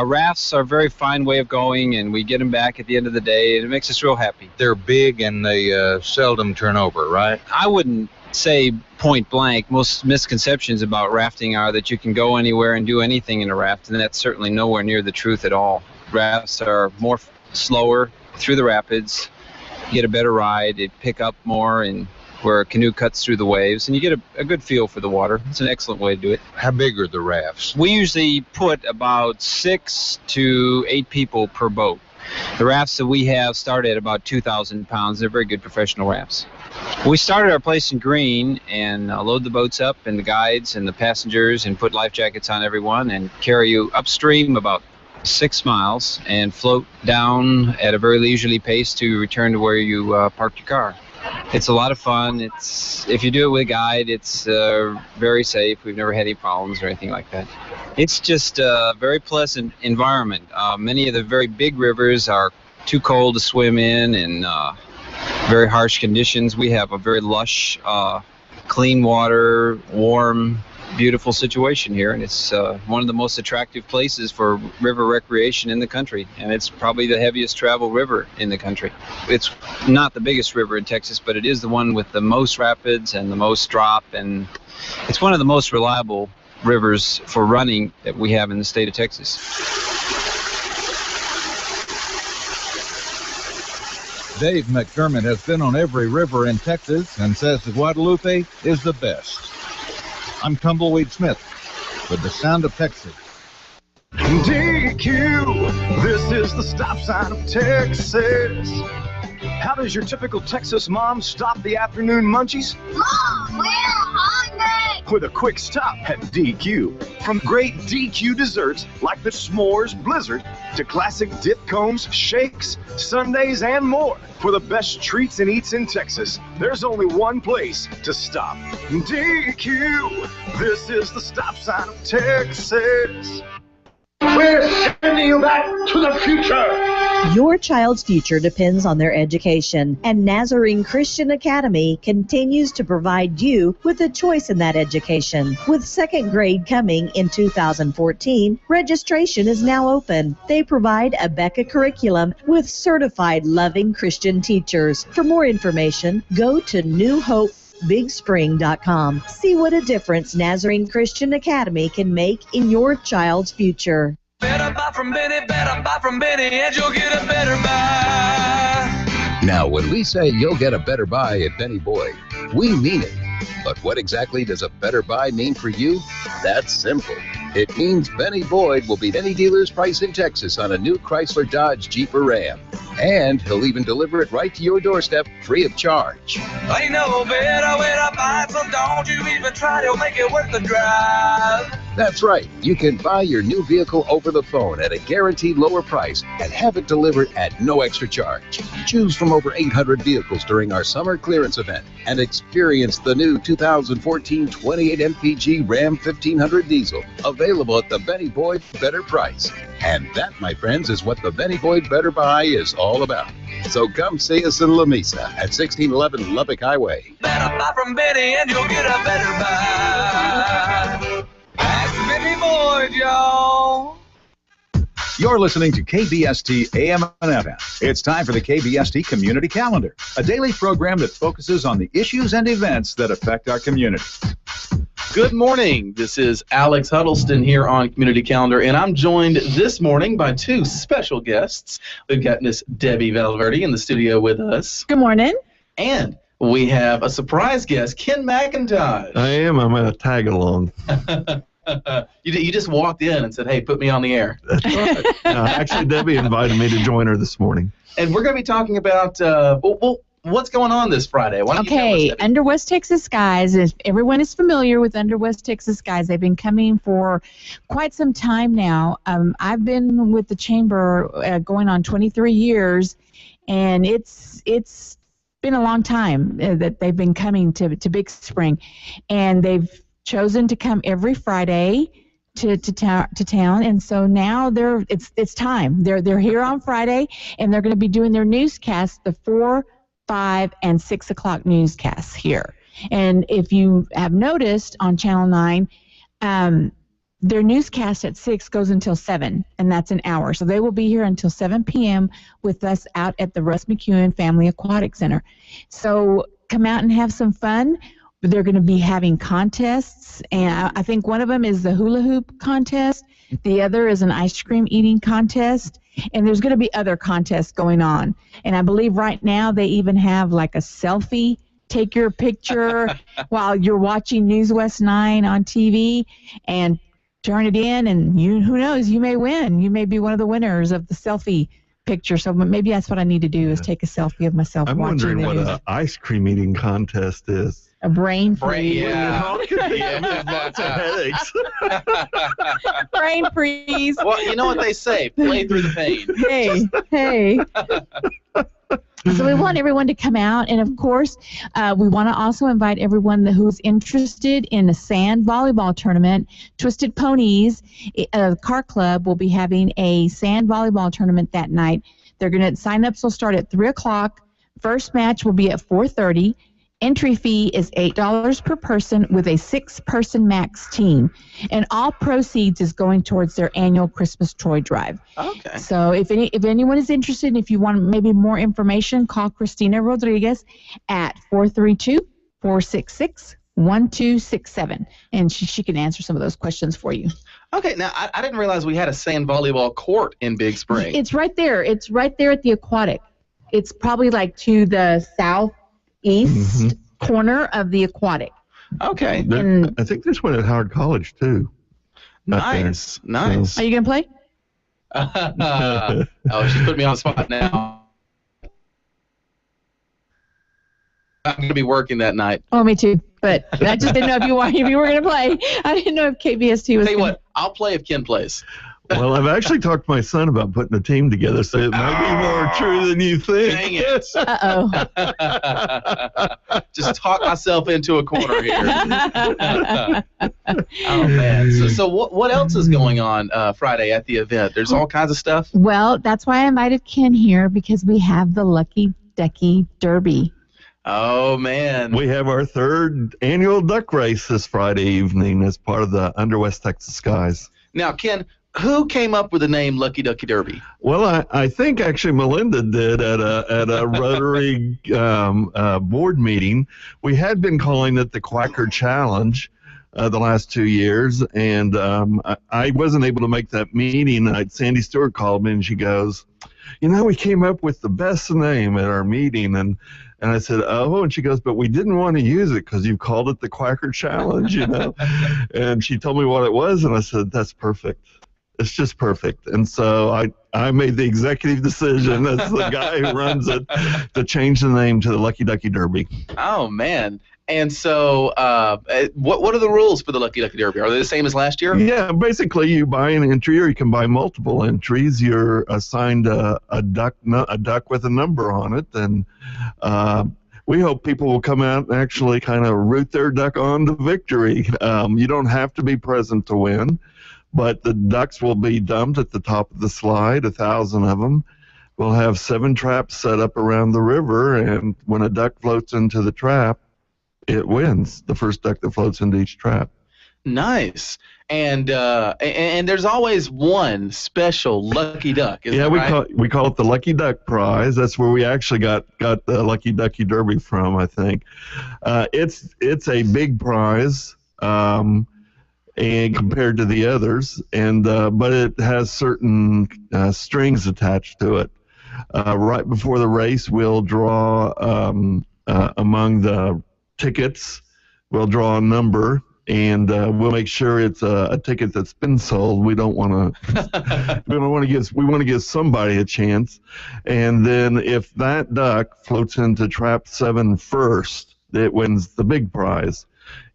rafts are a very fine way of going, and we get them back at the end of the day, and it makes us real happy. They're big and they seldom turn over, right? I wouldn't say point blank. Most misconceptions about rafting are that you can go anywhere and do anything in a raft, and that's certainly nowhere near the truth at all. Rafts are more slower through the rapids. You get a better ride, it pick up more, and where a canoe cuts through the waves, and you get a good feel for the water. It's an excellent way to do it. How big are the rafts? We usually put about 6 to 8 people per boat. The rafts that we have start at about 2,000 pounds. They're very good professional rafts. We started our place in Green and load the boats up and the guides and the passengers and put life jackets on everyone and carry you upstream about 6 miles and float down at a very leisurely pace to return to where you parked your car. It's a lot of fun. If you do it with a guide, it's very safe. We've never had any problems or anything like that. It's just a very pleasant environment. Many of the very big rivers are too cold to swim in and very harsh conditions. We have a very lush, clean water, warm, beautiful situation here, and it's one of the most attractive places for river recreation in the country, and it's probably the heaviest traveled river in the country. It's not the biggest river in Texas, but it is the one with the most rapids and the most drop, and it's one of the most reliable rivers for running that we have in the state of Texas. Dave McDermott has been on every river in Texas and says the Guadalupe is the best. I'm Tumbleweed Smith with the Sound of Texas. DQ, this is the stop sign of Texas. How does your typical Texas mom stop the afternoon munchies? Mom, we're hungry! With a quick stop at DQ. From great DQ desserts like the S'mores Blizzard to classic dip combs, shakes, sundaes, and more. For the best treats and eats in Texas, there's only one place to stop. DQ, this is the stop sign of Texas. We're sending you back to the future. Your child's future depends on their education, and Nazarene Christian Academy continues to provide you with a choice in that education. With second grade coming in 2014, registration is now open. They provide a Becca curriculum with certified loving Christian teachers. For more information, go to newhopebigspring.com. See what a difference Nazarene Christian Academy can make in your child's future. Better buy from Benny, and you'll get a better buy. Now, when we say you'll get a better buy at Benny Boyd, we mean it. But what exactly does a better buy mean for you? That's simple. It means Benny Boyd will beat any dealer's price in Texas on a new Chrysler, Dodge, Jeep, or Ram. And he'll even deliver it right to your doorstep free of charge. Ain't no better way to buy, so don't you even try to make it worth the drive. That's right. You can buy your new vehicle over the phone at a guaranteed lower price and have it delivered at no extra charge. Choose from over 800 vehicles during our summer clearance event and experience the new 2014 28 MPG Ram 1500 diesel, available at the Benny Boyd Better Price. And that, my friends, is what the Benny Boyd Better Buy is all about. So come see us in La Mesa at 1611 Lubbock Highway. Better buy from Benny, and you'll get a better buy. That's Benny Boyd, y'all. You're listening to KBST AM and FM. It's time for the KBST Community Calendar, a daily program that focuses on the issues and events that affect our community. Good morning. This is Alex Huddleston here on Community Calendar, and I'm joined this morning by two special guests. We've got Miss Debbie Valverde in the studio with us. Good morning. And we have a surprise guest, Ken McIntosh. I am. I'm going to tag along. You just walked in and said, hey, put me on the air. That's right. Actually, Debbie invited me to join her this morning. And we're going to be talking about, what's going on this Friday? Why don't you tell us, Okay, Debbie? Under West Texas Skies, if everyone is familiar with Under West Texas Skies, they've been coming for quite some time now. I've been with the Chamber going on 23 years, and it's been a long time that they've been coming to Big Spring, and they've chosen to come every Friday to town, and so now it's time. They're here on Friday, and they're going to be doing their newscast, the 4, 5, and 6 o'clock newscasts here. And if you have noticed on Channel 9, their newscast at 6 goes until 7, and that's an hour. So they will be here until 7 p.m. with us out at the Russ McEwen Family Aquatic Center. So come out and have some fun. They're going to be having contests, and I think one of them is the hula hoop contest. The other is an ice cream eating contest, and there's going to be other contests going on. And I believe right now they even have like a selfie, take your picture while you're watching News West 9 on TV, and turn it in, and who knows, you may win. You may be one of the winners of the selfie picture. So maybe that's what I need to do, is take a selfie of myself I'm watching wondering the what news. an ice cream eating contest is. A brain freeze. Yeah. Lots of headaches. Brain freeze. Well, you know what they say, play through the pain. Hey. So we want everyone to come out, and of course, we want to also invite everyone who's interested in a sand volleyball tournament. Twisted Ponies Car Club will be having a sand volleyball tournament that night. They're going to sign-ups will start at 3 o'clock. First match will be at 4:30. Entry fee is $8 per person with a 6-person max team, and all proceeds is going towards their annual Christmas toy drive. Okay. So if anyone is interested, and if you want maybe more information, call Christina Rodriguez at 432-466-1267, and she can answer some of those questions for you. Okay, now I didn't realize we had a sand volleyball court in Big Spring. It's right there. It's right there at the Aquatic. It's probably like to the southeast corner of the Aquatic. Okay. I think there's one at Howard College too. Nice. Are you gonna play? Oh, she's putting me on the spot now. I'm going to be working that night. Oh, me too. But I just didn't know if you were going to play. I didn't know if KBST was. Tell you what, I'll play if Ken plays. Well, I've actually talked to my son about putting a team together, so it might be more true than you think. Dang it. Uh-oh. Just talk myself into a corner here. Oh, man. So what else is going on Friday at the event? There's all kinds of stuff? Well, that's why I invited Ken here, because we have the Lucky Ducky Derby. Oh, man. We have our 3rd annual duck race this Friday evening as part of the Under West Texas Skies. Now, Ken, who came up with the name Lucky Ducky Derby? Well, I think actually Melinda did at a Rotary board meeting. We had been calling it the Quacker Challenge the last 2 years, and I wasn't able to make that meeting. Sandy Stewart called me, and she goes, we came up with the best name at our meeting, and I said, oh, and she goes, but we didn't want to use it because you called it the Quacker Challenge, And she told me what it was, and I said, that's perfect. It's just perfect. And so I made the executive decision as the guy who runs it to change the name to the Lucky Ducky Derby. Oh, man. And so what are the rules for the Lucky Ducky Derby? Are they the same as last year? Yeah, basically you buy an entry, or you can buy multiple entries. You're assigned a duck with a number on it, and we hope people will come out and actually kind of root their duck on to victory. You don't have to be present to win, but the ducks will be dumped at the top of the slide, 1,000 of them. We'll have 7 traps set up around the river, and when a duck floats into the trap, it wins, the first duck that floats into each trap. Nice. And there's always one special lucky duck. Is that right? we call it the Lucky Duck Prize. That's where we actually got the Lucky Ducky Derby from, I think. It's a big prize, and compared to the others, and but it has certain strings attached to it. Right before the race, we'll draw among the tickets. We'll draw a number, we'll make sure it's a ticket that's been sold. We don't want to. We want to give somebody a chance, and then if that duck floats into trap 7 first, it wins the big prize.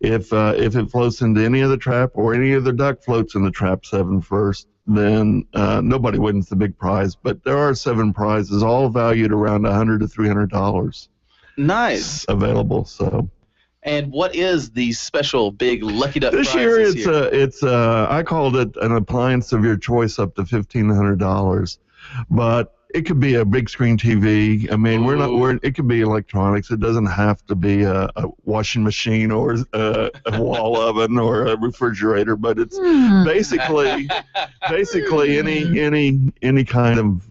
If it floats into any other trap or any other duck floats into trap 7 first, then nobody wins the big prize. But there are 7 prizes, all valued around $100 to $300. Nice. Available. So. And what is the special big Lucky Duck This prize year? this year? I called it an appliance of your choice up to $1,500, but it could be a big screen TV. I mean, it could be electronics. It doesn't have to be a washing machine or a wall oven or a refrigerator, but it's basically any kind of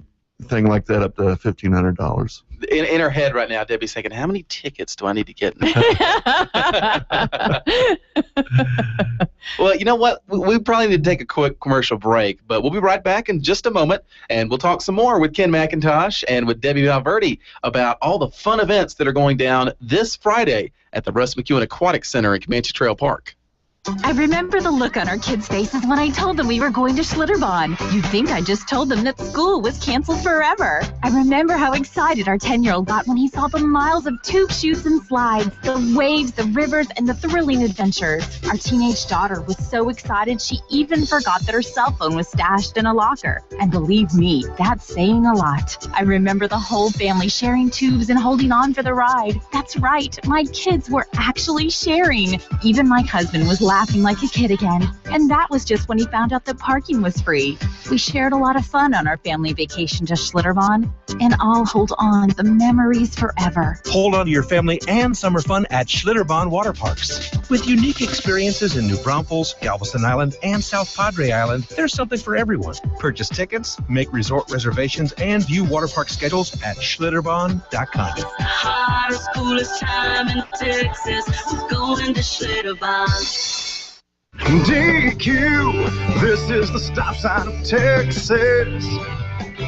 thing like that up to $1,500. In her head right now, Debbie's thinking, how many tickets do I need to get? Well, you know what? We probably need to take a quick commercial break, but we'll be right back in just a moment, and we'll talk some more with Ken McIntosh and with Debbie Valverde about all the fun events that are going down this Friday at the Russ McEwen Aquatic Center in Comanche Trail Park. I remember the look on our kids' faces when I told them we were going to Schlitterbahn. You'd think I just told them that school was canceled forever. I remember how excited our 10-year-old got when he saw the miles of tube chutes and slides, the waves, the rivers, and the thrilling adventures. Our teenage daughter was so excited she even forgot that her cell phone was stashed in a locker. And believe me, that's saying a lot. I remember the whole family sharing tubes and holding on for the ride. That's right, my kids were actually sharing. Even my husband was laughing like a kid again. And that was just when he found out that parking was free. We shared a lot of fun on our family vacation to Schlitterbahn, and I'll hold on the memories forever. Hold on to your family and summer fun at Schlitterbahn Water Parks. With unique experiences in New Braunfels, Galveston Island, and South Padre Island, there's something for everyone. Purchase tickets, make resort reservations, and view water park schedules at Schlitterbahn.com. It's the hottest, coolest time in Texas. We're going to Schlitterbahn. DQ, this is the stop sign of Texas.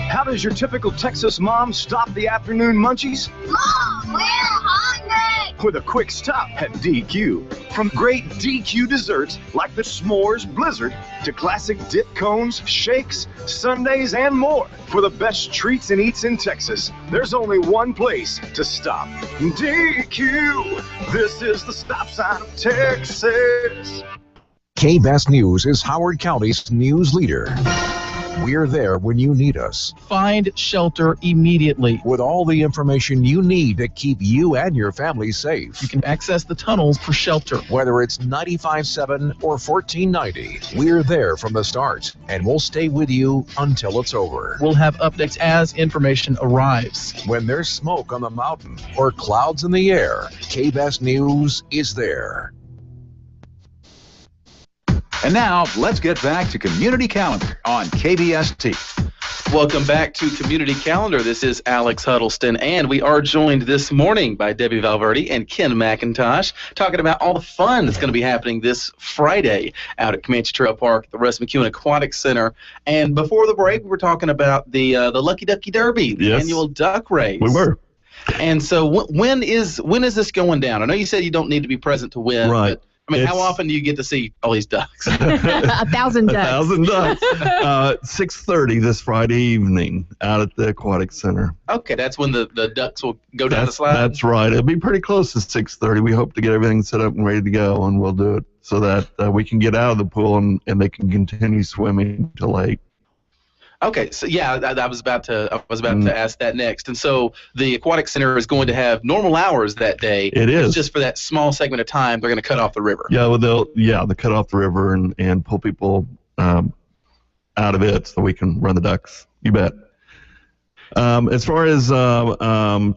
How does your typical Texas mom stop the afternoon munchies? Mom, we're hungry! With a quick stop at DQ. From great DQ desserts like the S'mores Blizzard to classic dip cones, shakes, sundaes, and more. For the best treats and eats in Texas, there's only one place to stop. DQ, this is the stop sign of Texas. KBEST News is Howard County's news leader. We're there when you need us. Find shelter immediately. With all the information you need to keep you and your family safe. You can access the tunnels for shelter. Whether it's 95.7 or 1490, we're there from the start, and we'll stay with you until it's over. We'll have updates as information arrives. When there's smoke on the mountain or clouds in the air, KBEST News is there. And now, let's get back to Community Calendar on KBST. Welcome back to Community Calendar. This is Alex Huddleston, and we are joined this morning by Debbie Valverde and Ken McIntosh, talking about all the fun that's going to be happening this Friday out at Comanche Trail Park, the Russ McEwen Aquatic Center. And before the break, we were talking about the Lucky Ducky Derby, the annual duck race. We were. And so when is this going down? I know you said you don't need to be present to win. Right. But I mean, how often do you get to see all these ducks? 1,000 ducks. 1,000 ducks. 6:30 this Friday evening out at the Aquatic Center. Okay, that's when the ducks will go down the slide? That's right. It'll be pretty close to 6:30. We hope to get everything set up and ready to go, and we'll do it so that we can get out of the pool and they can continue swimming till late. Okay, so yeah, I was about to ask that next. And so the Aquatic Center is going to have normal hours that day. It is. It's just for that small segment of time they're going to cut off the river. Yeah, well, they'll cut off the river and pull people out of it so we can run the ducks. You bet. As far as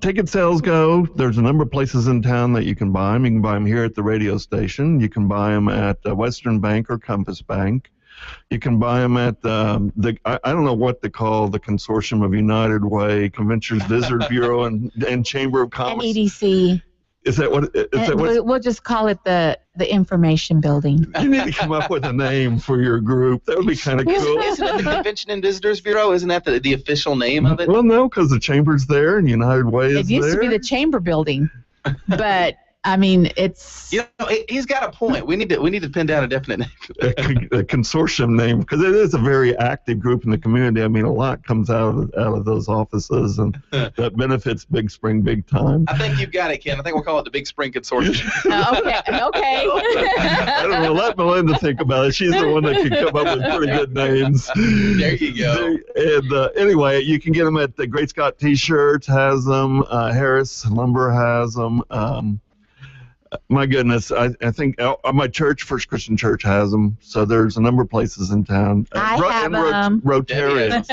ticket sales go, there's a number of places in town that you can buy them. You can buy them here at the radio station. You can buy them at Western Bank or Compass Bank. You can buy them at I don't know what they call the Consortium of United Way, Convention Visitors Bureau, and Chamber of Commerce. And EDC. Is that what? We'll just call it the information building. You need to come up with a name for your group. That would be kind of cool. Isn't it the Convention and Visitors Bureau? Isn't that the official name of it? Well, no, because the Chamber's there and United Way is there. It used to be the Chamber building, but I mean, it's. He's got a point. We need to pin down a definite name. A consortium name, because it is a very active group in the community. I mean, a lot comes out of those offices, and that benefits Big Spring big time. I think you've got it, Ken. I think we'll call it the Big Spring Consortium. Okay. I don't know. Let Melinda think about it. She's the one that can come up with pretty good names. There you go. And anyway, you can get them at the Great Scott T-shirts has them. Harris Lumber has them. My goodness, I think my church, First Christian Church, has them. So there's a number of places in town. I have them. Rotarians.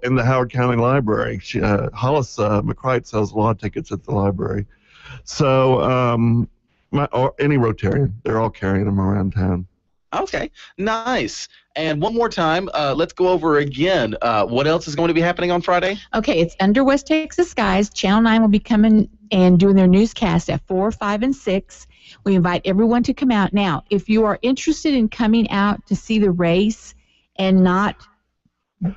And the Howard County Library. Hollis McCrite sells a lot of tickets at the library. So or any Rotarian, they're all carrying them around town. Okay, nice. And one more time, let's go over again. What else is going to be happening on Friday? Okay, it's Under West Texas Skies. Channel 9 will be coming and doing their newscast at 4, 5, and 6. We invite everyone to come out. Now, if you are interested in coming out to see the race and not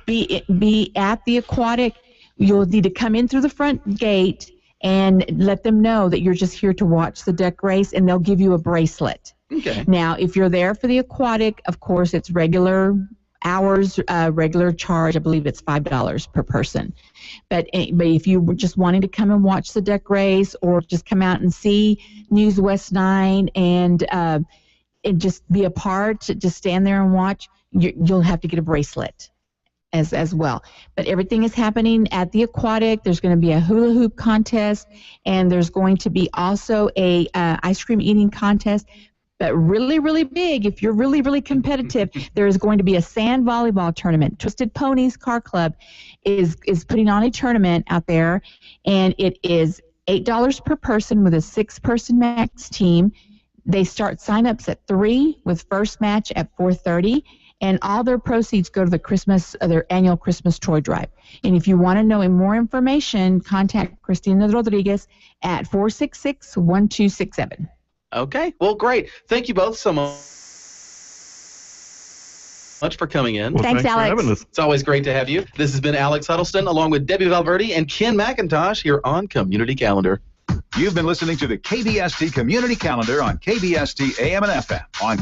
be at the aquatic, you'll need to come in through the front gate and let them know that you're just here to watch the duck race, and they'll give you a bracelet. Okay. Now, if you're there for the aquatic, of course, it's regular hours, regular charge. I believe it's $5 per person. But if you were just wanting to come and watch the duck race, or just come out and see News West 9 and just be a part, just stand there and watch, you'll have to get a bracelet as well. But everything is happening at the aquatic. There's going to be a hula hoop contest, and there's going to be also a ice cream eating contest. But really, really big, if you're really, really competitive, there is going to be a sand volleyball tournament. Twisted Ponies Car Club is putting on a tournament out there, and it is $8 per person with a 6-person max team. They start sign-ups at 3 with first match at 4:30, and all their proceeds go to their annual Christmas toy drive. And if you want to know more information, contact Christina Rodriguez at 466-1267. Okay, well, great. Thank you both so much for coming in. Well, thanks Alex. For having us. It's always great to have you. This has been Alex Huddleston along with Debbie Valverde and Ken McIntosh here on Community Calendar. You've been listening to the KBST Community Calendar on KBST AM and FM on